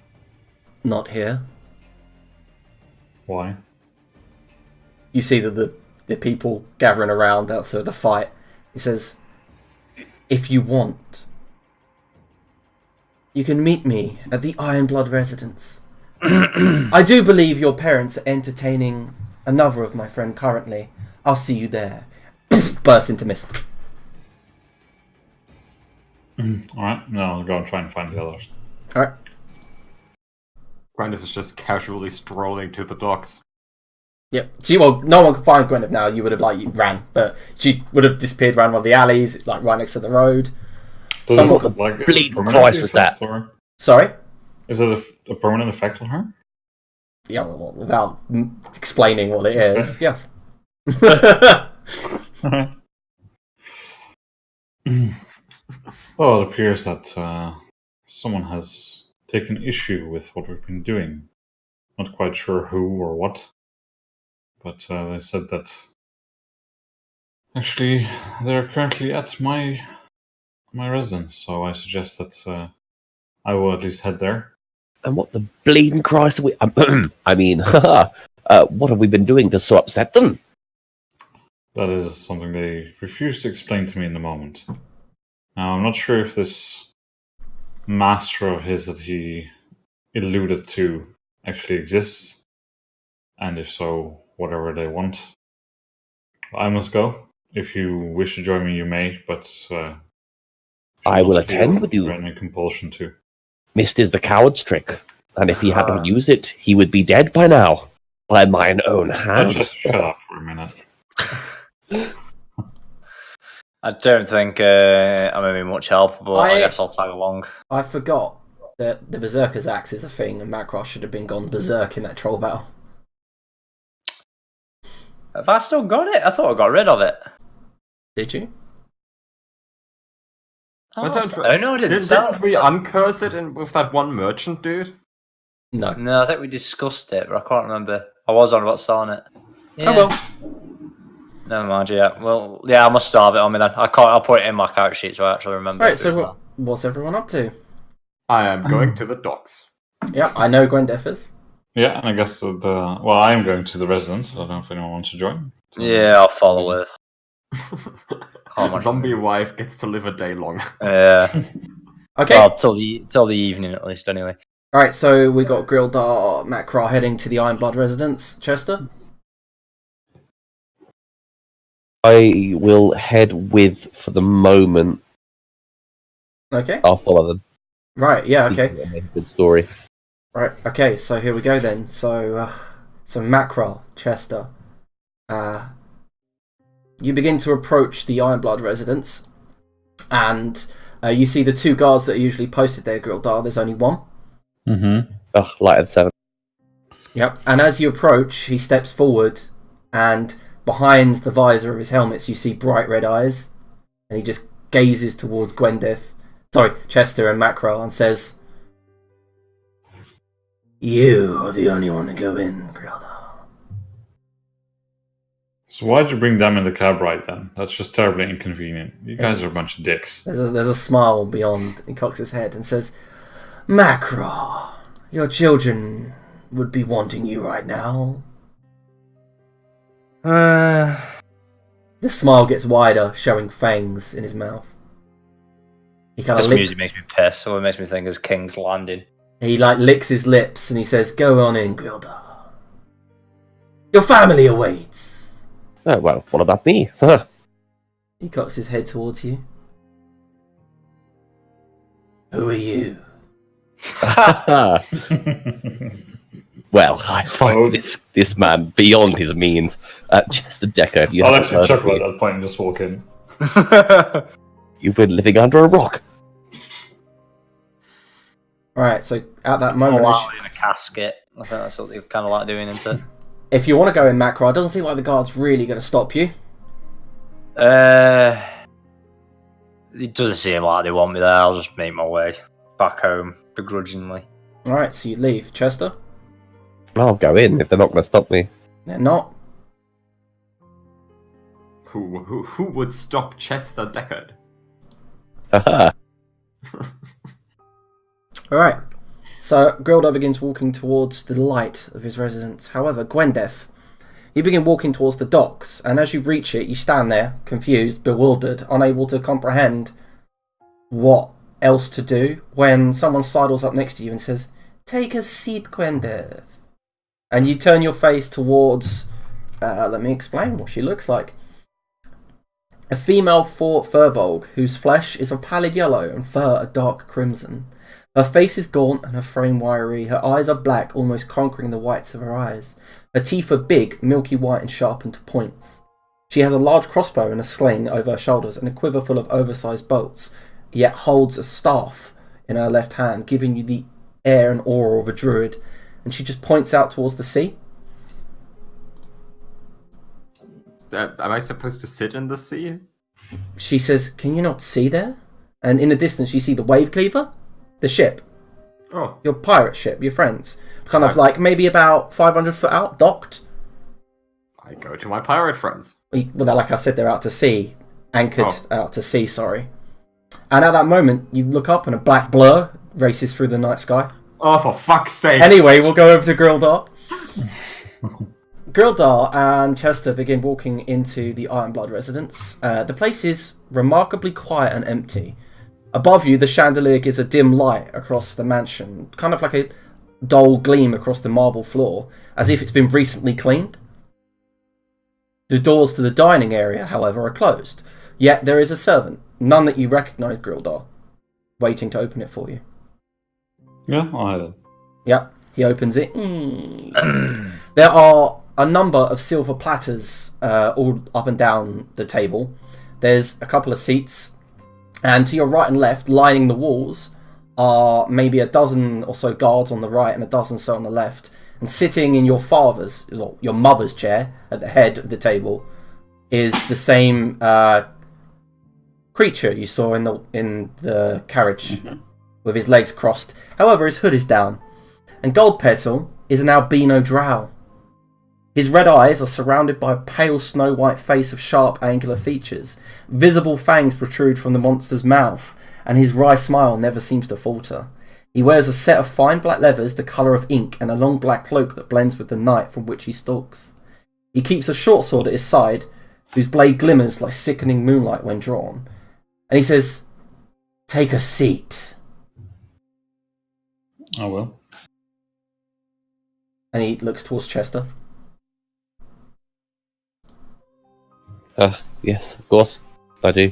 Not here. Why? You see that the people gathering around after the fight. He says, "If you want, you can meet me at the Ironblood residence. I do believe your parents are entertaining another of my friend currently. I'll see you there." Burst into mist. Alright, now I'll go and try and find the others. Alright. Gwyneth is just casually strolling to the docks. Yep. No one could find Gwyneth now. You would have ran, but she would have disappeared around one of the alleys, right next to the road. Does Someone it look like it's bleeding a permanent Christ was that? effect, or Sorry. is it a permanent effect on her? Yeah, well, without explaining what it is, yes. Alright. Well, it appears that someone has taken issue with what we've been doing. Not quite sure who or what, but they said that actually they're currently at my residence, so I suggest that I will at least head there. And what the bleeding Christ are we... I mean, what have we been doing to so upset them? That is something they refuse to explain to me in the moment. Now, I'm not sure if this master of his that he alluded to actually exists, and if so, whatever they want. I must go. If you wish to join me, you may, but I will attend with you. Any compulsion to. Mist is the coward's trick, and if he hadn't used it, he would be dead by now, by mine own hand. Just shut up for a minute. I don't think I'm going to be much help, but I guess I'll tag along. I forgot that the Berserker's Axe is a thing, and Macross should have been gone berserk in that troll battle. Have I still got it? I thought I got rid of it. Did you? Oh, no, I didn't sell Didn't we uncurse it with that one merchant dude? No. No, I think we discussed it, but I can't remember. I was on about selling it. Yeah. Oh well. Never mind, yeah. Well, yeah, I must still have it on me then. I'll put it in my character sheet so I actually remember. Alright, so what's everyone up to? I am going to the docks. Yeah, I know Gwendef is. Yeah, and I guess I am going to the residence. I don't know if anyone wants to join. Yeah, I'll follow with. Zombie wife gets to live a day long. Yeah. Okay. Well, till the evening at least, anyway. Alright, so we got Grildar Macra heading to the Ironblood residence. Chester? I will head with for the moment. Okay. I'll follow them. Right, yeah, okay. Good story. Right, okay, so here we go then. So Macra, Chester. You begin to approach the Ironblood residence, and you see the two guards that are usually posted there, Grildar. There's only one. Mm-hmm. Oh, light at 7. Yep, and as you approach, he steps forward, and behind the visor of his helmets, you see bright red eyes, and he just gazes towards Chester and Macra, and says, "You are the only one to go in, Grildar." So why'd you bring them in the cab ride then? That's just terribly inconvenient. You guys are a bunch of dicks. There's a smile beyond. He cocks his head and says, "Macra, your children would be wanting you right now." The smile gets wider, showing fangs in his mouth. He kind of music makes me piss, so it makes me think it's King's Landing. He licks his lips and he says, "Go on in, Grildar. Your family awaits." Oh, well, what about me? He cocks his head towards you. "Who are you?" Well, I find this man beyond his means. Just a Decker. I'll actually chuckle at that point and just walk in. You've been living under a rock. Alright, so at that moment... in a casket. I think that's what they kind of like doing, isn't it? If you want to go in Macra, it doesn't seem like the guard's really going to stop you. It doesn't seem like they want me there. I'll just make my way back home, begrudgingly. Alright, so you leave. Chester? I'll go in if they're not going to stop me. They're not. Who would stop Chester Deckard? Haha. Alright. So, Grildar begins walking towards the light of his residence. However, Gwendef, you begin walking towards the docks, and as you reach it, you stand there, confused, bewildered, unable to comprehend what else to do, when someone sidles up next to you and says, "Take a seat, Gwendef." And you turn your face towards, let me explain what she looks like. A female furbolg, whose flesh is a pallid yellow and fur a dark crimson. Her face is gaunt and her frame wiry. Her eyes are black, almost conquering the whites of her eyes. Her teeth are big, milky white and sharpened to points. She has a large crossbow and a sling over her shoulders and a quiver full of oversized bolts, yet holds a staff in her left hand, giving you the air and aura of a druid. And she just points out towards the sea. Am I supposed to sit in the sea? She says, "Can you not see there?" And in the distance you see the wave cleaver, the ship. Oh, Your pirate ship, your friends. Kind of like maybe about 500 foot out, docked. I go to my pirate friends. Well, like I said, they're out to sea. Anchored Oh. out to sea, sorry. And at that moment, you look up and a black blur races through the night sky. Oh, for fuck's sake. Anyway, we'll go over to Grildar. Grildar and Chester begin walking into the Ironblood residence. The place is remarkably quiet and empty. Above you, the chandelier gives a dim light across the mansion, kind of like a dull gleam across the marble floor, as if it's been recently cleaned. The doors to the dining area, however, are closed. Yet there is a servant, none that you recognise, Grildar, waiting to open it for you. Yeah, I'll head in. Yep, he opens it. There are a number of silver platters all up and down the table. There's a couple of seats, and to your right and left, lining the walls, are maybe a dozen or so guards on the right and a dozen or so on the left. And sitting in your your mother's chair at the head of the table is the same creature you saw in the carriage, with his legs crossed. However, his hood is down. And Goldpetal is an albino drow. His red eyes are surrounded by a pale snow-white face of sharp, angular features. Visible fangs protrude from the monster's mouth, and his wry smile never seems to falter. He wears a set of fine black leathers the colour of ink and a long black cloak that blends with the night from which he stalks. He keeps a short sword at his side, whose blade glimmers like sickening moonlight when drawn. And he says, "Take a seat." I will. And he looks towards Chester. Yes, of course. I do.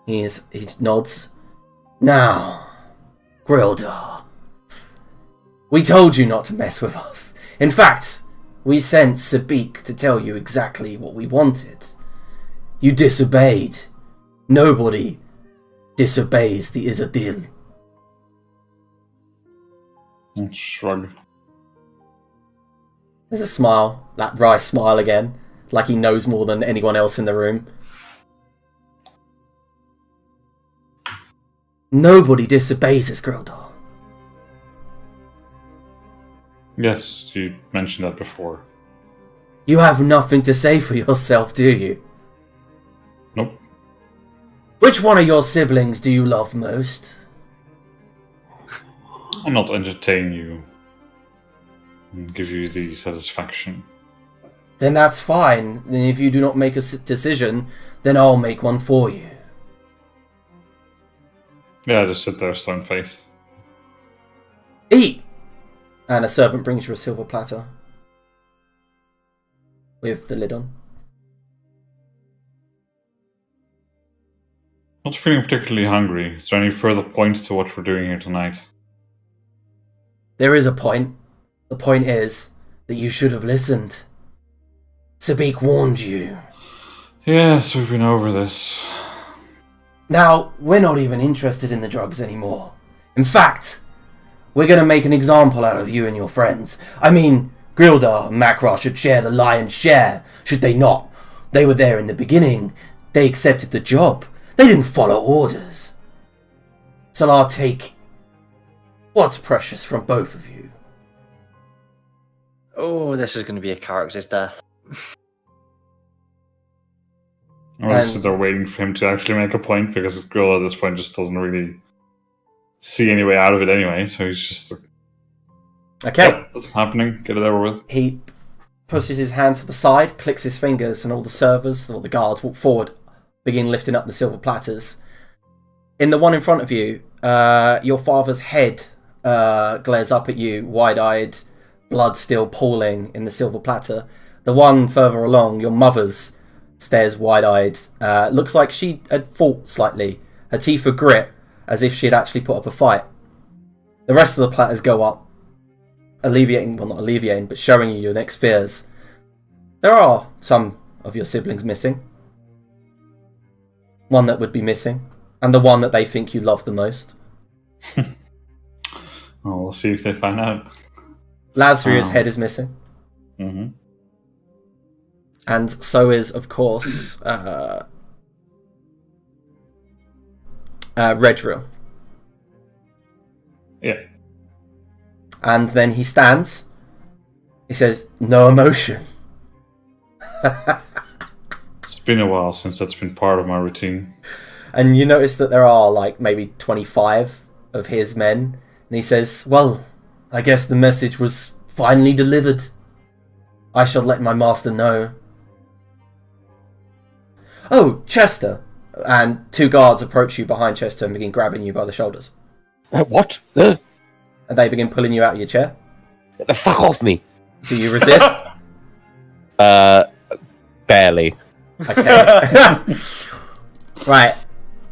He nods. "Now, Grildar, we told you not to mess with us. In fact, we sent Sabik to tell you exactly what we wanted. You disobeyed. Nobody disobeys the Isadil." Shrug. There's a smile, that wry smile again, like he knows more than anyone else in the room. Nobody disobeys us, Grildar. Yes, you mentioned that before. You have nothing to say for yourself, do you? Nope. Which one of your siblings do you love most? I'm not entertaining you and give you the satisfaction. Then that's fine. Then if you do not make a decision, then I'll make one for you. Yeah, I just sit there stone-faced. Eat! And a servant brings you a silver platter with the lid on. Not feeling particularly hungry. Is there any further point to what we're doing here tonight? There is a point. The point is that you should have listened. Sabik warned you. Yes, we've been over this. Now, we're not even interested in the drugs anymore. In fact, we're going to make an example out of you and your friends. I mean, Grildar and Makra should share the lion's share, should they not? They were there in the beginning. They accepted the job. They didn't follow orders. So I'll take what's precious from both of you. Oh, this is going to be a character's death. I was sit there waiting for him to actually make a point, because Grill at this point just doesn't really see any way out of it anyway, so he's just like, Okay. Yep, that's happening, get it over with. He pushes his hand to the side, clicks his fingers, and all the servers, or the guards, walk forward, begin lifting up the silver platters. In the one in front of you, your father's head glares up at you, wide-eyed, blood still pooling in the silver platter. The one further along, your mother's, stares wide-eyed. Looks like she had fought slightly. Her teeth are grit, as if she had actually put up a fight. The rest of the platters go up, alleviating, well, not alleviating, but showing you your next fears. There are some of your siblings missing. One that would be missing, and the one that they think you love the most. Well, we'll see if they find out. Lasria's head is missing. Mm-hmm. And so is, of course, Redrill. Yeah. And then he stands. He says, "No emotion." It's been a while since that's been part of my routine. And you notice that there are like maybe 25 of his men. And he says, "Well, I guess the message was finally delivered. I shall let my master know." "Oh, Chester." And 2 guards approach you behind Chester and begin grabbing you by the shoulders. What? And they begin pulling you out of your chair. Fuck off me. Do you resist? Barely. Okay. Right.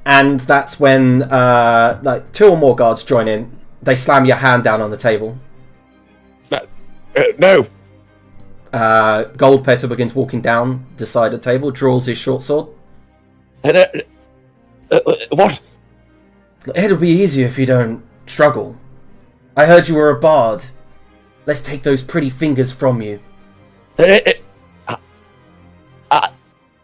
And that's when like 2 or more guards join in. They slam your hand down on the table. No. Goldpetter begins walking down the side of the table, draws his short sword. What? "It'll be easier if you don't struggle. I heard you were a bard. Let's take those pretty fingers from you."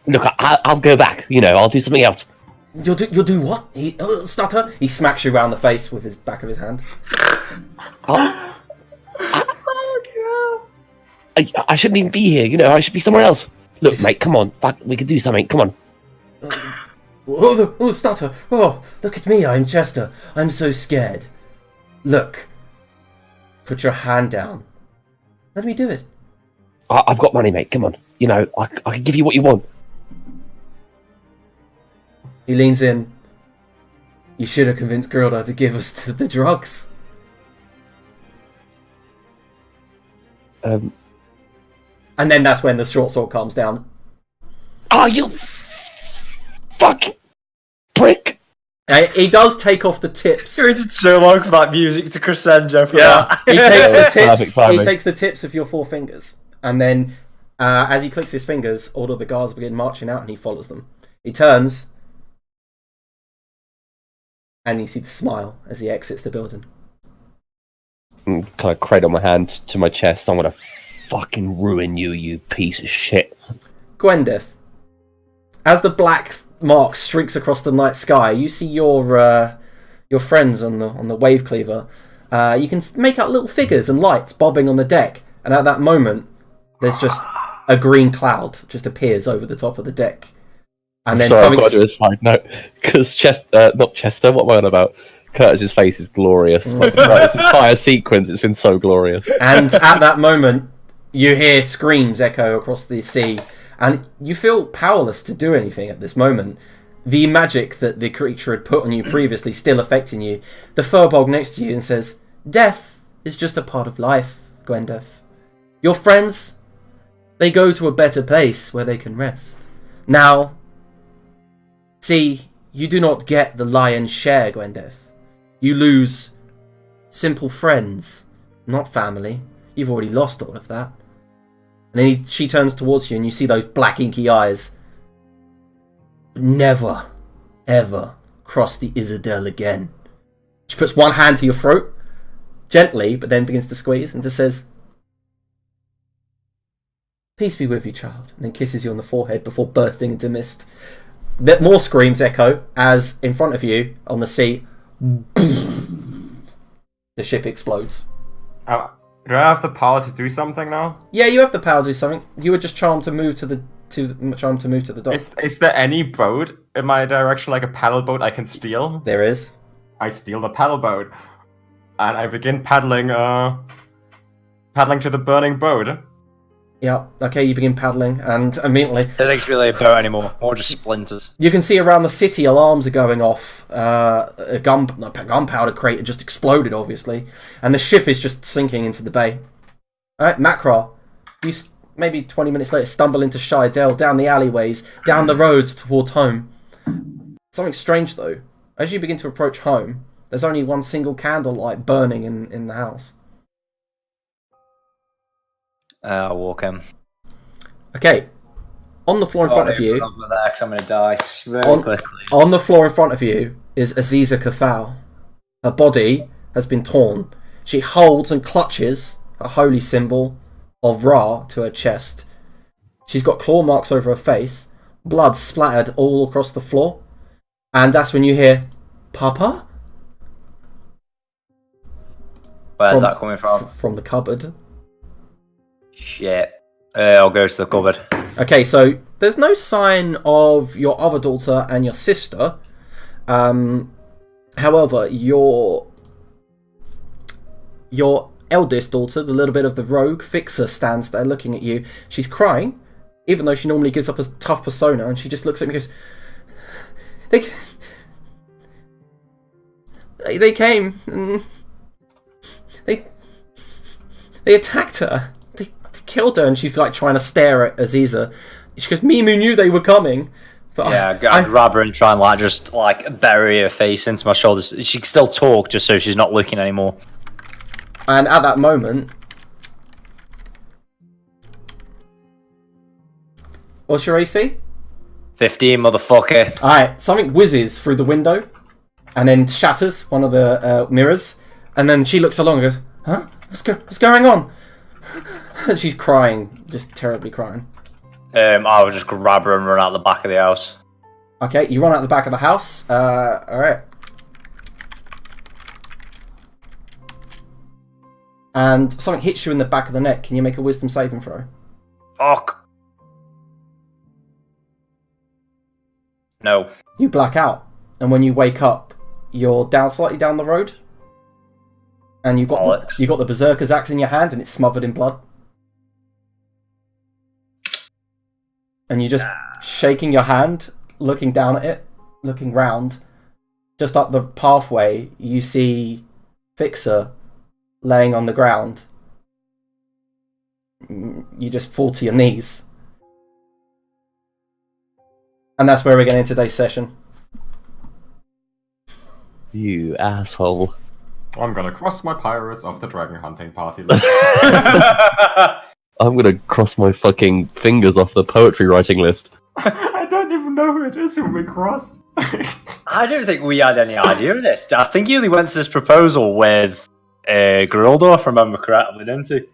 Look, I'll go back. I'll do something else. You'll do what? Stutter. He smacks you around the face with his back of his hand. I shouldn't even be here. I should be somewhere else. Look, mate, come on. We can do something. Come on. Oh, Stutter. Oh, look at me. I'm Chester. I'm so scared. Look. Put your hand down. Let me do it. I've got money, mate. Come on. I can give you what you want. He leans in. "You should have convinced Grilda to give us the drugs." And then that's when the short sword calms down. Oh, you fucking prick! He does take off the tips. You waited so long for that music to crescendo for that. He takes the tips. Perfect timing. He takes the tips of your 4 fingers, and then as he clicks his fingers, all of the guards begin marching out, and he follows them. He turns, and you see the smile as he exits the building. Kind of cradle my hand to my chest. I'm gonna fucking ruin you, you piece of shit. Gwendeth, as the black mark streaks across the night sky, you see your friends on the wave cleaver. You can make out little figures and lights bobbing on the deck, and at that moment, there's just a green cloud just appears over the top of the deck, and then I've got to do a side note because not Chester. What am I on about? Curtis's face is glorious. Like, this entire sequence, it's been so glorious. And at that moment, you hear screams echo across the sea, and you feel powerless to do anything at this moment. The magic that the creature had put on you previously still affecting you. The furbog next to you and says, "Death is just a part of life, Gwendeth. Your friends, they go to a better place where they can rest. Now, see, you do not get the lion's share, Gwendeth. You lose simple friends, not family. You've already lost all of that." And then she turns towards you and you see those black inky eyes. "Never, ever cross the Isadel again." She puts one hand to your throat, gently, but then begins to squeeze and just says, "Peace be with you, child," and then kisses you on the forehead before bursting into mist. More screams echo as in front of you on the sea, the ship explodes. Do I have the power to do something now? Yeah, you have the power to do something. You were just charmed to move to the dock. Is there any boat in my direction, like a paddle boat I can steal? There is. I steal the paddle boat, and I begin paddling to the burning boat. Yeah, okay, you begin paddling, and immediately... I don't think it's really a boat anymore, more just splinters. You can see around the city alarms are going off. A gunpowder crate had just exploded, obviously, and the ship is just sinking into the bay. Alright, Macra, you maybe 20 minutes later stumble into Shydell, down the alleyways, down the roads towards home. Something strange, though. As you begin to approach home, there's only one single candlelight burning in the house. I'll walk him. Okay, on the floor in front of you... I'm going to die very quickly. On the floor in front of you is Aziza Kafal. Her body has been torn. She holds and clutches a holy symbol of Ra to her chest. She's got claw marks over her face, blood splattered all across the floor, and that's when you hear, "Papa?" Where's that coming from? From the cupboard. Shit. I'll go to the cupboard. Okay, so there's no sign of your other daughter and your sister. However, your eldest daughter, the little bit of the rogue, Fixer, stands there looking at you. She's crying, even though she normally gives up a tough persona, and she just looks at me and goes, They came, and they attacked her. They killed her, and she's like trying to stare at Aziza. She goes, Mimu knew they were coming. But yeah, I grab her and try and just bury her face into my shoulders. She can still talk, just so she's not looking anymore. And at that moment, what's your AC? 15, motherfucker. Alright, something whizzes through the window and then shatters one of the mirrors. And then she looks along and goes, huh? What's going on? And she's crying, just terribly crying. I will just grab her and run out the back of the house. Okay, you run out the back of the house. Alright. And something hits you in the back of the neck. Can you make a wisdom saving throw? Fuck. No. You black out. And when you wake up, you're slightly down the road. And you've got the Berserker's axe in your hand and it's smothered in blood. And you're just shaking your hand, looking down at it, looking round. Just up the pathway, you see Fixer laying on the ground. You just fall to your knees. And that's where we're going to end today's session. You asshole. I'm gonna cross my pirates off the dragon hunting party. I'm gonna cross my fucking fingers off the poetry writing list. I don't even know who it is who we crossed. I don't think we had any idea of this. I think he only went to this proposal with Grildo, if I remember correctly, didn't he?